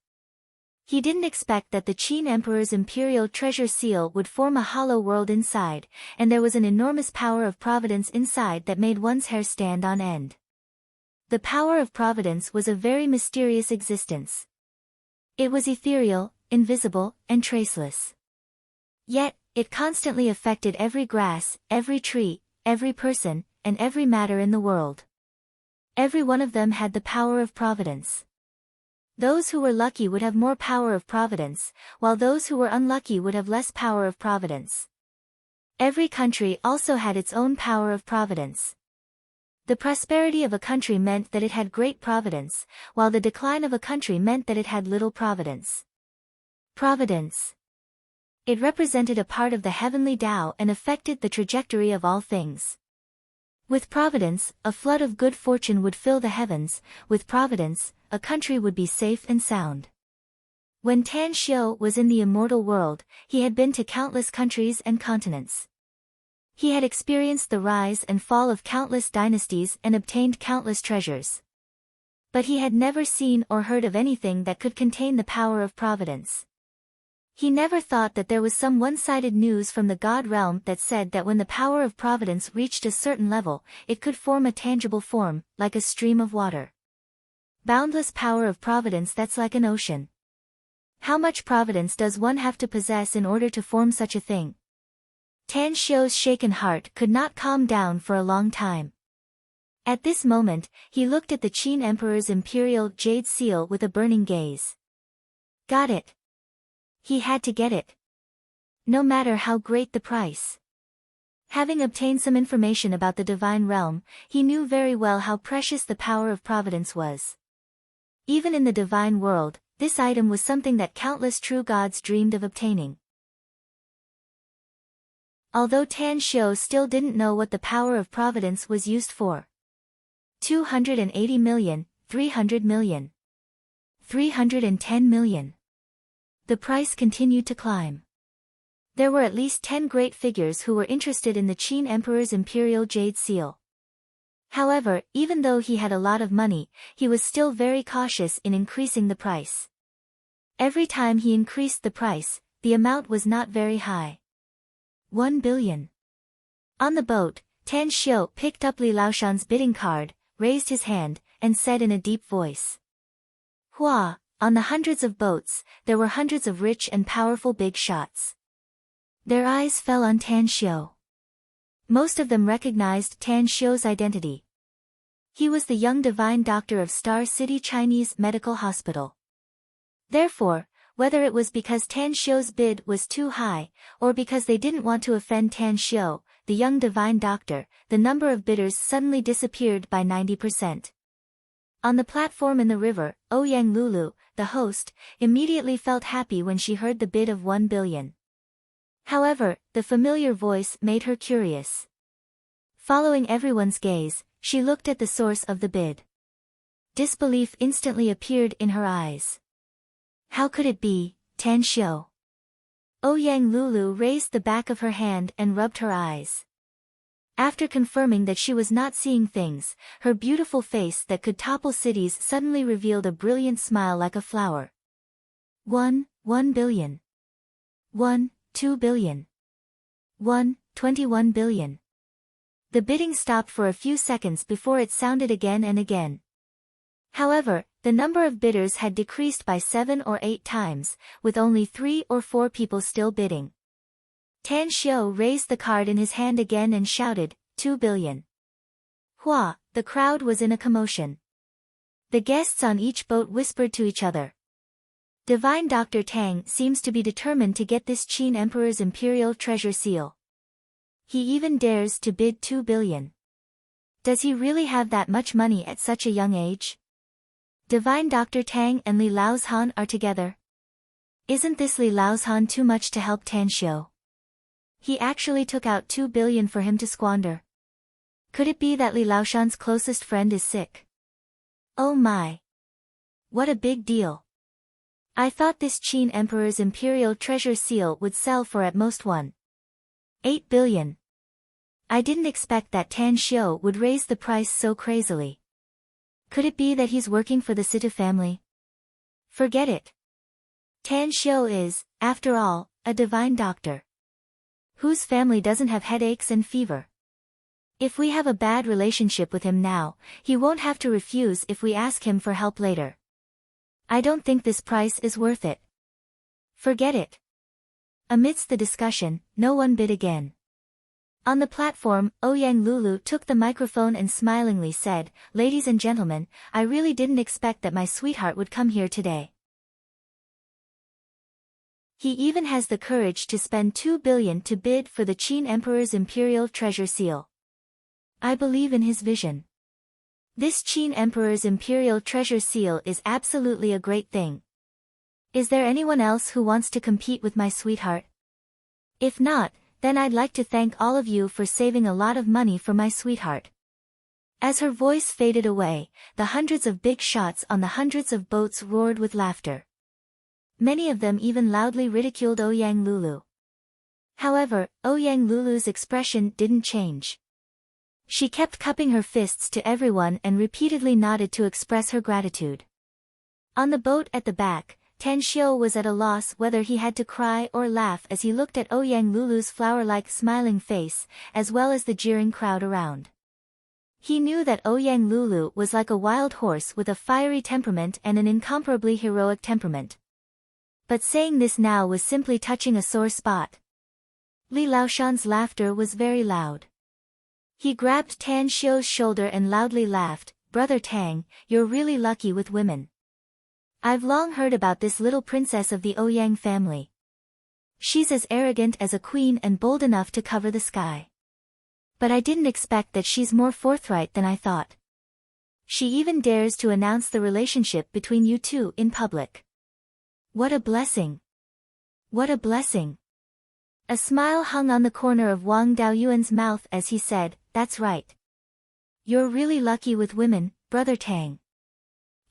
He didn't expect that the Qin Emperor's imperial treasure seal would form a hollow world inside, and there was an enormous power of providence inside that made one's hair stand on end. The power of providence was a very mysterious existence. It was ethereal, invisible, and traceless. Yet, it constantly affected every grass, every tree, every person, and every matter in the world. Every one of them had the power of providence. Those who were lucky would have more power of providence, while those who were unlucky would have less power of providence. Every country also had its own power of providence. The prosperity of a country meant that it had great providence, while the decline of a country meant that it had little providence. Providence. It represented a part of the heavenly Tao and affected the trajectory of all things. With providence, a flood of good fortune would fill the heavens. With providence, a country would be safe and sound. When Tan Xiu was in the immortal world, he had been to countless countries and continents. He had experienced the rise and fall of countless dynasties and obtained countless treasures. But he had never seen or heard of anything that could contain the power of providence. He never thought that there was some one-sided news from the God realm that said that when the power of providence reached a certain level, it could form a tangible form, like a stream of water. Boundless power of providence that's like an ocean. How much providence does one have to possess in order to form such a thing? Tan Xiu's shaken heart could not calm down for a long time. At this moment, he looked at the Qin Emperor's imperial jade seal with a burning gaze. Got it. He had to get it. No matter how great the price. Having obtained some information about the divine realm, he knew very well how precious the power of providence was. Even in the divine world, this item was something that countless true gods dreamed of obtaining. Although Tan Xiu still didn't know what the power of providence was used for. 280 million, 300 million. 310 million. the price continued to climb. There were at least 10 great figures who were interested in the Qin Emperor's imperial jade seal. However, even though he had a lot of money, he was still very cautious in increasing the price. Every time he increased the price, the amount was not very high. 1 billion. On the boat, Tan Xiu picked up Li Laoshan's bidding card, raised his hand, and said in a deep voice. Hua, on the hundreds of boats, there were hundreds of rich and powerful big shots. Their eyes fell on Tan Xiu. Most of them recognized Tan Xiu's identity. He was the young divine doctor of Star City Chinese Medical Hospital. Therefore, whether it was because Tan Xiu's bid was too high, or because they didn't want to offend Tan Xiu, the young divine doctor, the number of bidders suddenly disappeared by 90%. On the platform in the river, Ouyang Lulu, the host, immediately felt happy when she heard the bid of 1 billion. However, the familiar voice made her curious. Following everyone's gaze, she looked at the source of the bid. Disbelief instantly appeared in her eyes. How could it be, Tan Xiu? Ouyang Lulu raised the back of her hand and rubbed her eyes. After confirming that she was not seeing things, her beautiful face that could topple cities suddenly revealed a brilliant smile like a flower. 1 billion. 2 billion. 21 billion. The bidding stopped for a few seconds before it sounded again and again. However, the number of bidders had decreased by 7 or 8 times, with only 3 or 4 people still bidding. Tan Xiu raised the card in his hand again and shouted, 2 billion. Hua, the crowd was in a commotion. The guests on each boat whispered to each other. Divine Dr. Tang seems to be determined to get this Qin Emperor's imperial treasure seal. He even dares to bid 2 billion. Does he really have that much money at such a young age? Divine Dr. Tang and Li Laoshan are together. Isn't this Li Laoshan too much to help Tan Xiu? He actually took out 2 billion for him to squander. Could it be that Li Laoshan's closest friend is sick? Oh my! What a big deal! I thought this Qin Emperor's imperial treasure seal would sell for at most 1.8 billion. I didn't expect that Tan Xiu would raise the price so crazily. Could it be that he's working for the Situ family? Forget it. Tan Xiu is, after all, a divine doctor. Whose family doesn't have headaches and fever? If we have a bad relationship with him now, he won't have to refuse if we ask him for help later. I don't think this price is worth it. Forget it. Amidst the discussion, no one bid again. On the platform, Ouyang Lulu took the microphone and smilingly said, "Ladies and gentlemen, I really didn't expect that my sweetheart would come here today. He even has the courage to spend 2 billion to bid for the Qin Emperor's imperial treasure seal. I believe in his vision. This Qin Emperor's imperial treasure seal is absolutely a great thing. Is there anyone else who wants to compete with my sweetheart? If not, then I'd like to thank all of you for saving a lot of money for my sweetheart." As her voice faded away, the hundreds of big shots on the hundreds of boats roared with laughter. Many of them even loudly ridiculed Ouyang Lulu. However, Ouyang Lulu's expression didn't change. She kept cupping her fists to everyone and repeatedly nodded to express her gratitude. On the boat at the back, Tan Xiu was at a loss whether he had to cry or laugh as he looked at Ouyang Lulu's flower-like smiling face, as well as the jeering crowd around. He knew that Ouyang Lulu was like a wild horse with a fiery temperament and an incomparably heroic temperament. But saying this now was simply touching a sore spot. Li Laoshan's laughter was very loud. He grabbed Tan Xiu's shoulder and loudly laughed, "Brother Tang, you're really lucky with women. I've long heard about this little princess of the Ouyang family. She's as arrogant as a queen and bold enough to cover the sky. But I didn't expect that she's more forthright than I thought. She even dares to announce the relationship between you two in public. What a blessing! What a blessing!" A smile hung on the corner of Wang Daoyuan's mouth as he said, "That's right. You're really lucky with women, Brother Tang.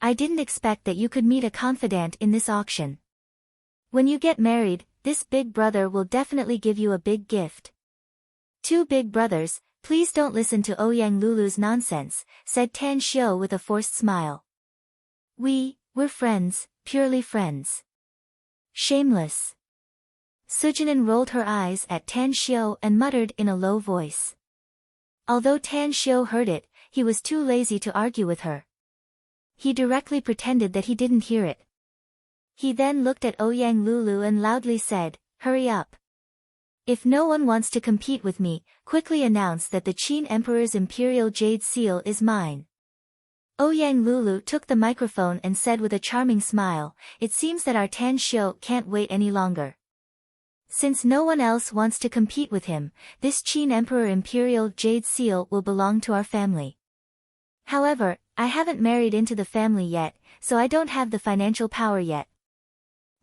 I didn't expect that you could meet a confidant in this auction. When you get married, this big brother will definitely give you a big gift. Two big brothers, please don't listen to Ouyang Lulu's nonsense, said Tan Xiu with a forced smile. We're friends, purely friends. Shameless. Sujunin rolled her eyes at Tan Xiu and muttered in a low voice. Although Tan Xiu heard it, he was too lazy to argue with her. He directly pretended that he didn't hear it. He then looked at Ouyang Lulu and loudly said, "Hurry up. If no one wants to compete with me, quickly announce that the Qin Emperor's Imperial Jade Seal is mine." Ouyang Lulu took the microphone and said with a charming smile, "It seems that our Tan Xiu can't wait any longer. Since no one else wants to compete with him, this Qin Emperor Imperial Jade Seal will belong to our family. However, I haven't married into the family yet, so I don't have the financial power yet.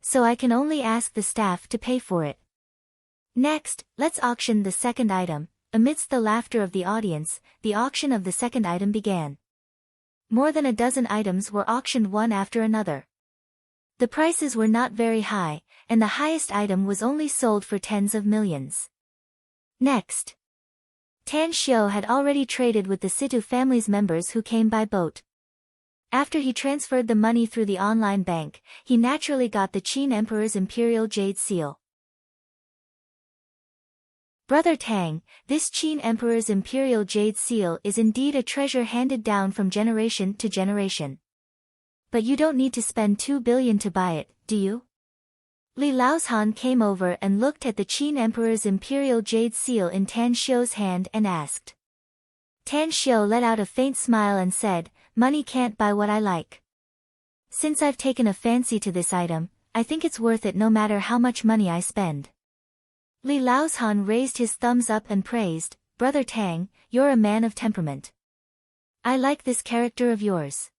So I can only ask the staff to pay for it. Next, let's auction the second item." Amidst the laughter of the audience, the auction of the second item began. More than a dozen items were auctioned one after another. The prices were not very high, and the highest item was only sold for tens of millions. Next. Tan Xiu had already traded with the Situ family's members who came by boat. After he transferred the money through the online bank, he naturally got the Qin Emperor's Imperial Jade Seal. "Brother Tang, this Qin Emperor's Imperial Jade Seal is indeed a treasure handed down from generation to generation. But you don't need to spend 2 billion to buy it, do you?" Li Laozhan came over and looked at the Qin Emperor's Imperial Jade Seal in Tan Xiu's hand and asked. Tan Xiu let out a faint smile and said, "Money can't buy what I like. Since I've taken a fancy to this item, I think it's worth it no matter how much money I spend." Li Laozhan raised his thumbs up and praised, "Brother Tang, you're a man of temperament. I like this character of yours.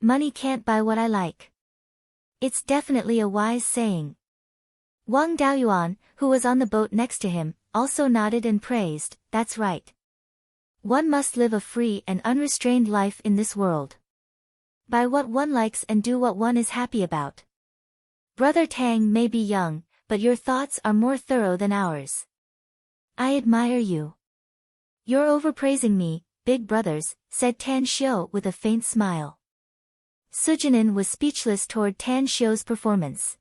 Money can't buy what I like. It's definitely a wise saying." Wang Daoyuan, who was on the boat next to him, also nodded and praised, "That's right. One must live a free and unrestrained life in this world. Buy what one likes and do what one is happy about. Brother Tang may be young, but your thoughts are more thorough than ours. I admire you." "You're overpraising me, big brothers," said Tan Xiu with a faint smile. Sujunin was speechless toward Tan Xiu's performance.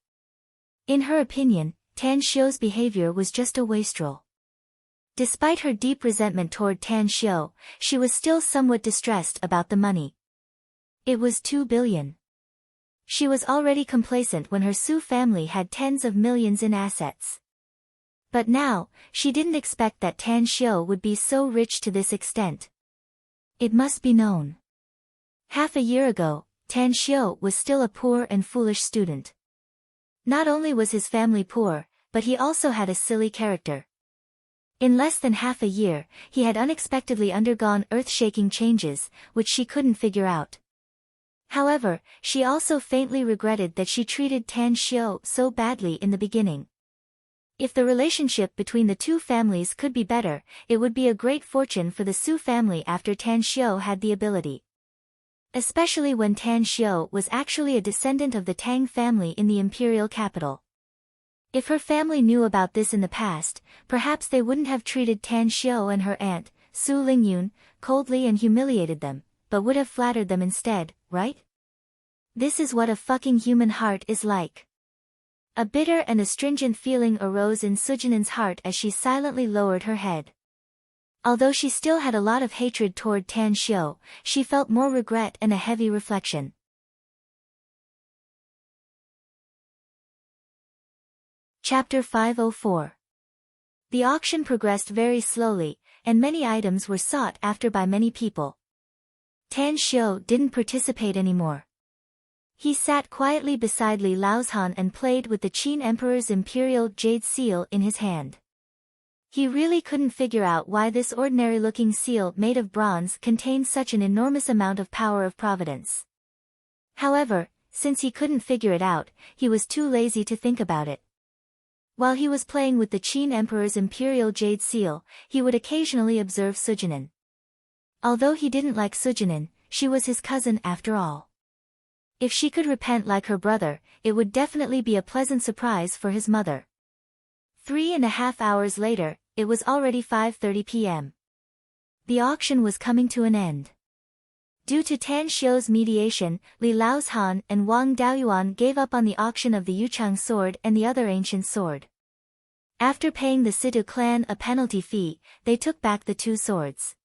In her opinion, Tan Xiu's behavior was just a wastrel. Despite her deep resentment toward Tan Xiu, she was still somewhat distressed about the money. It was 2 billion. She was already complacent when her Su family had tens of millions in assets. But now, she didn't expect that Tan Xiu would be so rich to this extent. It must be known. Half a year ago, Tan Xiu was still a poor and foolish student. Not only was his family poor, but he also had a silly character. In less than half a year, he had unexpectedly undergone earth-shaking changes, which she couldn't figure out. However, she also faintly regretted that she treated Tan Xiu so badly in the beginning. If the relationship between the two families could be better, it would be a great fortune for the Su family after Tan Xiu had the ability. Especially when Tan Xiu was actually a descendant of the Tang family in the imperial capital. If her family knew about this in the past, perhaps they wouldn't have treated Tan Xiu and her aunt, Su Lingyun, coldly and humiliated them, but would have flattered them instead, right? This is what a fucking human heart is like. A bitter and astringent feeling arose in Sujunin's heart as she silently lowered her head. Although she still had a lot of hatred toward Tan Xiu, she felt more regret and a heavy reflection. Chapter 504. The auction progressed very slowly, and many items were sought after by many people. Tan Xiu didn't participate anymore. He sat quietly beside Li Laozhan and played with the Qin Emperor's Imperial Jade Seal in his hand. He really couldn't figure out why this ordinary-looking seal made of bronze contained such an enormous amount of power of providence. However, since he couldn't figure it out, he was too lazy to think about it. While he was playing with the Qin Emperor's Imperial Jade Seal, he would occasionally observe Sujunin. Although he didn't like Sujunin, she was his cousin after all. If she could repent like her brother, it would definitely be a pleasant surprise for his mother. 3.5 hours later, it was already 5:30 p.m. The auction was coming to an end. Due to Tan Xiu's mediation, Li Laoshan and Wang Daoyuan gave up on the auction of the Yuchang sword and the other ancient sword. After paying the Situ clan a penalty fee, they took back the two swords.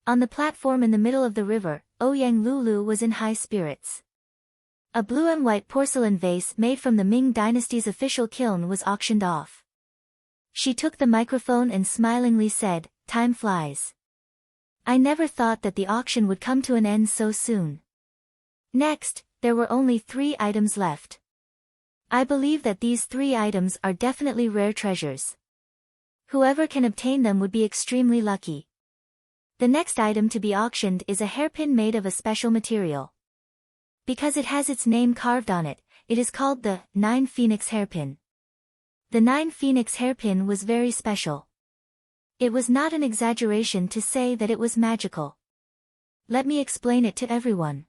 On the platform in the middle of the river, Ouyang Lulu was in high spirits. A blue and white porcelain vase made from the Ming dynasty's official kiln was auctioned off. She took the microphone and smilingly said, "Time flies. I never thought that the auction would come to an end so soon." Next, there were only 3 items left. I believe that these 3 items are definitely rare treasures. Whoever can obtain them would be extremely lucky. The next item to be auctioned is a hairpin made of a special material. Because it has its name carved on it, it is called the 9 Phoenix hairpin. The 9 Phoenix hairpin was very special. It was not an exaggeration to say that it was magical. Let me explain it to everyone.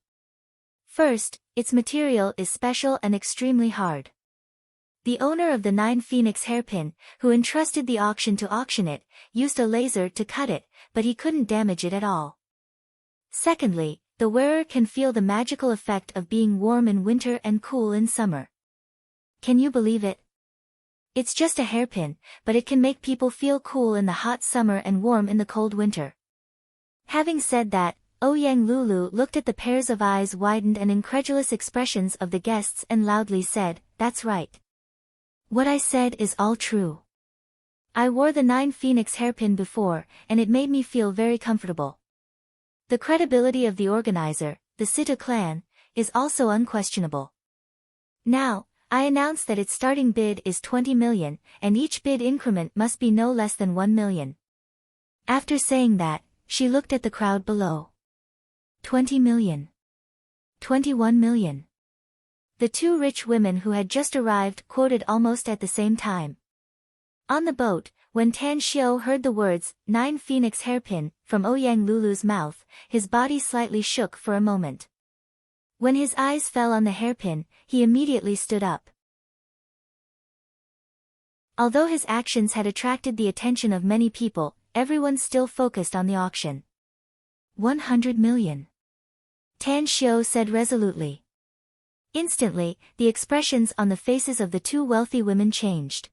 First, its material is special and extremely hard. The owner of the 9 Phoenix hairpin, who entrusted the auction to auction it, used a laser to cut it, but he couldn't damage it at all. Secondly, the wearer can feel the magical effect of being warm in winter and cool in summer. Can you believe it? It's just a hairpin, but it can make people feel cool in the hot summer and warm in the cold winter. Having said that, Ouyang Lulu looked at the pairs of eyes widened and incredulous expressions of the guests and loudly said, "That's right. What I said is all true. I wore the 9 Phoenix hairpin before, and it made me feel very comfortable." The credibility of the organizer, the Situ clan, is also unquestionable. Now, I announce that its starting bid is 20 million, and each bid increment must be no less than 1 million. After saying that, she looked at the crowd below. 20 million. 21 million. The 2 rich women who had just arrived quoted almost at the same time. On the boat, when Tan Xiu heard the words, 9 Phoenix hairpin, from Ouyang Lulu's mouth, his body slightly shook for a moment. When his eyes fell on the hairpin, he immediately stood up. Although his actions had attracted the attention of many people, everyone still focused on the auction. 100 million. Tan Xiu said resolutely. Instantly, the expressions on the faces of the 2 wealthy women changed.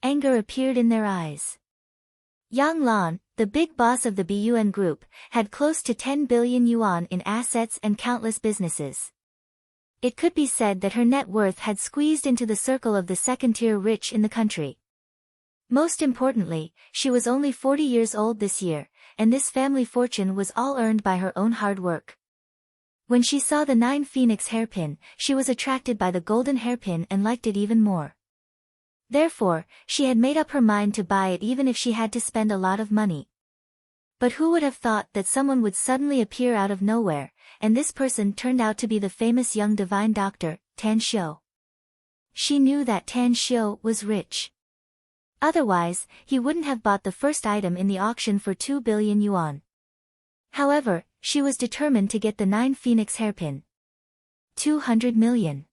Anger appeared in their eyes. Yang Lan, the big boss of the Buyuan group, had close to 10 billion yuan in assets and countless businesses. It could be said that her net worth had squeezed into the circle of the second-tier rich in the country. Most importantly, she was only 40 years old this year, and this family fortune was all earned by her own hard work. When she saw the 9 Phoenix hairpin, she was attracted by the golden hairpin and liked it even more. Therefore, she had made up her mind to buy it even if she had to spend a lot of money. But who would have thought that someone would suddenly appear out of nowhere, and this person turned out to be the famous young divine doctor, Tan Xiu. She knew that Tan Xiu was rich. Otherwise, he wouldn't have bought the first item in the auction for 2 billion yuan. However, she was determined to get the 9 Phoenix hairpin. 200 million.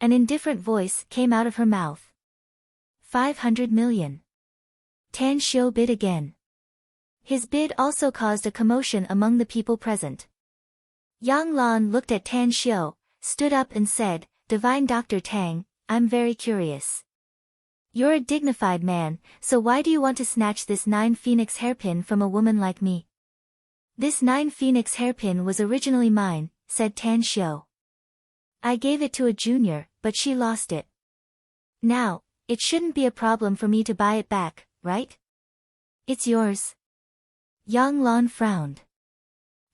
An indifferent voice came out of her mouth. 500 million. Tan Xiu bid again. His bid also caused a commotion among the people present. Yang Lan looked at Tan Xiu, stood up and said, "Divine Dr. Tang, I'm very curious. You're a dignified man, so why do you want to snatch this 9 Phoenix hairpin from a woman like me?" "This 9 Phoenix hairpin was originally mine," said Tan Xiu. "I gave it to a junior, but she lost it. Now, it shouldn't be a problem for me to buy it back, right? It's yours." Yang Lan frowned.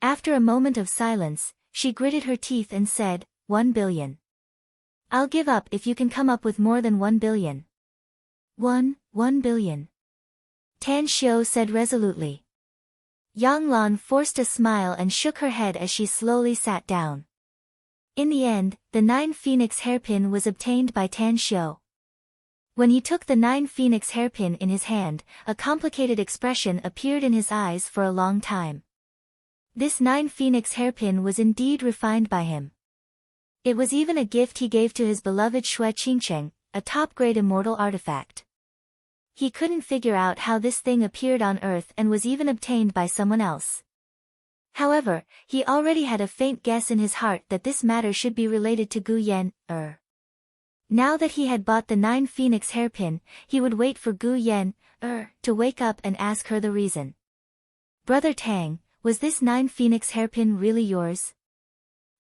After a moment of silence, she gritted her teeth and said, 1 billion. "I'll give up if you can come up with more than 1 billion. 1 billion. Tan Xiu said resolutely. Yang Lan forced a smile and shook her head as she slowly sat down. In the end, the 9 Phoenix hairpin was obtained by Tan Xiu. When he took the 9 Phoenix hairpin in his hand, a complicated expression appeared in his eyes for a long time. This 9 Phoenix hairpin was indeed refined by him. It was even a gift he gave to his beloved Shui Qingcheng, a top-grade immortal artifact. He couldn't figure out how this thing appeared on Earth and was even obtained by someone else. However, he already had a faint guess in his heart that this matter should be related to Gu Yan. Now that he had bought the 9 Phoenix hairpin, he would wait for Gu Yan to wake up and ask her the reason. Brother Tang, was this 9 Phoenix hairpin really yours?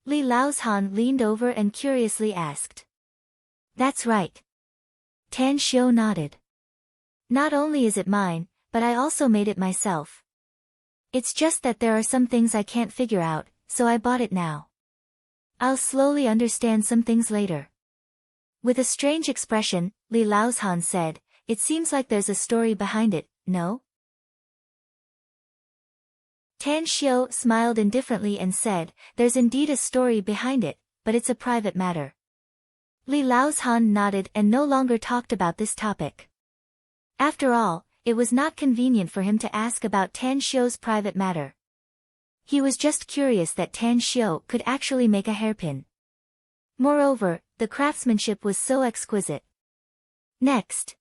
Li Laozhan leaned over and curiously asked. That's right. Tan Xiu nodded. Not only is it mine, but I also made it myself. It's just that there are some things I can't figure out, so I bought it now. I'll slowly understand some things later. With a strange expression, Li Laozhan said, it seems like there's a story behind it, no? Tan Xiu smiled indifferently and said, there's indeed a story behind it, but it's a private matter. Li Laozhan nodded and no longer talked about this topic. After all, it was not convenient for him to ask about Tan Xiu's private matter. He was just curious that Tan Xiu could actually make a hairpin. Moreover, the craftsmanship was so exquisite. Next.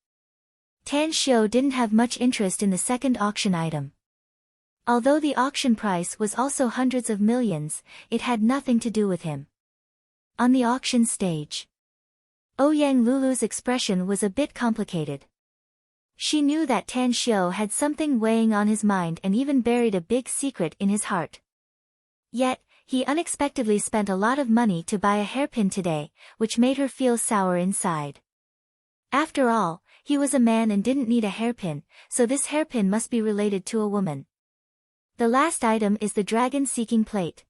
Tan Xiu didn't have much interest in the second auction item. Although the auction price was also hundreds of millions, it had nothing to do with him. On the auction stage, Ouyang Lulu's expression was a bit complicated. She knew that Tan Xiu had something weighing on his mind and even buried a big secret in his heart. Yet, he unexpectedly spent a lot of money to buy a hairpin today, which made her feel sour inside. After all, he was a man and didn't need a hairpin, so this hairpin must be related to a woman. The last item is the dragon-seeking plate.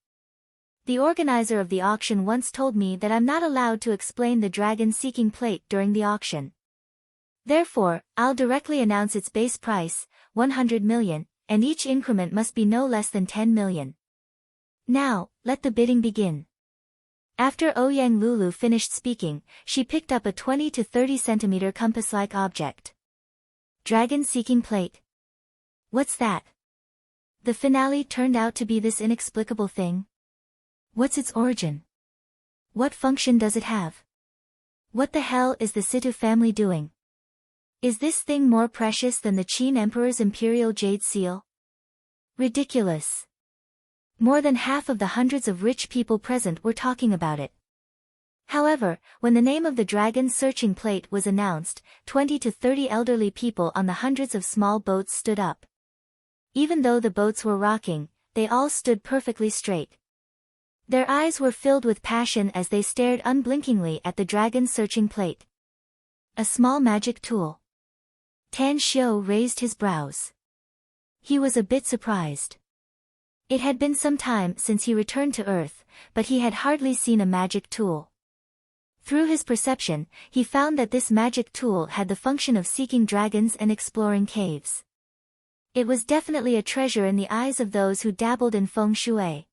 The organizer of the auction once told me that I'm not allowed to explain the dragon-seeking plate during the auction. Therefore, I'll directly announce its base price, 100 million, and each increment must be no less than 10 million. Now, let the bidding begin. After Ouyang Lulu finished speaking, she picked up a 20 to 30 centimeter compass-like object. Dragon-seeking plate. What's that? The finale turned out to be this inexplicable thing. What's its origin? What function does it have? What the hell is the Situ family doing? Is this thing more precious than the Qin Emperor's imperial jade seal? Ridiculous. More than half of the hundreds of rich people present were talking about it. However, when the name of the dragon-searching plate was announced, 20 to 30 elderly people on the hundreds of small boats stood up. Even though the boats were rocking, they all stood perfectly straight. Their eyes were filled with passion as they stared unblinkingly at the dragon-searching plate. A small magic tool. Tan Xiu raised his brows. He was a bit surprised. It had been some time since he returned to Earth, but he had hardly seen a magic tool. Through his perception, he found that this magic tool had the function of seeking dragons and exploring caves. It was definitely a treasure in the eyes of those who dabbled in feng shui.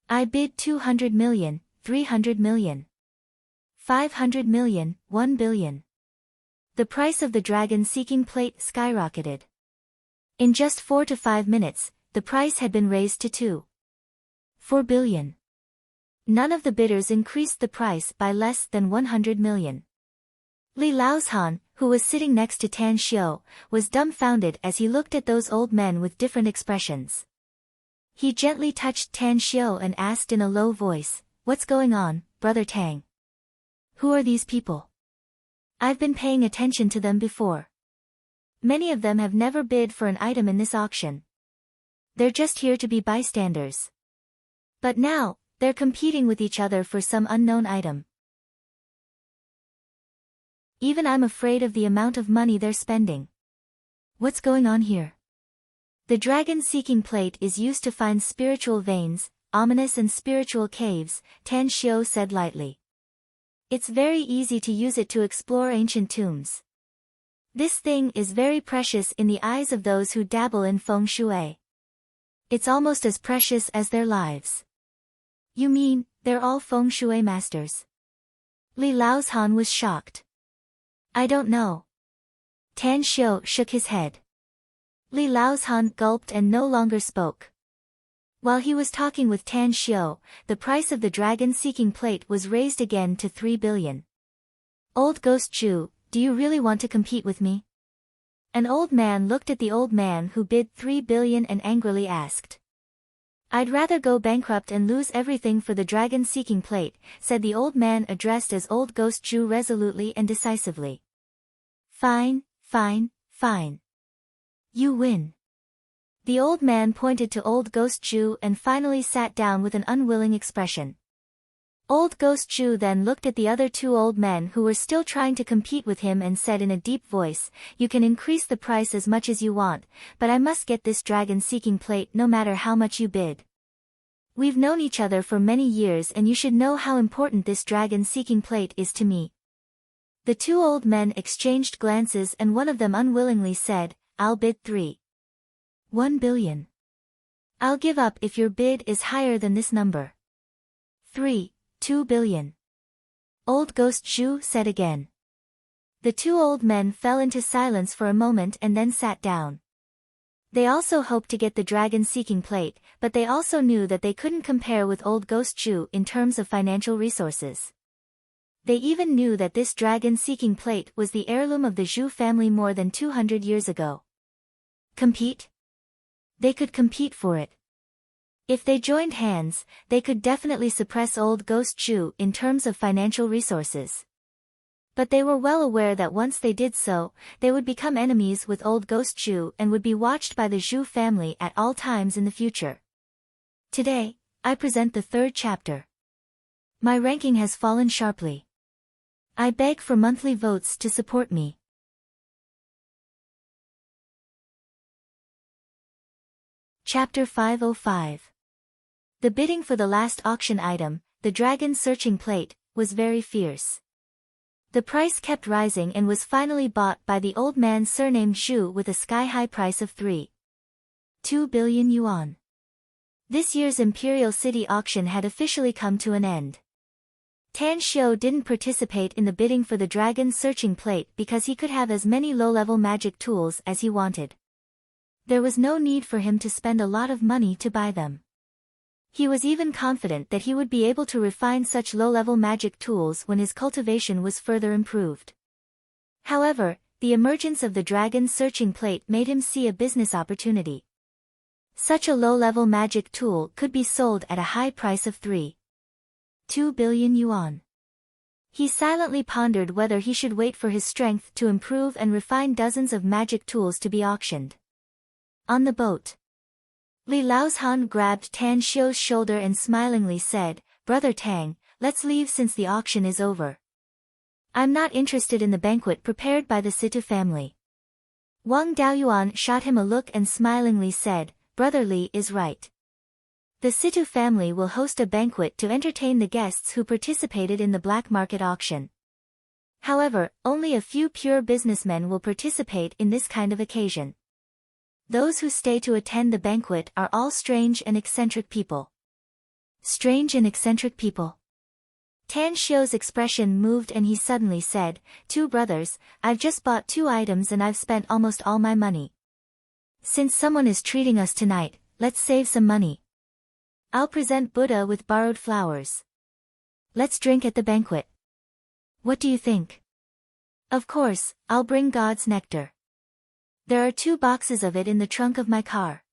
I bid 200 million, 300 million. 500 million, 1 billion. The price of the dragon-seeking plate skyrocketed. In just 4 to 5 minutes, the price had been raised to 4 billion. None of the bidders increased the price by less than 100 million. Li Laozhan, who was sitting next to Tan Xiu, was dumbfounded as he looked at those old men with different expressions. He gently touched Tan Xiu and asked in a low voice, "What's going on, Brother Tang? Who are these people? I've been paying attention to them before. Many of them have never bid for an item in this auction. They're just here to be bystanders. But now, they're competing with each other for some unknown item. Even I'm afraid of the amount of money they're spending. What's going on here?" The dragon-seeking plate is used to find spiritual veins, ominous and spiritual caves, Tan Xiu said lightly. It's very easy to use it to explore ancient tombs. This thing is very precious in the eyes of those who dabble in feng shui. It's almost as precious as their lives. You mean, they're all feng shui masters? Li Laozhan was shocked. I don't know. Tan Xiu shook his head. Li Laozhan gulped and no longer spoke. While he was talking with Tan Xiu, the price of the dragon-seeking plate was raised again to 3 billion. Old Ghost Zhu, do you really want to compete with me? An old man looked at the old man who bid 3 billion and angrily asked. I'd rather go bankrupt and lose everything for the dragon-seeking plate, said the old man addressed as Old Ghost Zhu resolutely and decisively. Fine, fine, fine. You win. The old man pointed to Old Ghost Zhu and finally sat down with an unwilling expression. Old Ghost Zhu then looked at the other two old men who were still trying to compete with him and said in a deep voice, You can increase the price as much as you want, but I must get this dragon-seeking plate no matter how much you bid. We've known each other for many years and you should know how important this dragon-seeking plate is to me. The two old men exchanged glances and one of them unwillingly said, I'll bid 1 billion. I'll give up if your bid is higher than this number. 2 billion. Old Ghost Zhu said again. The two old men fell into silence for a moment and then sat down. They also hoped to get the dragon-seeking plate, but they also knew that they couldn't compare with Old Ghost Zhu in terms of financial resources. They even knew that this dragon-seeking plate was the heirloom of the Zhu family more than 200 years ago. Compete? They could compete for it. If they joined hands, they could definitely suppress Old Ghost Zhu in terms of financial resources. But they were well aware that once they did so, they would become enemies with Old Ghost Zhu and would be watched by the Zhu family at all times in the future. Today, I present the third chapter. My ranking has fallen sharply. I beg for monthly votes to support me. Chapter 505. The bidding for the last auction item, the dragon-searching plate, was very fierce. The price kept rising and was finally bought by the old man surnamed Zhu with a sky-high price of 2 billion yuan. This year's Imperial City auction had officially come to an end. Tan Xiu didn't participate in the bidding for the dragon-searching plate because he could have as many low-level magic tools as he wanted. There was no need for him to spend a lot of money to buy them. He was even confident that he would be able to refine such low-level magic tools when his cultivation was further improved. However, the emergence of the dragon-searching plate made him see a business opportunity. Such a low-level magic tool could be sold at a high price of 2 billion yuan. He silently pondered whether he should wait for his strength to improve and refine dozens of magic tools to be auctioned. On the boat, Li Laozhan grabbed Tan Xiu's shoulder and smilingly said, Brother Tang, let's leave since the auction is over. I'm not interested in the banquet prepared by the Situ family. Wang Daoyuan shot him a look and smilingly said, Brother Li is right. The Situ family will host a banquet to entertain the guests who participated in the black market auction. However, only a few pure businessmen will participate in this kind of occasion. Those who stay to attend the banquet are all strange and eccentric people. Strange and eccentric people. Tan Xiu's expression moved and he suddenly said, Two brothers, I've just bought 2 items and I've spent almost all my money. Since someone is treating us tonight, let's save some money. I'll present Buddha with borrowed flowers. Let's drink at the banquet. What do you think? Of course, I'll bring God's nectar. There are 2 boxes of it in the trunk of my car.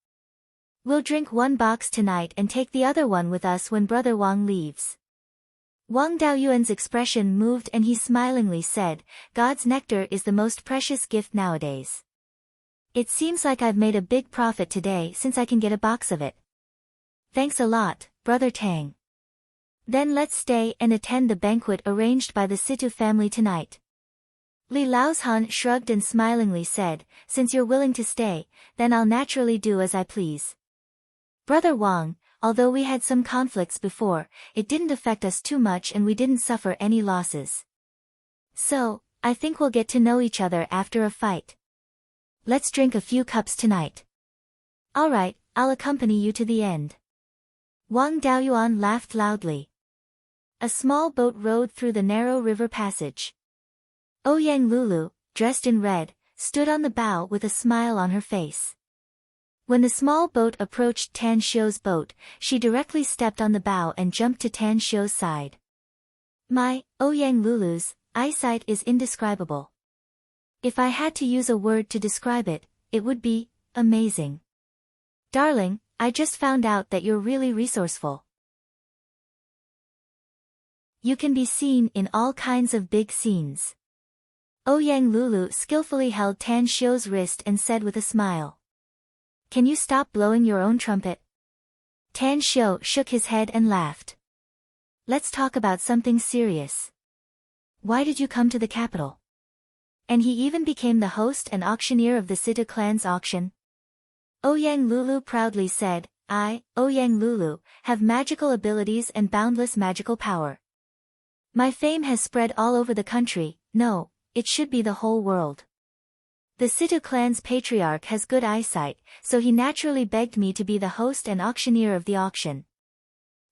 We'll drink 1 box tonight and take the other one with us when Brother Wang leaves. Wang Daoyuan's expression moved and he smilingly said, God's nectar is the most precious gift nowadays. It seems like I've made a big profit today since I can get a box of it. Thanks a lot, Brother Tang. Then let's stay and attend the banquet arranged by the Situ family tonight. Li Laozhan shrugged and smilingly said, Since you're willing to stay, then I'll naturally do as I please. Brother Wang, although we had some conflicts before, it didn't affect us too much and we didn't suffer any losses. So, I think we'll get to know each other after a fight. Let's drink a few cups tonight. Alright, I'll accompany you to the end. Wang Daoyuan laughed loudly. A small boat rode through the narrow river passage. Ouyang Lulu, dressed in red, stood on the bow with a smile on her face. When the small boat approached Tan Shio's boat, she directly stepped on the bow and jumped to Tan Shio's side. My, Ouyang Lulu's, eyesight is indescribable. If I had to use a word to describe it, it would be, amazing. Darling, I just found out that you're really resourceful. You can be seen in all kinds of big scenes. Ouyang Lulu skillfully held Tan Shio's wrist and said with a smile. Can you stop blowing your own trumpet? Tan Shio shook his head and laughed. Let's talk about something serious. Why did you come to the capital? And he even became the host and auctioneer of the Situ clan's auction. Ouyang Lulu proudly said, I, Ouyang Lulu, have magical abilities and boundless magical power. My fame has spread all over the country, no, it should be the whole world. The Situ clan's patriarch has good eyesight, so he naturally begged me to be the host and auctioneer of the auction.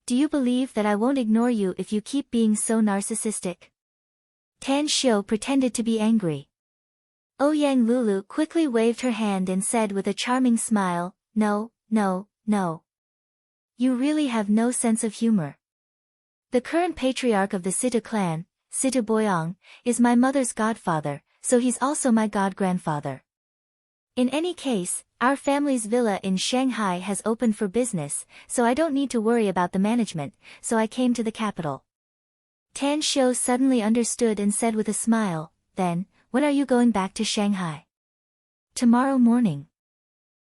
Do you believe that I won't ignore you if you keep being so narcissistic? Tan Shio pretended to be angry. Ouyang Lulu quickly waved her hand and said with a charming smile, No, no, no. You really have no sense of humor. The current patriarch of the Situ clan, Situ Boyong, is my mother's godfather, so he's also my god-grandfather. In any case, our family's villa in Shanghai has opened for business, so I don't need to worry about the management, so I came to the capital. Tan Shio suddenly understood and said with a smile, Then, when are you going back to Shanghai? Tomorrow morning.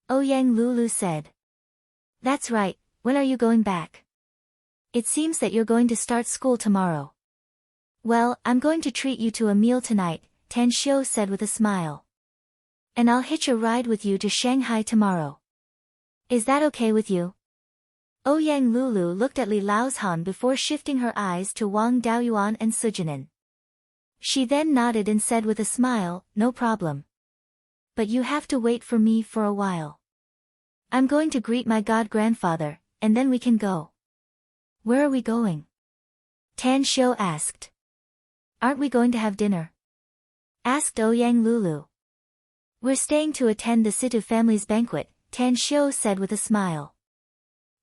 Ouyang Lulu said. That's right, when are you going back? It seems that you're going to start school tomorrow. Well, I'm going to treat you to a meal tonight, Tan Shio said with a smile. And I'll hitch a ride with you to Shanghai tomorrow. Is that okay with you? Ouyang Lulu looked at Li Laozhan before shifting her eyes to Wang Daoyuan and Sujinin. She then nodded and said with a smile, No problem. But you have to wait for me for a while. I'm going to greet my god-grandfather, and then we can go. Where are we going? Tan Shio asked. Aren't we going to have dinner? Asked Ouyang Lulu. We're staying to attend the Situ family's banquet, Tan Shio said with a smile.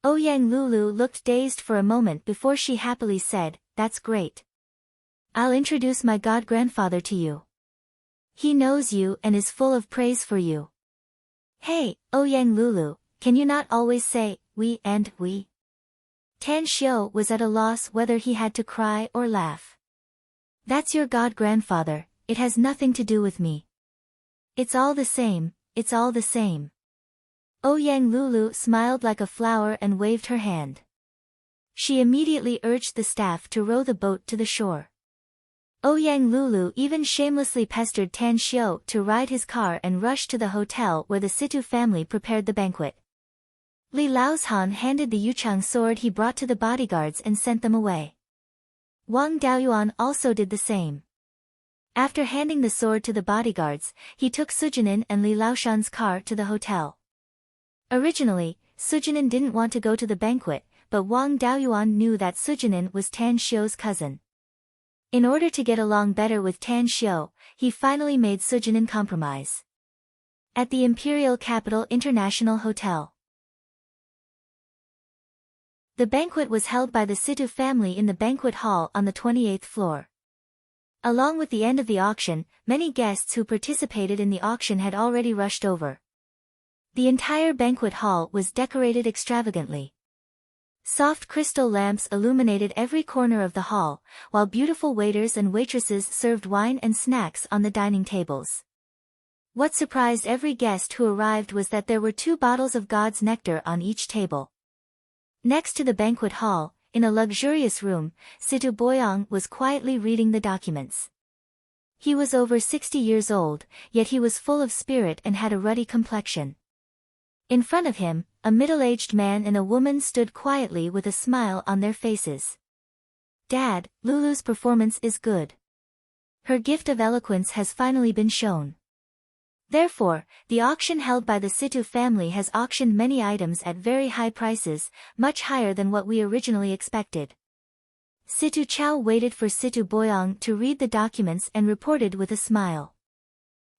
Ouyang Lulu looked dazed for a moment before she happily said, That's great. I'll introduce my god-grandfather to you. He knows you and is full of praise for you. Hey, Ouyang Lulu, can you not always say, we and we? Tan Shio was at a loss whether he had to cry or laugh. That's your god-grandfather, it has nothing to do with me. It's all the same, it's all the same. Ouyang Lulu smiled like a flower and waved her hand. She immediately urged the staff to row the boat to the shore. Ouyang Lulu even shamelessly pestered Tan Shio to ride his car and rush to the hotel where the Situ family prepared the banquet. Li Laozhan handed the Yuchang sword he brought to the bodyguards and sent them away. Wang Daoyuan also did the same. After handing the sword to the bodyguards, he took Sujinin and Li Laoshan's car to the hotel. Originally, Sujinin didn't want to go to the banquet, but Wang Daoyuan knew that Sujinin was Tan Shio's cousin. In order to get along better with Tan Shio, he finally made Sujinin compromise. At the Imperial Capital International Hotel. The banquet was held by the Situ family in the banquet hall on the 28th floor. Along with the end of the auction, many guests who participated in the auction had already rushed over. The entire banquet hall was decorated extravagantly. Soft crystal lamps illuminated every corner of the hall, while beautiful waiters and waitresses served wine and snacks on the dining tables. What surprised every guest who arrived was that there were 2 bottles of God's nectar on each table. Next to the banquet hall, in a luxurious room, Situ Boyong was quietly reading the documents. He was over 60 years old, yet he was full of spirit and had a ruddy complexion. In front of him, a middle-aged man and a woman stood quietly with a smile on their faces. Dad, Lulu's performance is good. Her gift of eloquence has finally been shown. Therefore, the auction held by the Situ family has auctioned many items at very high prices, much higher than what we originally expected. Situ Chao waited for Situ Boyong to read the documents and reported with a smile.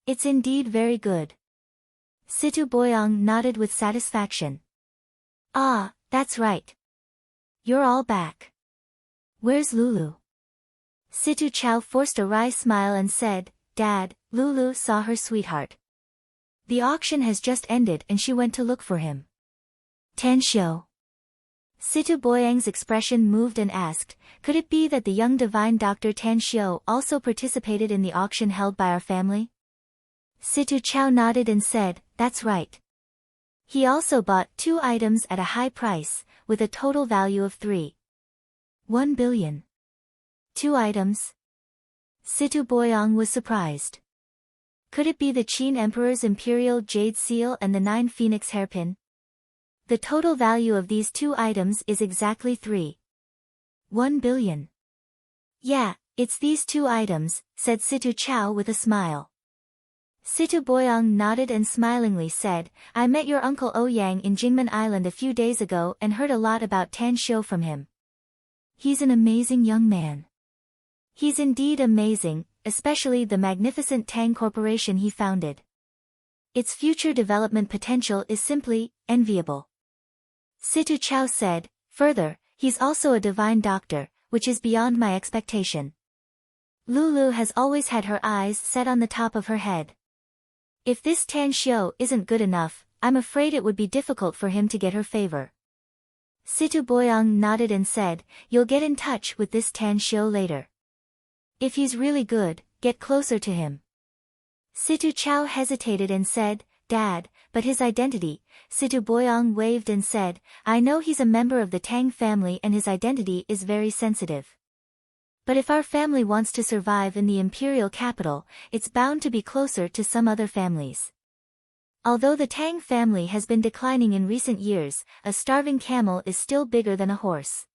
It's indeed very good. Situ Boyong nodded with satisfaction. Ah, that's right. You're all back. Where's Lulu? Situ Chow forced a wry smile and said, Dad, Lulu saw her sweetheart. The auction has just ended and she went to look for him. Tan Xiu. Situ Boyang's expression moved and asked, could it be that the young divine Dr. Tan Xiu also participated in the auction held by our family? Situ Chow nodded and said, that's right. He also bought 2 items at a high price, with a total value of 3.1 billion. 2 items? Situ Boyong was surprised. Could it be the Qin Emperor's Imperial Jade Seal and the 9 Phoenix Hairpin? The total value of these 2 items is exactly 3.1 billion. Yeah, it's these 2 items, said Situ Chow with a smile. Situ Boyong nodded and smilingly said, I met your uncle Ouyang in Jingmen Island a few days ago and heard a lot about Tan Xiu from him. He's an amazing young man. He's indeed amazing, especially the magnificent Tang Corporation he founded. Its future development potential is simply enviable. Situ Chow said, further, he's also a divine doctor, which is beyond my expectation. Lulu has always had her eyes set on the top of her head. If this Tan Xiu isn't good enough, I'm afraid it would be difficult for him to get her favor. Situ Boyong nodded and said, you'll get in touch with this Tan Xiu later. If he's really good, get closer to him. Situ Chow hesitated and said, Dad, but his identity. Situ Boyong waved and said, I know he's a member of the Tang family and his identity is very sensitive. But if our family wants to survive in the imperial capital, it's bound to be closer to some other families. Although the Tang family has been declining in recent years, a starving camel is still bigger than a horse.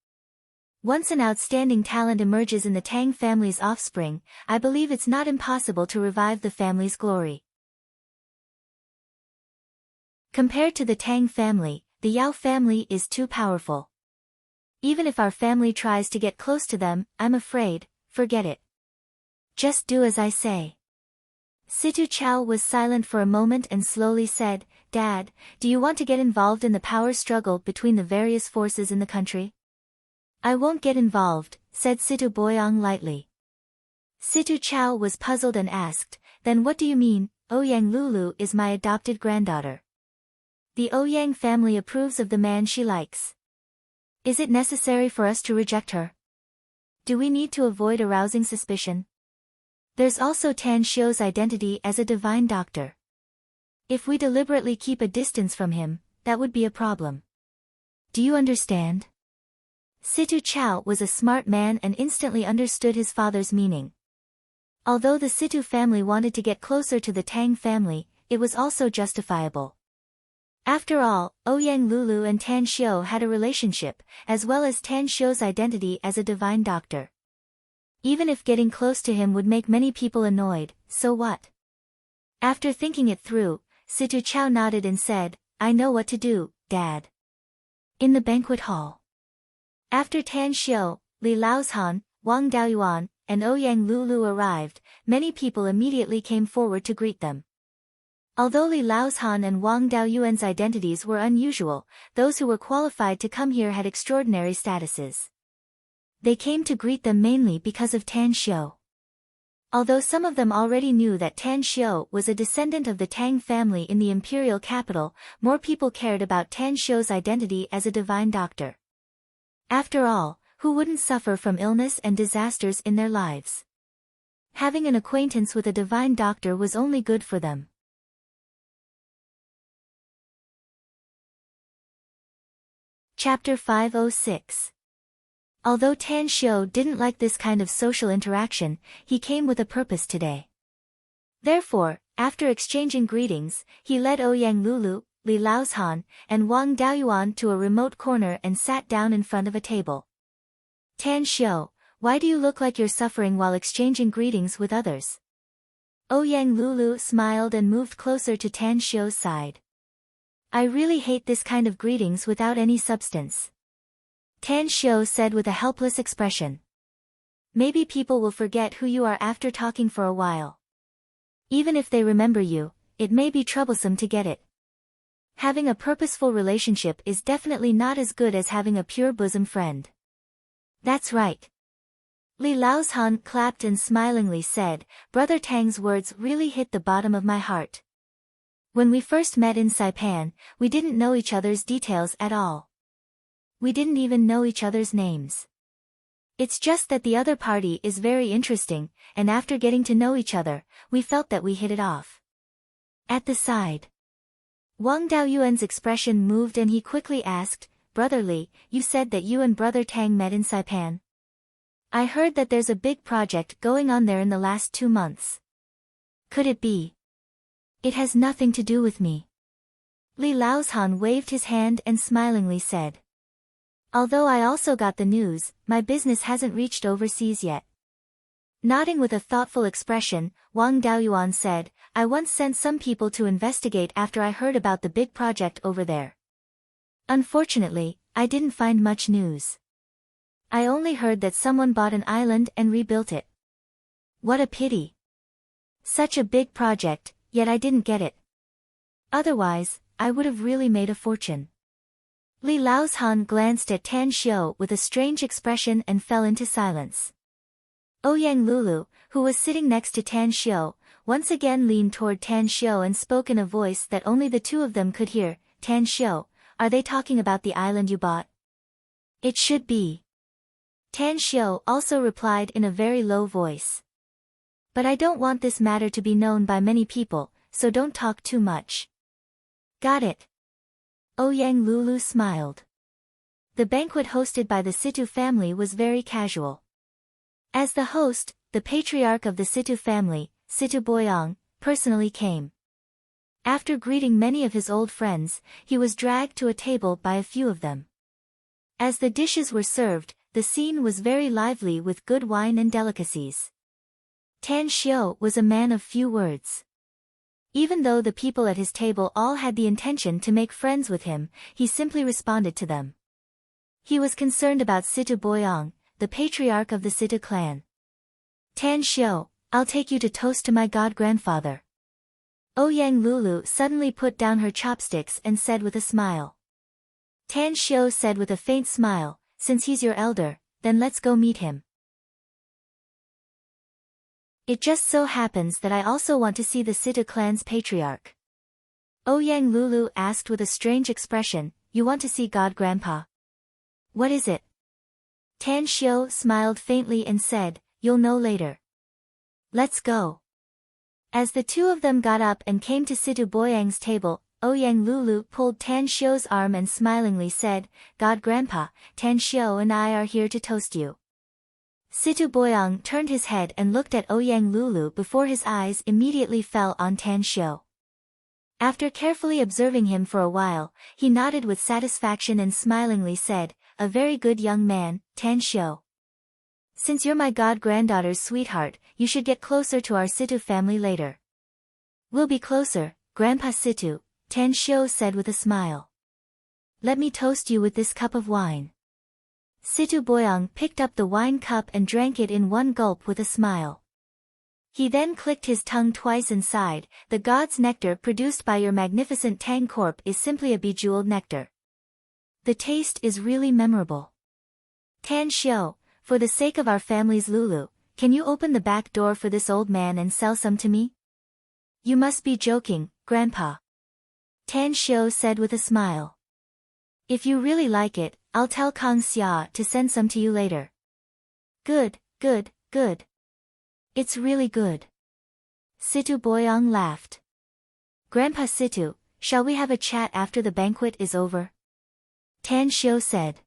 Once an outstanding talent emerges in the Tang family's offspring, I believe it's not impossible to revive the family's glory. Compared to the Tang family, the Yao family is too powerful. Even if our family tries to get close to them, I'm afraid, forget it. Just do as I say. Situ Chow was silent for a moment and slowly said, Dad, do you want to get involved in the power struggle between the various forces in the country? I won't get involved, said Situ Boyong lightly. Situ Chow was puzzled and asked, then what do you mean? Ouyang Lulu is my adopted granddaughter. The Ouyang family approves of the man she likes. Is it necessary for us to reject her? Do we need to avoid arousing suspicion? There's also Tan Xiu's identity as a divine doctor. If we deliberately keep a distance from him, that would be a problem. Do you understand? Situ Chow was a smart man and instantly understood his father's meaning. Although the Situ family wanted to get closer to the Tang family, it was also justifiable. After all, Ouyang Lulu and Tan Xiu had a relationship, as well as Tan Xiu's identity as a divine doctor. Even if getting close to him would make many people annoyed, so what? After thinking it through, Situ Chow nodded and said, I know what to do, Dad. In the banquet hall. After Tan Xiu, Li Laozhan, Wang Daoyuan, and Ouyang Lulu arrived, many people immediately came forward to greet them. Although Li Laozhan and Wang Daoyuan's identities were unusual, those who were qualified to come here had extraordinary statuses. They came to greet them mainly because of Tan Xiu. Although some of them already knew that Tan Xiu was a descendant of the Tang family in the imperial capital, more people cared about Tan Xiu's identity as a divine doctor. After all, who wouldn't suffer from illness and disasters in their lives? Having an acquaintance with a divine doctor was only good for them. Chapter 506. Although Tan Xiu didn't like this kind of social interaction, he came with a purpose today. Therefore, after exchanging greetings, he led Ouyang Lulu, Li Laozhan, and Wang Daoyuan to a remote corner and sat down in front of a table. Tan Xiu, why do you look like you're suffering while exchanging greetings with others? Ouyang Lulu smiled and moved closer to Tan Xiu's side. I really hate this kind of greetings without any substance. Tan Xiu said with a helpless expression. Maybe people will forget who you are after talking for a while. Even if they remember you, it may be troublesome to get it. Having a purposeful relationship is definitely not as good as having a pure bosom friend. That's right. Li Laozhan clapped and smilingly said, Brother Tang's words really hit the bottom of my heart. When we first met in Saipan, we didn't know each other's details at all. We didn't even know each other's names. It's just that the other party is very interesting, and after getting to know each other, we felt that we hit it off. At the side, Wang Daoyuan's expression moved and he quickly asked, Brother Li, you said that you and Brother Tang met in Saipan. I heard that there's a big project going on there in the last 2 months. Could it be? It has nothing to do with me. Li Laozhan waved his hand and smilingly said. Although I also got the news, my business hasn't reached overseas yet. Nodding with a thoughtful expression, Wang Daoyuan said, I once sent some people to investigate after I heard about the big project over there. Unfortunately, I didn't find much news. I only heard that someone bought an island and rebuilt it. What a pity. Such a big project, yet I didn't get it. Otherwise, I would have really made a fortune. Li Laozhan glanced at Tan Xiu with a strange expression and fell into silence. Ouyang Lulu, who was sitting next to Tan Xiu, once again leaned toward Tan Xiu and spoke in a voice that only the two of them could hear. Tan Xiu, are they talking about the island you bought? It should be. Tan Xiu also replied in a very low voice. But I don't want this matter to be known by many people, so don't talk too much. Got it. Ouyang Lulu smiled. The banquet hosted by the Situ family was very casual. As the host, the patriarch of the Situ family, Situ Boyang, personally came. After greeting many of his old friends, he was dragged to a table by a few of them. As the dishes were served, the scene was very lively with good wine and delicacies. Tan Xiu was a man of few words. Even though the people at his table all had the intention to make friends with him, he simply responded to them. He was concerned about Situ Boyang, the patriarch of the Situ clan. Tan Xiu, I'll take you to toast to my god-grandfather. Ouyang Lulu suddenly put down her chopsticks and said with a smile. Tan Xiu said with a faint smile, since he's your elder, then let's go meet him. It just so happens that I also want to see the Situ clan's patriarch. Ouyang Lulu asked with a strange expression, you want to see God-grandpa? What is it? Tan Xiu smiled faintly and said, you'll know later. Let's go. As the two of them got up and came to Situ Boyang's table, Ouyang Lulu pulled Tan Xiu's arm and smilingly said, God-grandpa, Tan Xiu and I are here to toast you. Situ Boyang turned his head and looked at Ouyang Lulu before his eyes immediately fell on Tan Xiu. After carefully observing him for a while, he nodded with satisfaction and smilingly said, a very good young man, Tan Xiu. Since you're my god-granddaughter's sweetheart, you should get closer to our Situ family later. We'll be closer, Grandpa Situ, Tan Xiu said with a smile. Let me toast you with this cup of wine. Situ Boyang picked up the wine cup and drank it in one gulp with a smile. He then clicked his tongue twice and sighed, the god's nectar produced by your magnificent Tang Corp is simply a bejeweled nectar. The taste is really memorable. Tan Xiu, for the sake of our family's Lulu, can you open the back door for this old man and sell some to me? You must be joking, Grandpa. Tan Xiu said with a smile. If you really like it, I'll tell Kang Xia to send some to you later. Good, good, good. It's really good. Situ Boyang laughed. Grandpa Situ, shall we have a chat after the banquet is over? Tan Xiu said.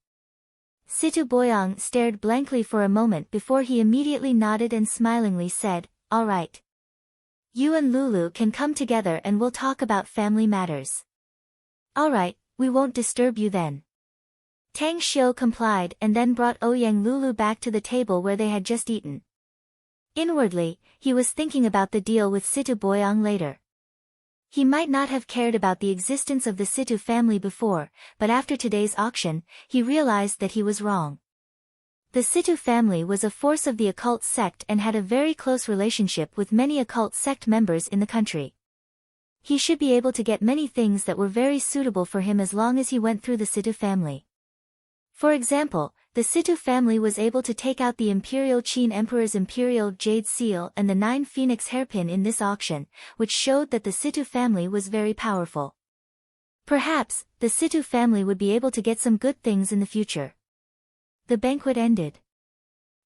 Situ Boyang stared blankly for a moment before he immediately nodded and smilingly said, all right. You and Lulu can come together and we'll talk about family matters. All right, we won't disturb you then. Tang Xiu complied and then brought Ouyang Lulu back to the table where they had just eaten. Inwardly, he was thinking about the deal with Situ Boyang later. He might not have cared about the existence of the Situ family before, but after today's auction, he realized that he was wrong. The Situ family was a force of the occult sect and had a very close relationship with many occult sect members in the country. He should be able to get many things that were very suitable for him as long as he went through the Situ family. For example, the Situ family was able to take out the Imperial Qin Emperor's Imperial Jade Seal and the 9 Phoenix hairpin in this auction, which showed that the Situ family was very powerful. Perhaps, the Situ family would be able to get some good things in the future. The banquet ended.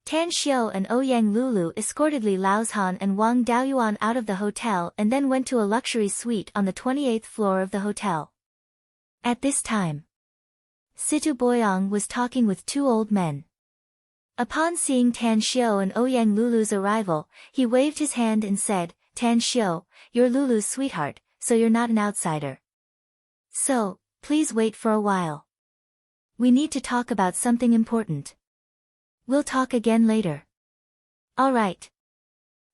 Tan Xiao and Ouyang Lulu escorted Li Laozhan and Wang Daoyuan out of the hotel and then went to a luxury suite on the 28th floor of the hotel. At this time, Situ Boyang was talking with 2 old men. Upon seeing Tan Xiao and Ouyang Lulu's arrival, he waved his hand and said, "Tan Xiao, you're Lulu's sweetheart, so you're not an outsider. So, please wait for a while. We need to talk about something important. We'll talk again later." "All right."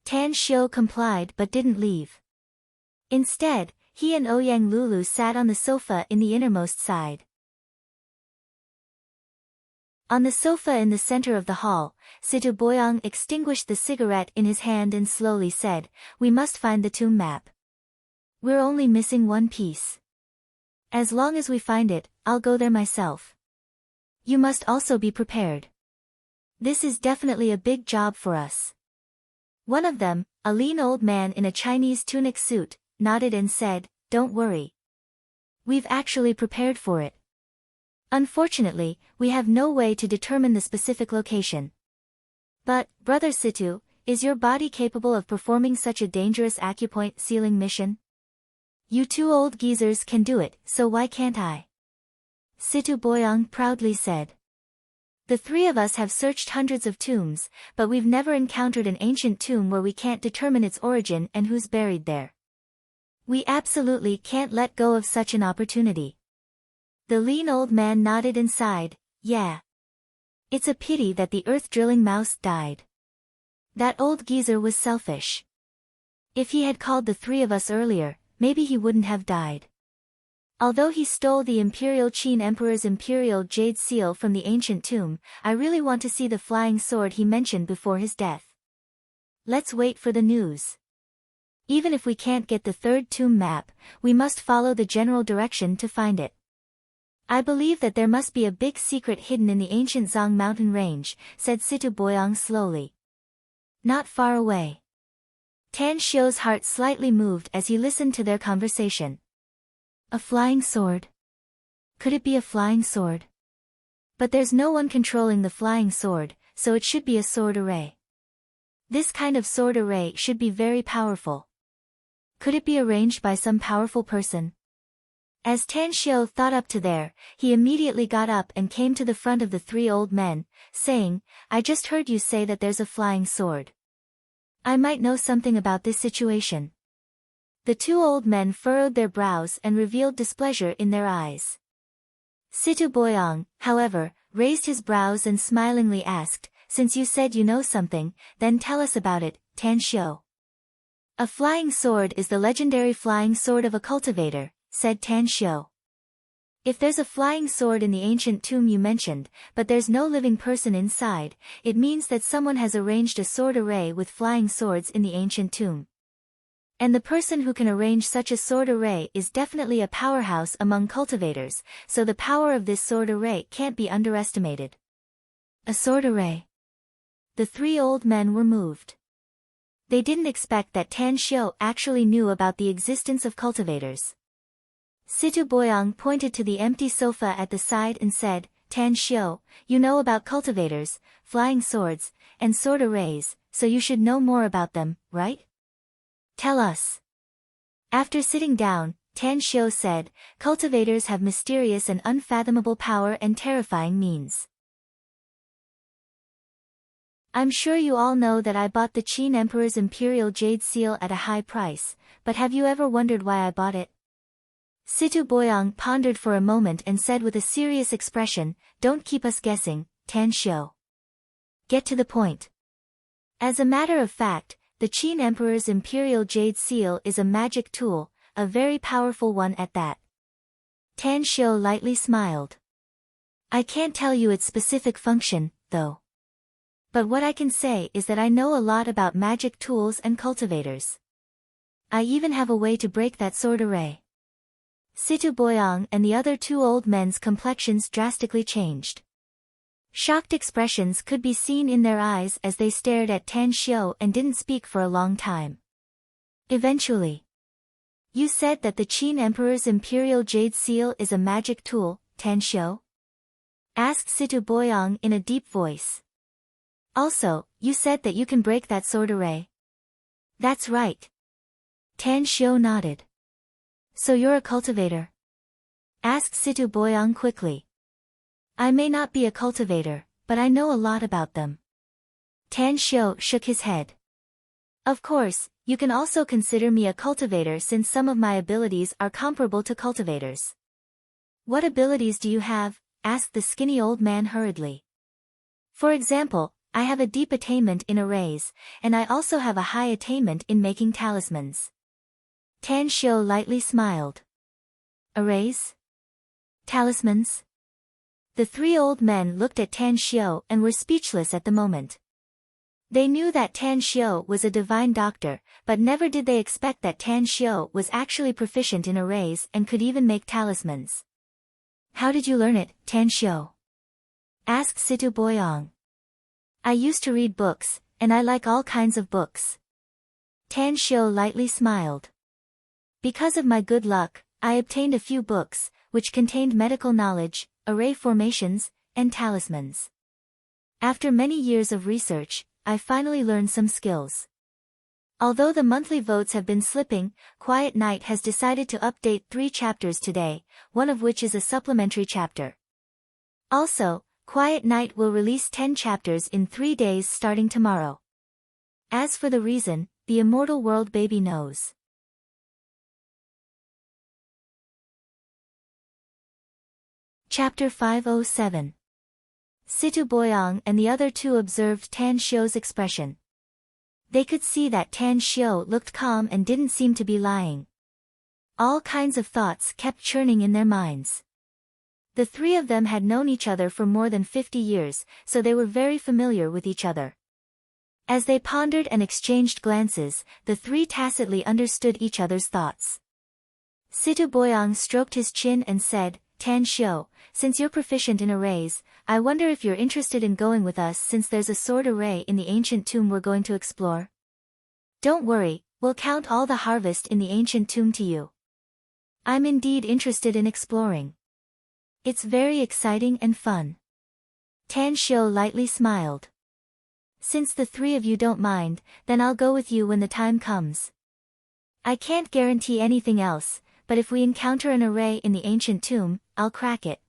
Tan Xiao complied but didn't leave. Instead, he and Ouyang Lulu sat on the sofa in the innermost side. On the sofa in the center of the hall, Situ Boyang extinguished the cigarette in his hand and slowly said, "We must find the tomb map. We're only missing one piece. As long as we find it, I'll go there myself. You must also be prepared. This is definitely a big job for us." One of them, a lean old man in a Chinese tunic suit, nodded and said, "Don't worry. We've actually prepared for it. Unfortunately, we have no way to determine the specific location. But, Brother Situ, is your body capable of performing such a dangerous acupoint sealing mission? You 2 old geezers can do it, so why can't I?" Situ Boyang proudly said. "The 3 of us have searched hundreds of tombs, but we've never encountered an ancient tomb where we can't determine its origin and who's buried there. We absolutely can't let go of such an opportunity." The lean old man nodded and sighed, "Yeah. It's a pity that the earth-drilling mouse died. That old geezer was selfish. If he had called the 3 of us earlier, maybe he wouldn't have died. Although he stole the Imperial Qin Emperor's Imperial Jade Seal from the ancient tomb, I really want to see the flying sword he mentioned before his death. Let's wait for the news. Even if we can't get the 3rd tomb map, we must follow the general direction to find it. I believe that there must be a big secret hidden in the ancient Zhang mountain range," said Situ Boyang slowly. "Not far away." Tan Xiao's heart slightly moved as he listened to their conversation. A flying sword? Could it be a flying sword? But there's no one controlling the flying sword, so it should be a sword array. This kind of sword array should be very powerful. Could it be arranged by some powerful person? As Tan Xiao thought up to there, he immediately got up and came to the front of the 3 old men, saying, "I just heard you say that there's a flying sword. I might know something about this situation." The 2 old men furrowed their brows and revealed displeasure in their eyes. Situ Boyang, however, raised his brows and smilingly asked, "Since you said you know something, then tell us about it, Tan Xiao." "A flying sword is the legendary flying sword of a cultivator," said Tan Xiao. "If there's a flying sword in the ancient tomb you mentioned, but there's no living person inside, it means that someone has arranged a sword array with flying swords in the ancient tomb. And the person who can arrange such a sword array is definitely a powerhouse among cultivators, so the power of this sword array can't be underestimated." A sword array? The 3 old men were moved. They didn't expect that Tan Xiao actually knew about the existence of cultivators. Situ Boyang pointed to the empty sofa at the side and said, "Tan Xiao, you know about cultivators, flying swords, and sword arrays, so you should know more about them, right? Tell us." After sitting down, Tan Xiao said, "Cultivators have mysterious and unfathomable power and terrifying means. I'm sure you all know that I bought the Qin Emperor's Imperial Jade Seal at a high price, but have you ever wondered why I bought it?" Situ Boyang pondered for a moment and said with a serious expression, "Don't keep us guessing, Tan Xiao. Get to the point." As a matter of fact, the Qin Emperor's Imperial Jade Seal is a magic tool, a very powerful one at that. Tan Xiao lightly smiled. "I can't tell you its specific function, though. But what I can say is that I know a lot about magic tools and cultivators. I even have a way to break that sword array. Situ Boyang and the other two old men's complexions drastically changed. Shocked expressions could be seen in their eyes as they stared at Tan Xiu and didn't speak for a long time. Eventually. You said that the Qin Emperor's Imperial Jade Seal is a magic tool, Tan Xiu? Asked Situ Boyang in a deep voice. Also, you said that you can break that sword array. That's right. Tan Xiu nodded. So you're a cultivator? Asked Situ Boyang quickly. I may not be a cultivator, but I know a lot about them. Tan Xiu shook his head. Of course, you can also consider me a cultivator since some of my abilities are comparable to cultivators. What abilities do you have? Asked the skinny old man hurriedly. For example, I have a deep attainment in arrays, and I also have a high attainment in making talismans. Tan Xiu lightly smiled. Arrays? Talismans? The three old men looked at Tan Xiu and were speechless at the moment. They knew that Tan Xiu was a divine doctor, but never did they expect that Tan Xiu was actually proficient in arrays and could even make talismans. How did you learn it, Tan Xiu? Asked Situ Boyang. I used to read books, and I like all kinds of books. Tan Xiu lightly smiled. Because of my good luck, I obtained a few books, which contained medical knowledge, array formations, and talismans. After many years of research, I finally learned some skills. Although the monthly votes have been slipping, Quiet Night has decided to update 3 chapters today, one of which is a supplementary chapter. Also, Quiet Night will release 10 chapters in 3 days starting tomorrow. As for the reason, the Immortal World baby knows. Chapter 507. Situ Boyang and the other two observed Tan Xiu's expression. They could see that Tan Xiu looked calm and didn't seem to be lying. All kinds of thoughts kept churning in their minds. The three of them had known each other for more than 50 years, so they were very familiar with each other. As they pondered and exchanged glances, the three tacitly understood each other's thoughts. Situ Boyang stroked his chin and said, Tan Xiu, since you're proficient in arrays, I wonder if you're interested in going with us since there's a sword array in the ancient tomb we're going to explore. Don't worry, we'll count all the harvest in the ancient tomb to you. I'm indeed interested in exploring. It's very exciting and fun. Tan Xiu lightly smiled. Since the three of you don't mind, then I'll go with you when the time comes. I can't guarantee anything else, but if we encounter an array in the ancient tomb, I'll crack it.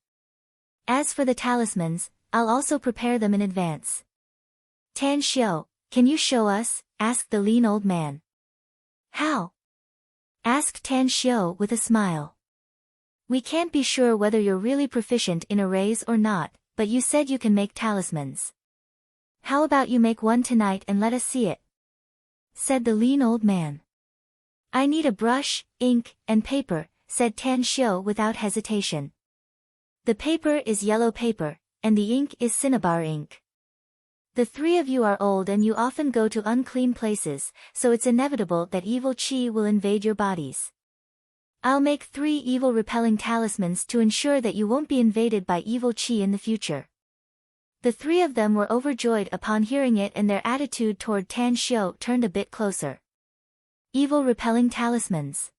As for the talismans, I'll also prepare them in advance. Tan Xiu, can you show us? Asked the lean old man. How? Asked Tan Xiu with a smile. We can't be sure whether you're really proficient in arrays or not, but you said you can make talismans. How about you make one tonight and let us see it? Said the lean old man. I need a brush, ink, and paper, said Tan Xiu without hesitation. The paper is yellow paper, and the ink is cinnabar ink. The three of you are old and you often go to unclean places, so it's inevitable that evil qi will invade your bodies. I'll make 3 evil-repelling talismans to ensure that you won't be invaded by evil qi in the future. The three of them were overjoyed upon hearing it and their attitude toward Tan Xiu turned a bit closer. Evil-repelling talismans.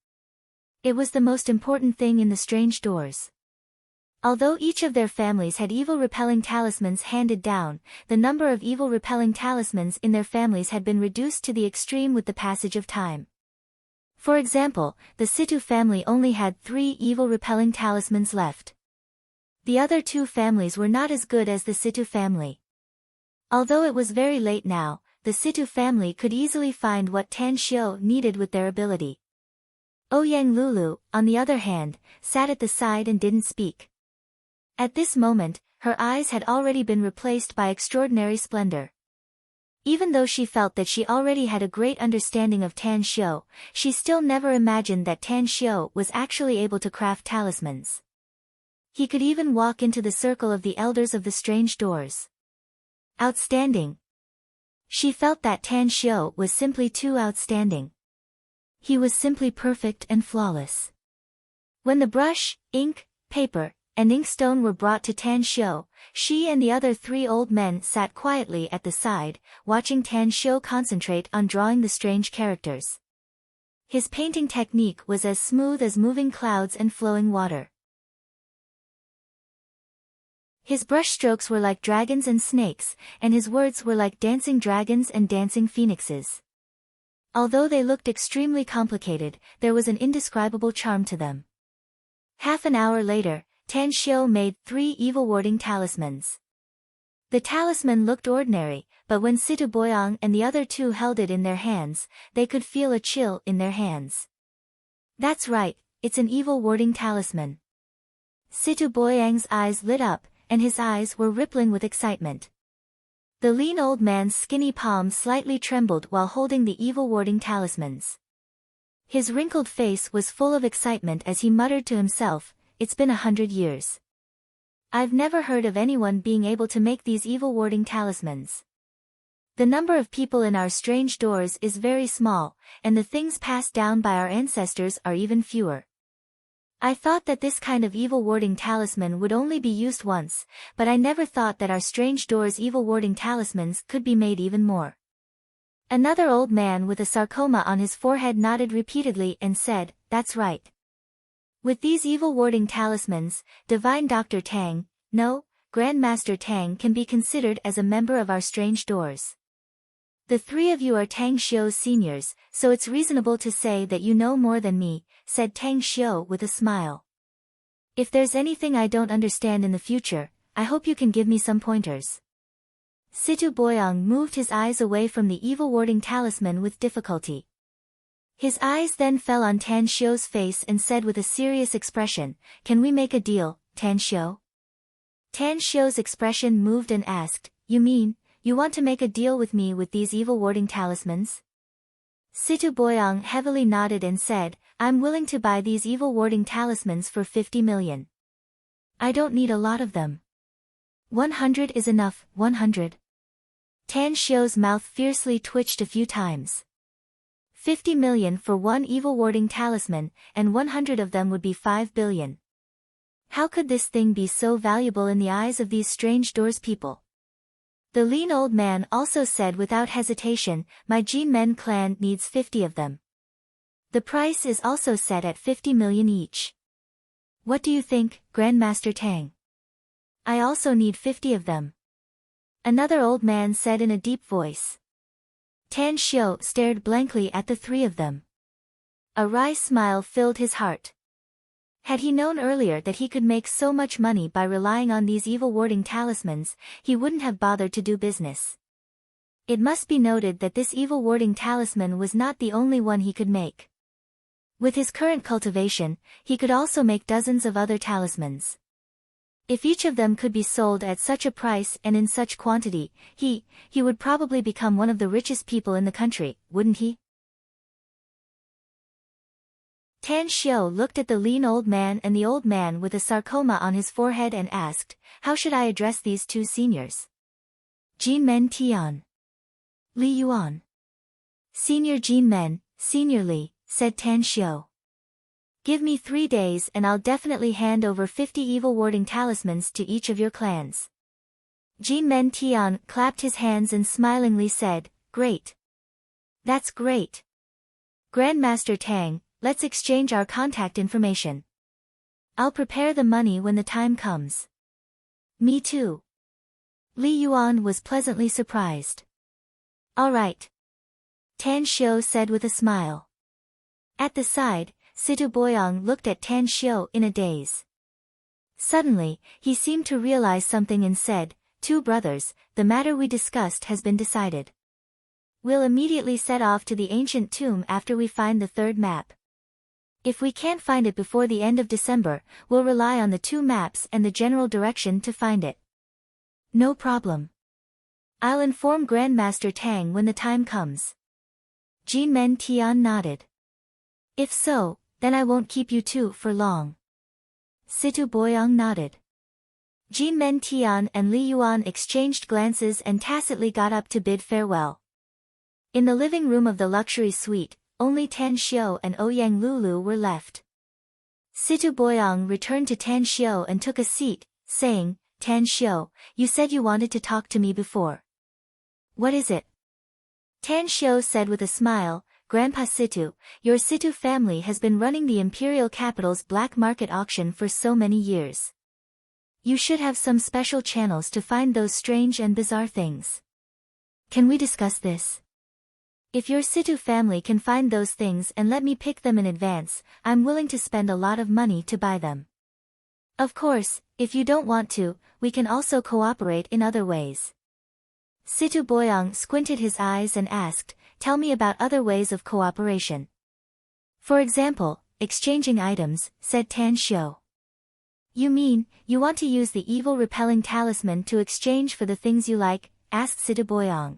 It was the most important thing in the strange doors. Although each of their families had evil-repelling talismans handed down, the number of evil-repelling talismans in their families had been reduced to the extreme with the passage of time. For example, the Situ family only had 3 evil-repelling talismans left. The other 2 families were not as good as the Situ family. Although it was very late now, the Situ family could easily find what Tan Xiu needed with their ability. Ouyang Lulu, on the other hand, sat at the side and didn't speak. At this moment, her eyes had already been replaced by extraordinary splendor. Even though she felt that she already had a great understanding of Tan Xiu, she still never imagined that Tan Xiu was actually able to craft talismans. He could even walk into the circle of the elders of the strange doors. Outstanding. She felt that Tan Xiu was simply too outstanding. He was simply perfect and flawless. When the brush, ink, paper, and inkstone were brought to Tan Xiu, she and the other 3 old men sat quietly at the side, watching Tan Xiu concentrate on drawing the strange characters. His painting technique was as smooth as moving clouds and flowing water. His brushstrokes were like dragons and snakes, and his words were like dancing dragons and dancing phoenixes. Although they looked extremely complicated, there was an indescribable charm to them. Half an hour later, Tan Xiu made 3 evil-warding talismans. The talisman looked ordinary, but when Situ Boyang and the other 2 held it in their hands, they could feel a chill in their hands. That's right, it's an evil-warding talisman. Situ Boyang's eyes lit up, and his eyes were rippling with excitement. The lean old man's skinny palm slightly trembled while holding the evil-warding talismans. His wrinkled face was full of excitement as he muttered to himself, "It's been 100 years. I've never heard of anyone being able to make these evil-warding talismans. The number of people in our strange doors is very small, and the things passed down by our ancestors are even fewer. I thought that this kind of evil-warding talisman would only be used once, but I never thought that our strange doors' evil-warding talismans could be made even more." Another old man with a sarcoma on his forehead nodded repeatedly and said, "That's right. With these evil-warding talismans, Divine Dr. Tang, no, Grandmaster Tang can be considered as a member of our strange doors. The 3 of you are Tang Xiu's seniors, so it's reasonable to say that you know more than me," said Tang Xiu with a smile. "If there's anything I don't understand in the future, I hope you can give me some pointers." Situ Boyang moved his eyes away from the evil-warding talisman with difficulty. His eyes then fell on Tan Xiu's face and said with a serious expression, "Can we make a deal, Tan Xiu?" Tan Xiu's expression moved and asked, "You mean, you want to make a deal with me with these evil-warding talismans?" Situ Boyang heavily nodded and said, "I'm willing to buy these evil-warding talismans for 50 million. I don't need a lot of them. 100 is enough, 100. Tan Xiu's mouth fiercely twitched a few times. 50 million for one evil-warding talisman, and 100 of them would be 5 billion. How could this thing be so valuable in the eyes of these strange doors people? The lean old man also said without hesitation, "My Jin Men clan needs 50 of them. The price is also set at 50 million each. What do you think, Grandmaster Tang?" "I also need 50 of them," another old man said in a deep voice. Tan Xiu stared blankly at the 3 of them. A wry smile filled his heart. Had he known earlier that he could make so much money by relying on these evil-warding talismans, he wouldn't have bothered to do business. It must be noted that this evil-warding talisman was not the only one he could make. With his current cultivation, he could also make dozens of other talismans. If each of them could be sold at such a price and in such quantity, he would probably become one of the richest people in the country, wouldn't he? Tan Xiu looked at the lean old man and the old man with a sarcoma on his forehead and asked, "How should I address these 2 seniors?" "Jin Men Tian. Li Yuan." "Senior Jin Men, Senior Li," said Tan Xiu. "Give me 3 days and I'll definitely hand over 50 evil-warding talismans to each of your clans." Jin Men Tian clapped his hands and smilingly said, "Great. That's great. Grandmaster Tang, let's exchange our contact information. I'll prepare the money when the time comes." "Me too." Li Yuan was pleasantly surprised. "All right," Tan Xiu said with a smile. At the side, Situ Boyang looked at Tan Xiu in a daze. Suddenly, he seemed to realize something and said, "2 brothers, the matter we discussed has been decided. We'll immediately set off to the ancient tomb after we find the 3rd map. If we can't find it before the end of December, we'll rely on the 2 maps and the general direction to find it." "No problem. I'll inform Grandmaster Tang when the time comes." Jin Men Tian nodded. "If so, then I won't keep you 2 for long." Situ Boyang nodded. Jin Men Tian and Li Yuan exchanged glances and tacitly got up to bid farewell. In the living room of the luxury suite, only Tan Xiu and Ouyang Lulu were left. Situ Boyang returned to Tan Xiu and took a seat, saying, Tan Xiu, you said you wanted to talk to me before. What is it? Tan Xiu said with a smile, Grandpa Situ, your Situ family has been running the imperial capital's black market auction for so many years. You should have some special channels to find those strange and bizarre things. Can we discuss this? If your Situ family can find those things and let me pick them in advance, I'm willing to spend a lot of money to buy them. Of course, if you don't want to, we can also cooperate in other ways. Situ Boyang squinted his eyes and asked, tell me about other ways of cooperation. For example, exchanging items, said Tan Xiu. You mean, you want to use the evil repelling talisman to exchange for the things you like? Asked Situ Boyang.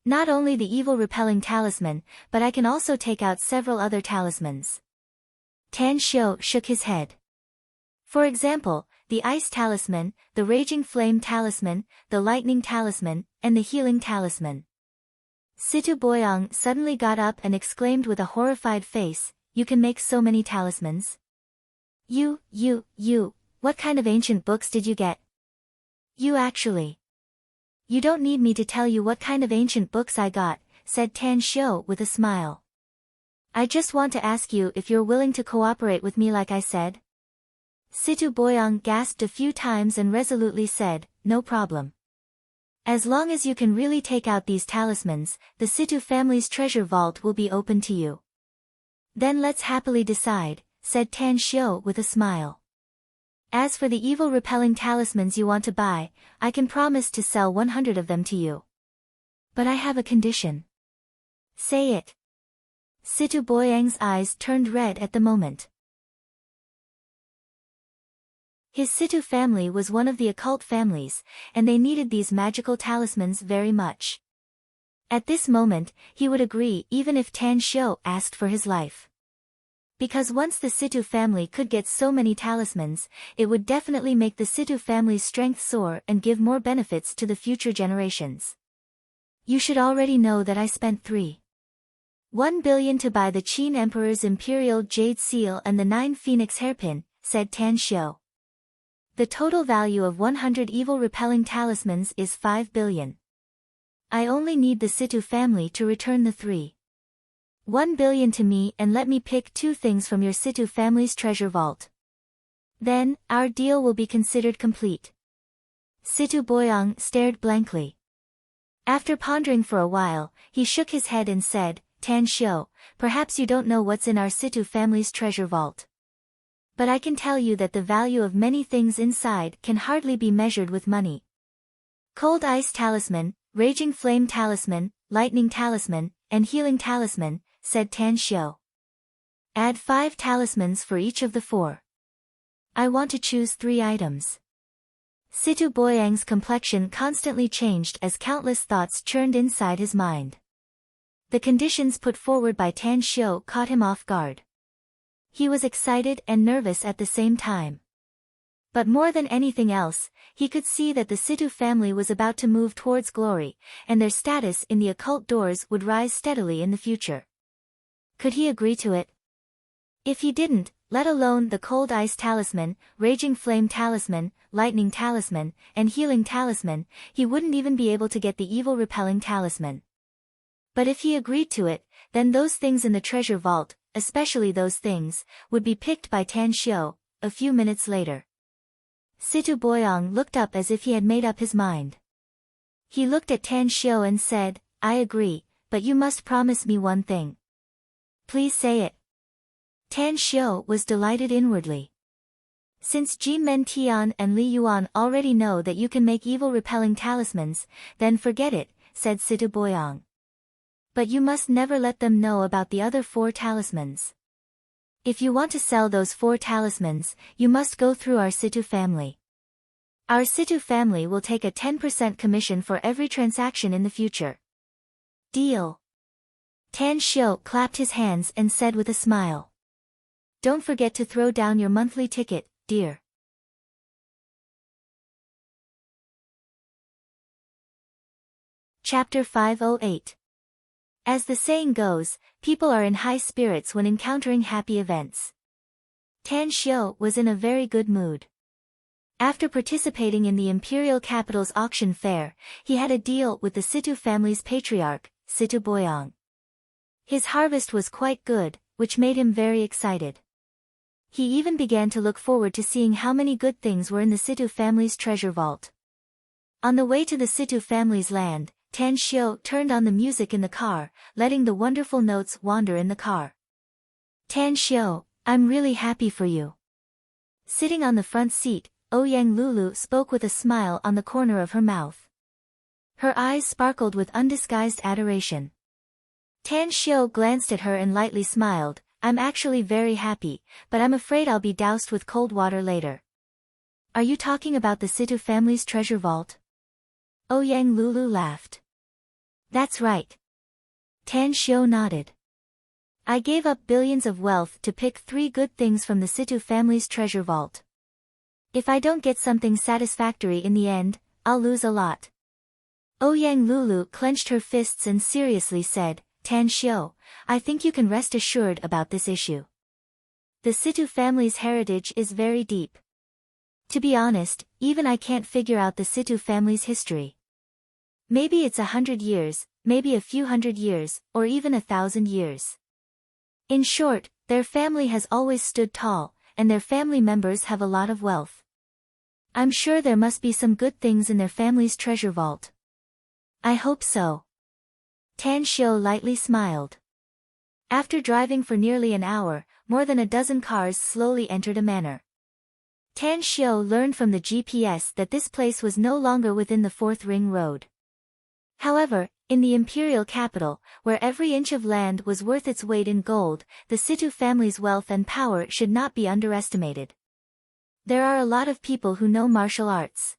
Not only the evil repelling talisman, but I can also take out several other talismans. Tan Xiu shook his head. For example, the ice talisman, the raging flame talisman, the lightning talisman, and the healing talisman. Situ Boyang suddenly got up and exclaimed with a horrified face, you can make so many talismans? You, what kind of ancient books did you get? You don't need me to tell you what kind of ancient books I got, said Tan Xiu with a smile. I just want to ask you if you're willing to cooperate with me like I said. Situ Boyang gasped a few times and resolutely said, no problem. As long as you can really take out these talismans, the Situ family's treasure vault will be open to you. Then let's happily decide, said Tan Xiu with a smile. As for the evil repelling talismans you want to buy, I can promise to sell 100 of them to you. But I have a condition. Say it. Situ Boyang's eyes turned red at the moment. His Situ family was one of the occult families, and they needed these magical talismans very much. At this moment, he would agree even if Tan Xiu asked for his life. Because once the Situ family could get so many talismans, it would definitely make the Situ family's strength soar and give more benefits to the future generations. You should already know that I spent 3.1 billion to buy the Qin Emperor's Imperial Jade Seal and the 9 Phoenix Hairpin, said Tan Xiu. The total value of 100 evil-repelling talismans is 5 billion. I only need the Situ family to return the 3.1 billion to me and let me pick 2 things from your Situ family's treasure vault. Then, our deal will be considered complete. Situ Boyang stared blankly. After pondering for a while, he shook his head and said, Tan Xiu, perhaps you don't know what's in our Situ family's treasure vault. But I can tell you that the value of many things inside can hardly be measured with money. Cold Ice Talisman, Raging Flame Talisman, Lightning Talisman, and Healing Talisman, said Tan Xiu. Add 5 talismans for each of the 4. I want to choose 3 items. Situ Boyang's complexion constantly changed as countless thoughts churned inside his mind. The conditions put forward by Tan Xiu caught him off guard. He was excited and nervous at the same time. But more than anything else, he could see that the Situ family was about to move towards glory, and their status in the occult doors would rise steadily in the future. Could he agree to it? If he didn't, let alone the Cold Ice Talisman, Raging Flame Talisman, Lightning Talisman, and Healing Talisman, he wouldn't even be able to get the Evil Repelling Talisman. But if he agreed to it, then those things in the treasure vault, especially those things, would be picked by Tan Xiu, a few minutes later. Situ Boyang looked up as if he had made up his mind. He looked at Tan Xiu and said, I agree, but you must promise me one thing. Please say it. Tan Xiu was delighted inwardly. Since Ji Men Tian and Li Yuan already know that you can make evil-repelling talismans, then forget it, said Situ Boyang. But you must never let them know about the other 4 talismans. If you want to sell those 4 talismans, you must go through our Situ family. Our Situ family will take a 10% commission for every transaction in the future. Deal. Tan Xiu clapped his hands and said with a smile. Don't forget to throw down your monthly ticket, dear. Chapter 508. As the saying goes, people are in high spirits when encountering happy events. Tan Xiu was in a very good mood. After participating in the imperial capital's auction fair, he had a deal with the Situ family's patriarch, Situ Boyang. His harvest was quite good, which made him very excited. He even began to look forward to seeing how many good things were in the Situ family's treasure vault. On the way to the Situ family's land, Tan Xiu turned on the music in the car, letting the wonderful notes wander in the car. Tan Xiu, I'm really happy for you. Sitting on the front seat, Ouyang Lulu spoke with a smile on the corner of her mouth. Her eyes sparkled with undisguised adoration. Tan Xiu glanced at her and lightly smiled. I'm actually very happy, but I'm afraid I'll be doused with cold water later. Are you talking about the Situ family's treasure vault? Ouyang Lulu laughed. That's right. Tan Xiu nodded. I gave up billions of wealth to pick 3 good things from the Situ family's treasure vault. If I don't get something satisfactory in the end, I'll lose a lot. Ouyang Lulu clenched her fists and seriously said, Tan Xiu, I think you can rest assured about this issue. The Situ family's heritage is very deep. To be honest, even I can't figure out the Situ family's history. Maybe it's 100 years, maybe a few hundred years, or even 1,000 years. In short, their family has always stood tall, and their family members have a lot of wealth. I'm sure there must be some good things in their family's treasure vault. I hope so. Tan Xiu lightly smiled. After driving for nearly an hour, more than a dozen cars slowly entered a manor. Tan Xiu learned from the GPS that this place was no longer within the 4th Ring Road. However, in the imperial capital, where every inch of land was worth its weight in gold, the Situ family's wealth and power should not be underestimated. There are a lot of people who know martial arts.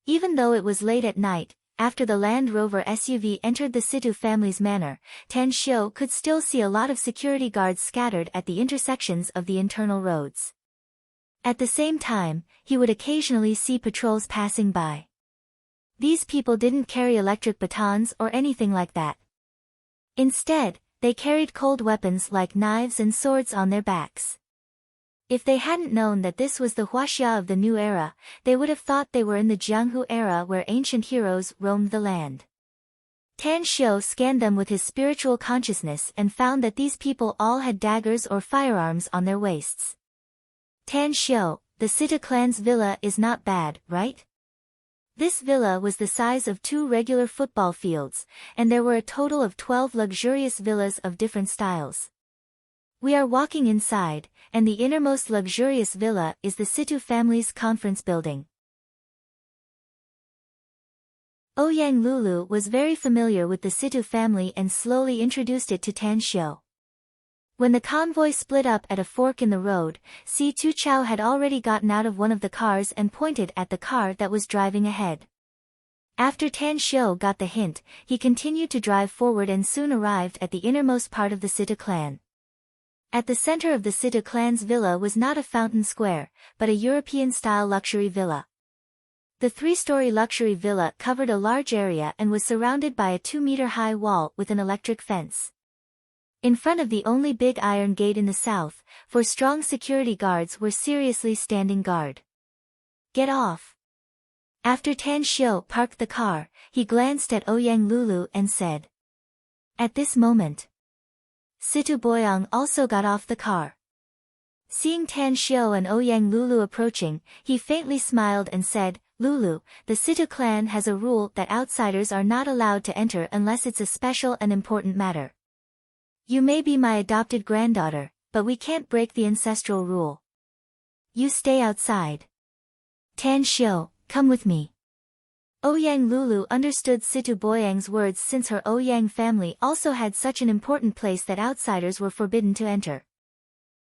Even though it was late at night, after the Land Rover SUV entered the Situ family's manor, Tan Xiu could still see a lot of security guards scattered at the intersections of the internal roads. At the same time, he would occasionally see patrols passing by. These people didn't carry electric batons or anything like that. Instead, they carried cold weapons like knives and swords on their backs. If they hadn't known that this was the Huaxia of the new era, they would have thought they were in the Jianghu era where ancient heroes roamed the land. Tan Xiu scanned them with his spiritual consciousness and found that these people all had daggers or firearms on their waists. Tan Xiu, the Situ clan's villa is not bad, right? This villa was the size of 2 regular football fields, and there were a total of 12 luxurious villas of different styles. We are walking inside, and the innermost luxurious villa is the Situ family's conference building. Ouyang Lulu was very familiar with the Situ family and slowly introduced it to Tan Xiu. When the convoy split up at a fork in the road, Si Tu Chao had already gotten out of one of the cars and pointed at the car that was driving ahead. After Tan Xiu got the hint, he continued to drive forward and soon arrived at the innermost part of the Situ clan. At the center of the Situ clan's villa was not a fountain square, but a European-style luxury villa. The 3-story luxury villa covered a large area and was surrounded by a 2-meter-high wall with an electric fence. In front of the only big iron gate in the south, 4 strong security guards were seriously standing guard. Get off. After Tan Xiu parked the car, he glanced at Ouyang Lulu and said. At this moment, Situ Boyang also got off the car. Seeing Tan Xiu and Ouyang Lulu approaching, he faintly smiled and said, Lulu, the Situ clan has a rule that outsiders are not allowed to enter unless it's a special and important matter. You may be my adopted granddaughter, but we can't break the ancestral rule. You stay outside. Tan Xiu, come with me. Ouyang Lulu understood Situ Boyang's words since her Ouyang family also had such an important place that outsiders were forbidden to enter.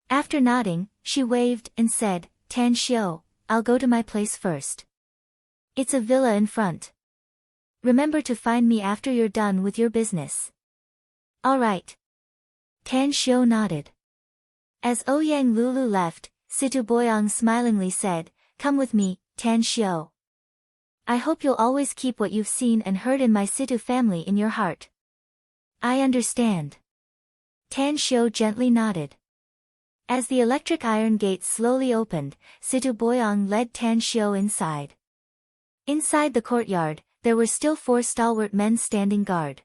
After nodding, she waved and said, Tan Xiu, I'll go to my place first. It's a villa in front. Remember to find me after you're done with your business. All right. Tan Xiu nodded. As Ouyang Lulu left, Situ Boyang smilingly said, Come with me, Tan Xiu. I hope you'll always keep what you've seen and heard in my Situ family in your heart. I understand. Tan Xiu gently nodded. As the electric iron gate slowly opened, Situ Boyang led Tan Xiu inside. Inside the courtyard, there were still 4 stalwart men standing guard.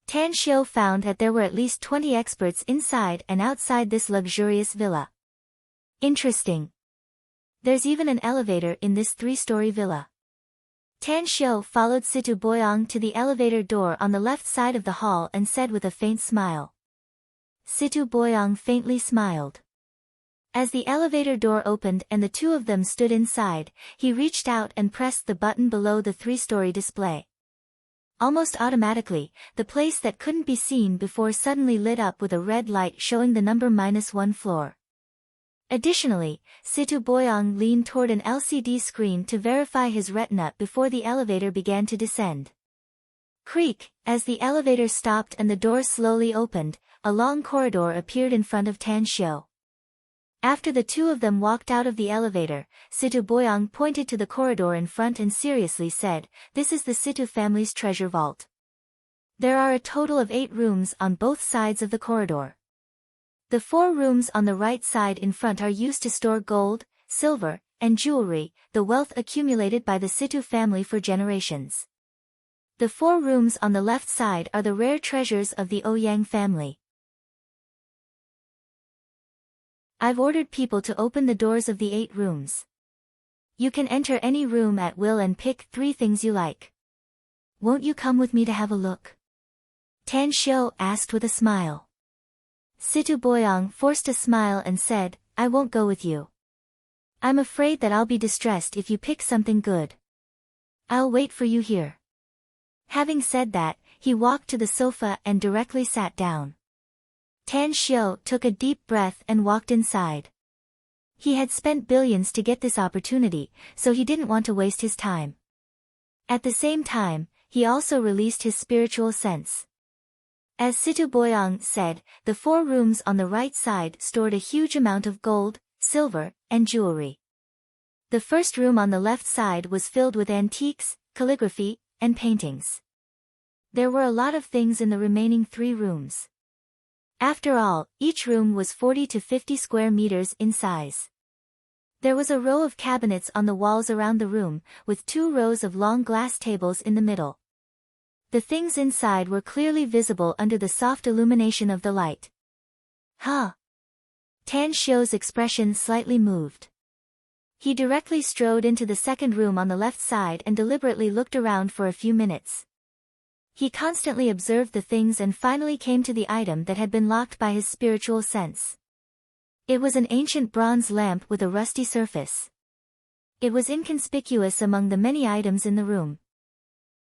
Tan Xiu found that there were at least 20 experts inside and outside this luxurious villa. Interesting. There's even an elevator in this 3-story villa. Tan Xiu followed Situ Boyang to the elevator door on the left side of the hall and said with a faint smile. Situ Boyang faintly smiled. As the elevator door opened and the two of them stood inside, he reached out and pressed the button below the 3-story display. Almost automatically, the place that couldn't be seen before suddenly lit up with a red light showing the number -1 floor. Additionally, Situ Boyang leaned toward an LCD screen to verify his retina before the elevator began to descend. Creak, as the elevator stopped and the door slowly opened, a long corridor appeared in front of Tan Xiu. After the two of them walked out of the elevator, Situ Boyang pointed to the corridor in front and seriously said, "This is the Situ family's treasure vault. There are a total of 8 rooms on both sides of the corridor. The 4 rooms on the right side in front are used to store gold, silver, and jewelry, the wealth accumulated by the Situ family for generations. The 4 rooms on the left side are the rare treasures of the Ouyang family. I've ordered people to open the doors of the 8 rooms. You can enter any room at will and pick 3 things you like. Won't you come with me to have a look?" Tan Xiu asked with a smile. Situ Boyang forced a smile and said, "I won't go with you. I'm afraid that I'll be distressed if you pick something good. I'll wait for you here." Having said that, he walked to the sofa and directly sat down. Tan Xiu took a deep breath and walked inside. He had spent billions to get this opportunity, so he didn't want to waste his time. At the same time, he also released his spiritual sense. As Situ Boyang said, the 4 rooms on the right side stored a huge amount of gold, silver, and jewelry. The first room on the left side was filled with antiques, calligraphy, and paintings. There were a lot of things in the remaining 3 rooms. After all, each room was 40 to 50 square meters in size. There was a row of cabinets on the walls around the room, with 2 rows of long glass tables in the middle. The things inside were clearly visible under the soft illumination of the light. Huh? Tan Xiu's expression slightly moved. He directly strode into the second room on the left side and deliberately looked around for a few minutes. He constantly observed the things and finally came to the item that had been locked by his spiritual sense. It was an ancient bronze lamp with a rusty surface. It was inconspicuous among the many items in the room.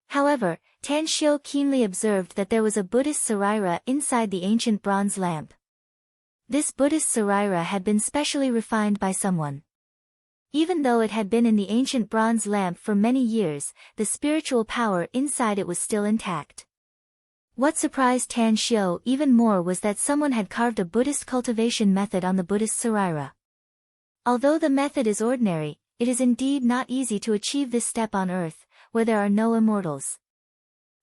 However, Tan Xiu keenly observed that there was a Buddhist saraira inside the ancient bronze lamp. This Buddhist saraira had been specially refined by someone. Even though it had been in the ancient bronze lamp for many years, the spiritual power inside it was still intact. What surprised Tan Xiu even more was that someone had carved a Buddhist cultivation method on the Buddhist saraira. Although the method is ordinary, it is indeed not easy to achieve this step on Earth, where there are no immortals.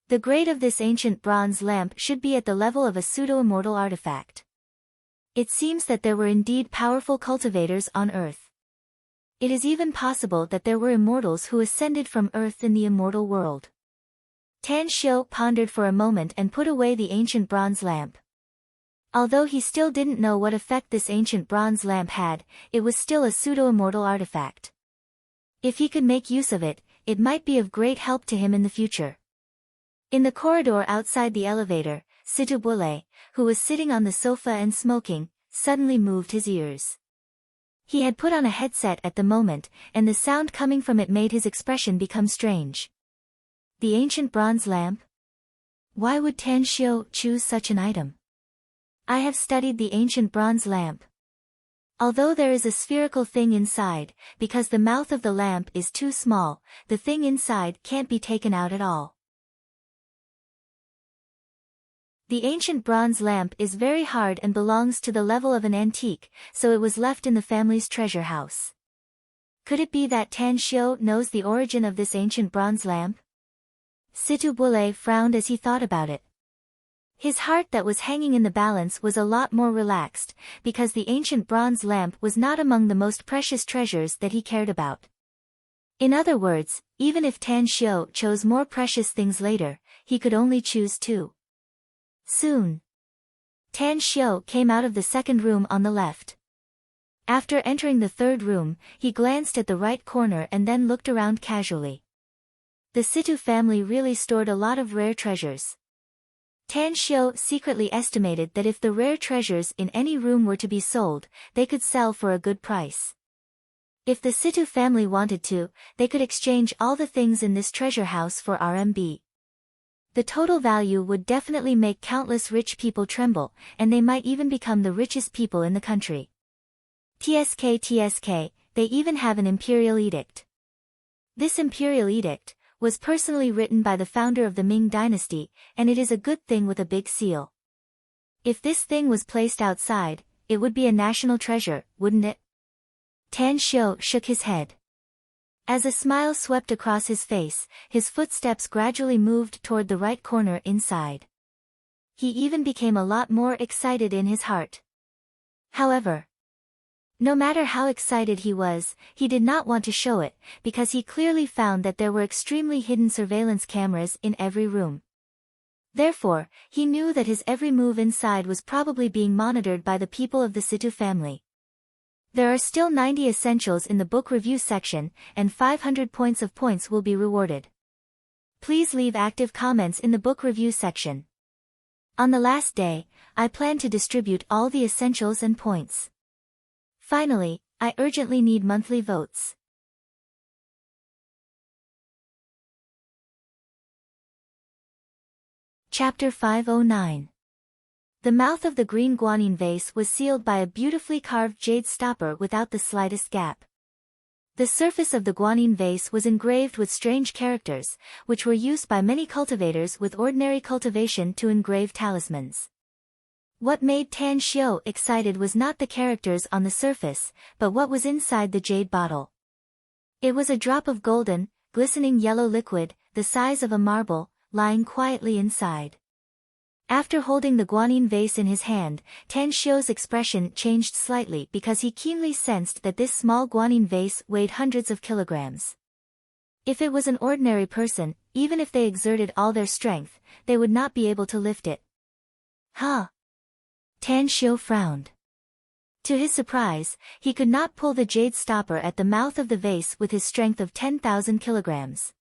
The grade of this ancient bronze lamp should be at the level of a pseudo-immortal artifact. It seems that there were indeed powerful cultivators on Earth. It is even possible that there were immortals who ascended from Earth in the immortal world. Tan Xiu pondered for a moment and put away the ancient bronze lamp. Although he still didn't know what effect this ancient bronze lamp had, it was still a pseudo-immortal artifact. If he could make use of it, it might be of great help to him in the future. In the corridor outside the elevator, Situ Boyang, who was sitting on the sofa and smoking, suddenly moved his ears. He had put on a headset at the moment, and the sound coming from it made his expression become strange. The ancient bronze lamp? Why would Tan Xiu choose such an item? I have studied the ancient bronze lamp. Although there is a spherical thing inside, because the mouth of the lamp is too small, the thing inside can't be taken out at all. The ancient bronze lamp is very hard and belongs to the level of an antique, so it was left in the family's treasure house. Could it be that Tan Xiu knows the origin of this ancient bronze lamp? Situ Boyang frowned as he thought about it. His heart that was hanging in the balance was a lot more relaxed, because the ancient bronze lamp was not among the most precious treasures that he cared about. In other words, even if Tan Xiu chose more precious things later, he could only choose two. Soon, Tan Xiu came out of the second room on the left. After entering the third room, he glanced at the right corner and then looked around casually. The Situ family really stored a lot of rare treasures. Tan Xiu secretly estimated that if the rare treasures in any room were to be sold, they could sell for a good price. If the Situ family wanted to, they could exchange all the things in this treasure house for RMB. The total value would definitely make countless rich people tremble, and they might even become the richest people in the country. TSK, they even have an imperial edict. This imperial edict was personally written by the founder of the Ming dynasty, and it is a good thing with a big seal. If this thing was placed outside, it would be a national treasure, wouldn't it? Tan Xiu shook his head. As a smile swept across his face, his footsteps gradually moved toward the right corner inside. He even became a lot more excited in his heart. However, no matter how excited he was, he did not want to show it, because he clearly found that there were extremely hidden surveillance cameras in every room. Therefore, he knew that his every move inside was probably being monitored by the people of the Situ family. There are still 90 essentials in the book review section, and 500 points will be rewarded. Please leave active comments in the book review section. On the last day, I plan to distribute all the essentials and points. Finally, I urgently need monthly votes. Chapter 509. The mouth of the green guanine vase was sealed by a beautifully carved jade stopper without the slightest gap. The surface of the guanine vase was engraved with strange characters, which were used by many cultivators with ordinary cultivation to engrave talismans. What made Tan Xiu excited was not the characters on the surface, but what was inside the jade bottle. It was a drop of golden, glistening yellow liquid, the size of a marble, lying quietly inside. After holding the guanine vase in his hand, Tan Xiu's expression changed slightly because he keenly sensed that this small guanine vase weighed hundreds of kilograms. If it was an ordinary person, even if they exerted all their strength, they would not be able to lift it. Huh? Tan Xiu frowned. To his surprise, he could not pull the jade stopper at the mouth of the vase with his strength of 10,000 kilograms.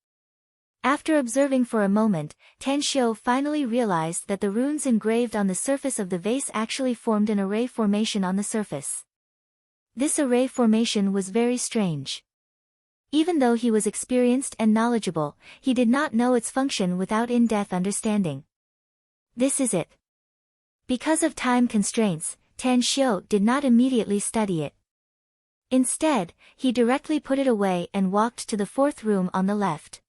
After observing for a moment, Tan Xiu finally realized that the runes engraved on the surface of the vase actually formed an array formation on the surface. This array formation was very strange. Even though he was experienced and knowledgeable, he did not know its function without in-depth understanding. This is it. Because of time constraints, Tan Xiu did not immediately study it. Instead, he directly put it away and walked to the fourth room on the left.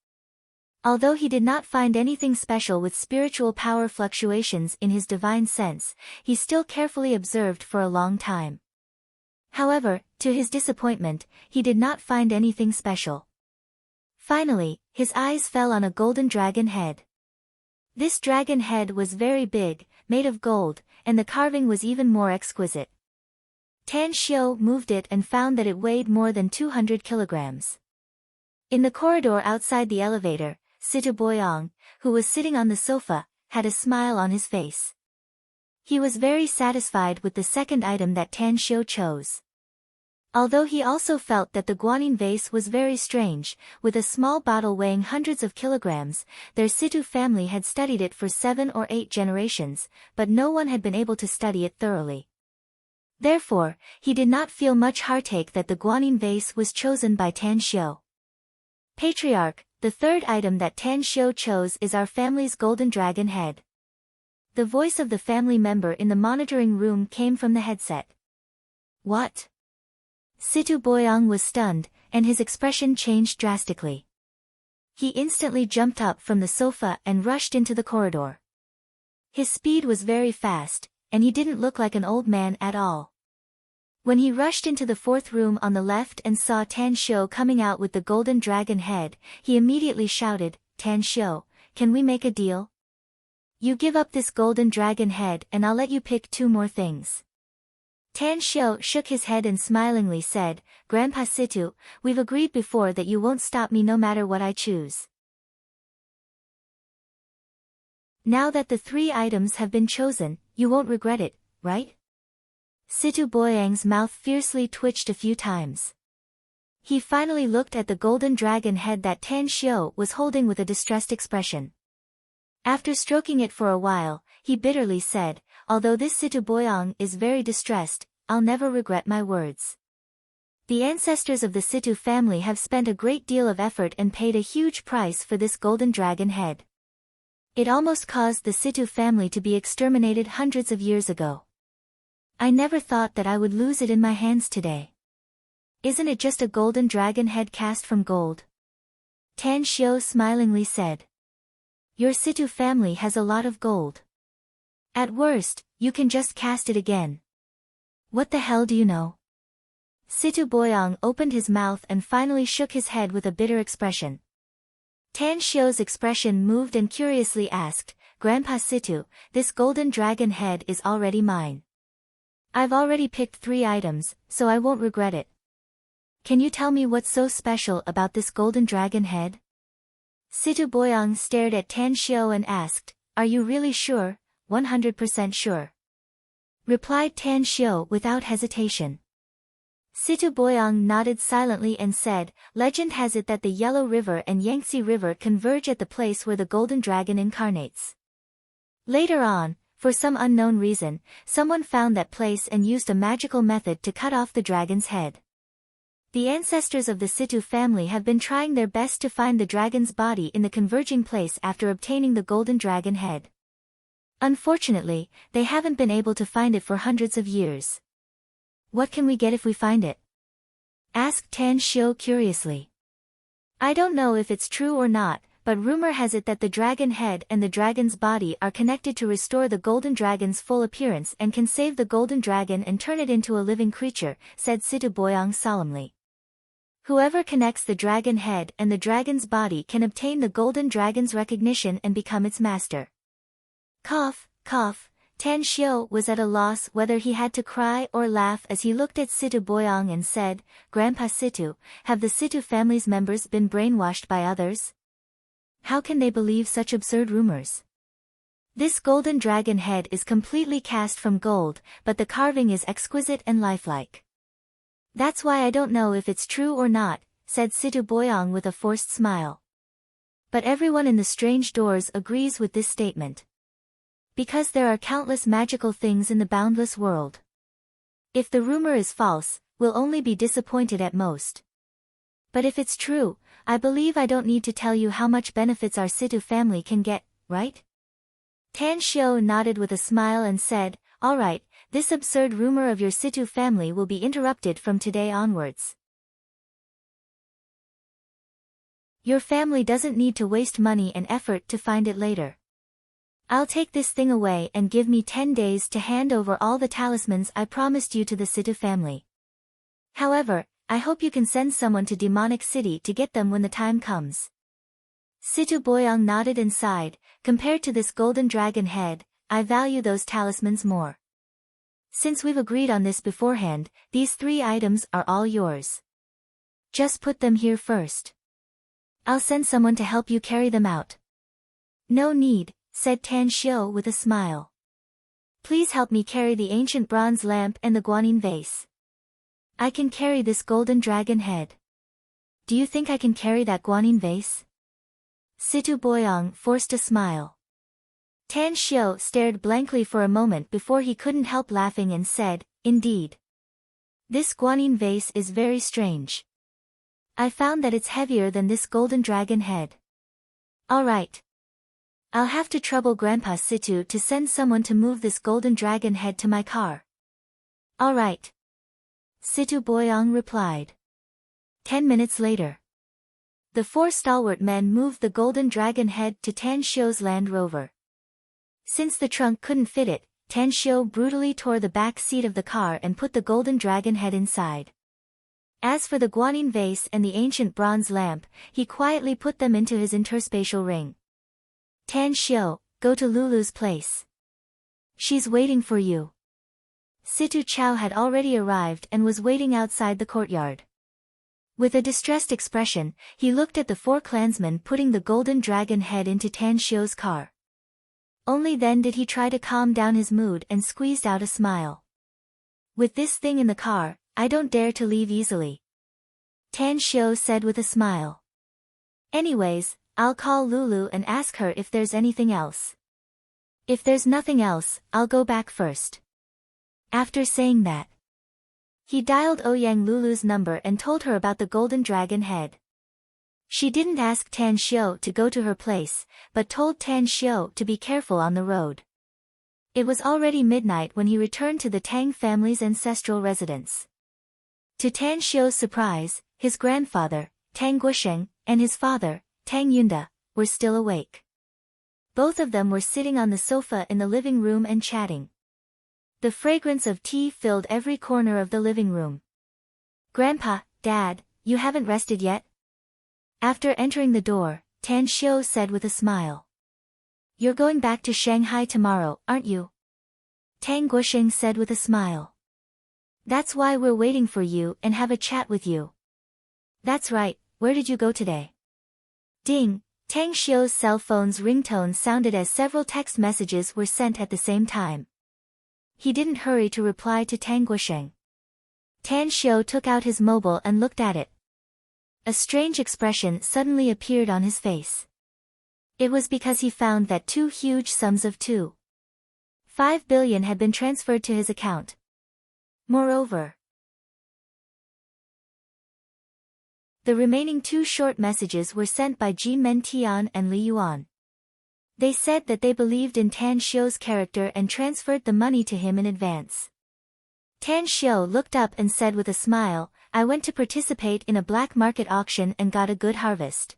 Although he did not find anything special with spiritual power fluctuations in his divine sense, he still carefully observed for a long time. However, to his disappointment, he did not find anything special. Finally, his eyes fell on a golden dragon head. This dragon head was very big, made of gold, and the carving was even more exquisite. Tan Xiu moved it and found that it weighed more than 200 kilograms. In the corridor outside the elevator, Situ Boyang, who was sitting on the sofa, had a smile on his face. He was very satisfied with the second item that Tan Xiu chose. Although he also felt that the guanine vase was very strange, with a small bottle weighing hundreds of kilograms, their Situ family had studied it for 7 or 8 generations, but no one had been able to study it thoroughly. Therefore, he did not feel much heartache that the guanine vase was chosen by Tan Xiu. Patriarch, the third item that Tan Xiu chose is our family's golden dragon head. The voice of the family member in the monitoring room came from the headset. What? Situ Boyang was stunned, and his expression changed drastically. He instantly jumped up from the sofa and rushed into the corridor. His speed was very fast, and he didn't look like an old man at all. When he rushed into the fourth room on the left and saw Tan Xiu coming out with the golden dragon head, he immediately shouted, "Tan Xiu, can we make a deal?" You give up this golden dragon head and I'll let you pick 2 more things. Tan Xiao shook his head and smilingly said, Grandpa Situ, we've agreed before that you won't stop me no matter what I choose. Now that the 3 items have been chosen, you won't regret it, right? Situ Boyang's mouth fiercely twitched a few times. He finally looked at the golden dragon head that Tan Xiao was holding with a distressed expression. After stroking it for a while, he bitterly said, although this Situ Boyang is very distressed, I'll never regret my words. The ancestors of the Situ family have spent a great deal of effort and paid a huge price for this golden dragon head. It almost caused the Situ family to be exterminated hundreds of years ago. I never thought that I would lose it in my hands today. Isn't it just a golden dragon head cast from gold? Tan Xiao smilingly said. Your Situ family has a lot of gold. At worst, you can just cast it again. What the hell do you know? Situ Boyang opened his mouth and finally shook his head with a bitter expression. Tan Xiao's expression moved and curiously asked, Grandpa Situ, this golden dragon head is already mine. I've already picked 3 items, so I won't regret it. Can you tell me what's so special about this golden dragon head? Situ Boyang stared at Tan Xiao and asked, Are you really sure, 100% sure? Replied Tan Xiao without hesitation. Situ Boyang nodded silently and said, Legend has it that the Yellow River and Yangtze River converge at the place where the golden dragon incarnates. Later on, for some unknown reason, someone found that place and used a magical method to cut off the dragon's head. The ancestors of the Situ family have been trying their best to find the dragon's body in the converging place after obtaining the golden dragon head. Unfortunately, they haven't been able to find it for hundreds of years. What can we get if we find it? Asked Tan Xiao curiously. I don't know if it's true or not, but rumor has it that the dragon head and the dragon's body are connected to restore the golden dragon's full appearance and can save the golden dragon and turn it into a living creature, said Situ Boyang solemnly. Whoever connects the dragon head and the dragon's body can obtain the golden dragon's recognition and become its master. Cough, cough. Tan Xiao was at a loss whether he had to cry or laugh as he looked at Situ Boyang and said, Grandpa Situ, have the Situ family's members been brainwashed by others? How can they believe such absurd rumors? This golden dragon head is completely cast from gold, but the carving is exquisite and lifelike. That's why I don't know if it's true or not, said Situ Boyang with a forced smile. But everyone in the strange doors agrees with this statement. Because there are countless magical things in the boundless world. If the rumor is false, we'll only be disappointed at most. But if it's true, I believe I don't need to tell you how much benefits our Situ family can get, right? Tan Xiao nodded with a smile and said, All right, this absurd rumor of your Situ family will be interrupted from today onwards. Your family doesn't need to waste money and effort to find it later. I'll take this thing away and give me 10 days to hand over all the talismans I promised you to the Situ family. However, I hope you can send someone to Demonic City to get them when the time comes. Situ Boyang nodded and sighed, compared to this golden dragon head, I value those talismans more. Since we've agreed on this beforehand, these 3 items are all yours. Just put them here first. I'll send someone to help you carry them out. No need, said Tan Xiao with a smile. Please help me carry the ancient bronze lamp and the guanyin vase. I can carry this golden dragon head. Do you think I can carry that guanyin vase? Situ Boyang forced a smile. Tan Xiao stared blankly for a moment before he couldn't help laughing and said, Indeed. This guanyin vase is very strange. I found that it's heavier than this golden dragon head. All right. I'll have to trouble Grandpa Situ to send someone to move this golden dragon head to my car. All right. Situ Boyang replied. 10 minutes later. The 4 stalwart men moved the golden dragon head to Tan Xiao's Land Rover. Since the trunk couldn't fit it, Tan Xiao brutally tore the back seat of the car and put the golden dragon head inside. As for the guanyin vase and the ancient bronze lamp, he quietly put them into his interspatial ring. Tan Xiao, go to Lulu's place. She's waiting for you. Situ Chow had already arrived and was waiting outside the courtyard. With a distressed expression, he looked at the four clansmen putting the golden dragon head into Tan Xiu's car. Only then did he try to calm down his mood and squeezed out a smile. With this thing in the car, I don't dare to leave easily. Tan Xiu said with a smile. Anyways, I'll call Lulu and ask her if there's anything else. If there's nothing else, I'll go back first. After saying that, he dialed Ouyang Lulu's number and told her about the golden dragon head. She didn't ask Tan Xiu to go to her place, but told Tan Xiu to be careful on the road. It was already midnight when he returned to the Tang family's ancestral residence. To Tan Xiu's surprise, his grandfather, Tang Guosheng, and his father, Tang Yunda, were still awake. Both of them were sitting on the sofa in the living room and chatting. The fragrance of tea filled every corner of the living room. Grandpa, Dad, you haven't rested yet? After entering the door, Tan Xiu said with a smile. You're going back to Shanghai tomorrow, aren't you? Tang Guosheng said with a smile. That's why we're waiting for you and have a chat with you. That's right, where did you go today? Ding, Tang Xiu's cell phone's ringtone sounded as several text messages were sent at the same time. He didn't hurry to reply to Tang Guosheng. Tan Xiu took out his mobile and looked at it. A strange expression suddenly appeared on his face. It was because he found that two huge sums of 2.5 billion had been transferred to his account. Moreover, the remaining two short messages were sent by Ji Mentian and Li Yuan. They said that they believed in Tan Xiu's character and transferred the money to him in advance. Tan Xiu looked up and said with a smile, I went to participate in a black market auction and got a good harvest.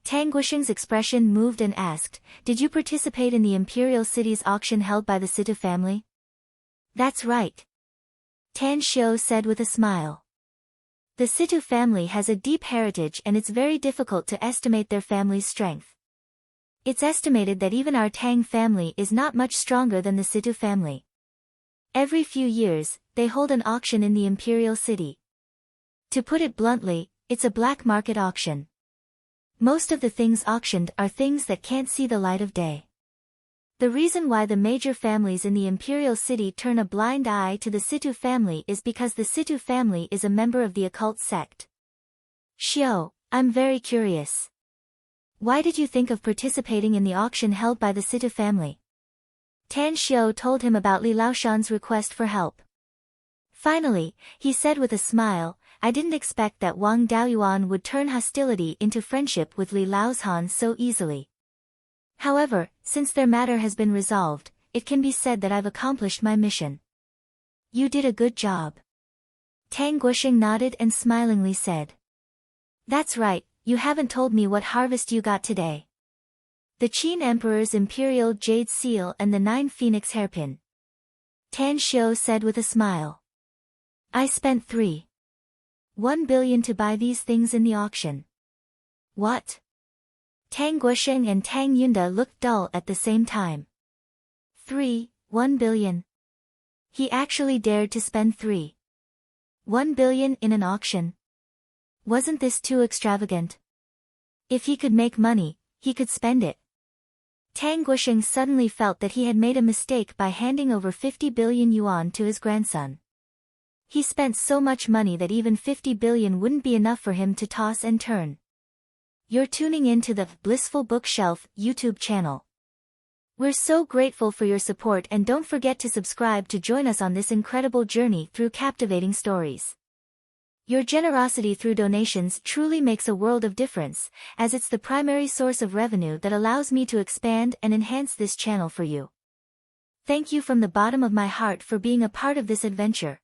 Tang Guosheng's expression moved and asked, did you participate in the Imperial City's auction held by the Situ family? That's right. Tan Xiu said with a smile. The Situ family has a deep heritage and it's very difficult to estimate their family's strength. It's estimated that even our Tang family is not much stronger than the Situ family. Every few years, they hold an auction in the Imperial City. To put it bluntly, it's a black market auction. Most of the things auctioned are things that can't see the light of day. The reason why the major families in the Imperial City turn a blind eye to the Situ family is because the Situ family is a member of the occult sect. Xiu, I'm very curious. Why did you think of participating in the auction held by the Situ family? Tan Xiu told him about Li Laoshan's request for help. Finally, he said with a smile, I didn't expect that Wang Daoyuan would turn hostility into friendship with Li Laoshan so easily. However, since their matter has been resolved, it can be said that I've accomplished my mission. You did a good job. Tang Guosheng nodded and smilingly said. That's right, you haven't told me what harvest you got today. The Qin Emperor's Imperial Jade Seal and the 9 Phoenix Hairpin. Tan Xiu said with a smile. I spent 3.1 billion to buy these things in the auction. What? Tang Guosheng and Tang Yunda looked dull at the same time. 3.1 billion. He actually dared to spend 3.1 billion in an auction. Wasn't this too extravagant? If he could make money, he could spend it. Tang Guosheng suddenly felt that he had made a mistake by handing over 50 billion yuan to his grandson. He spent so much money that even 50 billion wouldn't be enough for him to toss and turn. You're tuning in to the Blissful Bookshelf YouTube channel. We're so grateful for your support and don't forget to subscribe to join us on this incredible journey through captivating stories. Your generosity through donations truly makes a world of difference, as it's the primary source of revenue that allows me to expand and enhance this channel for you. Thank you from the bottom of my heart for being a part of this adventure.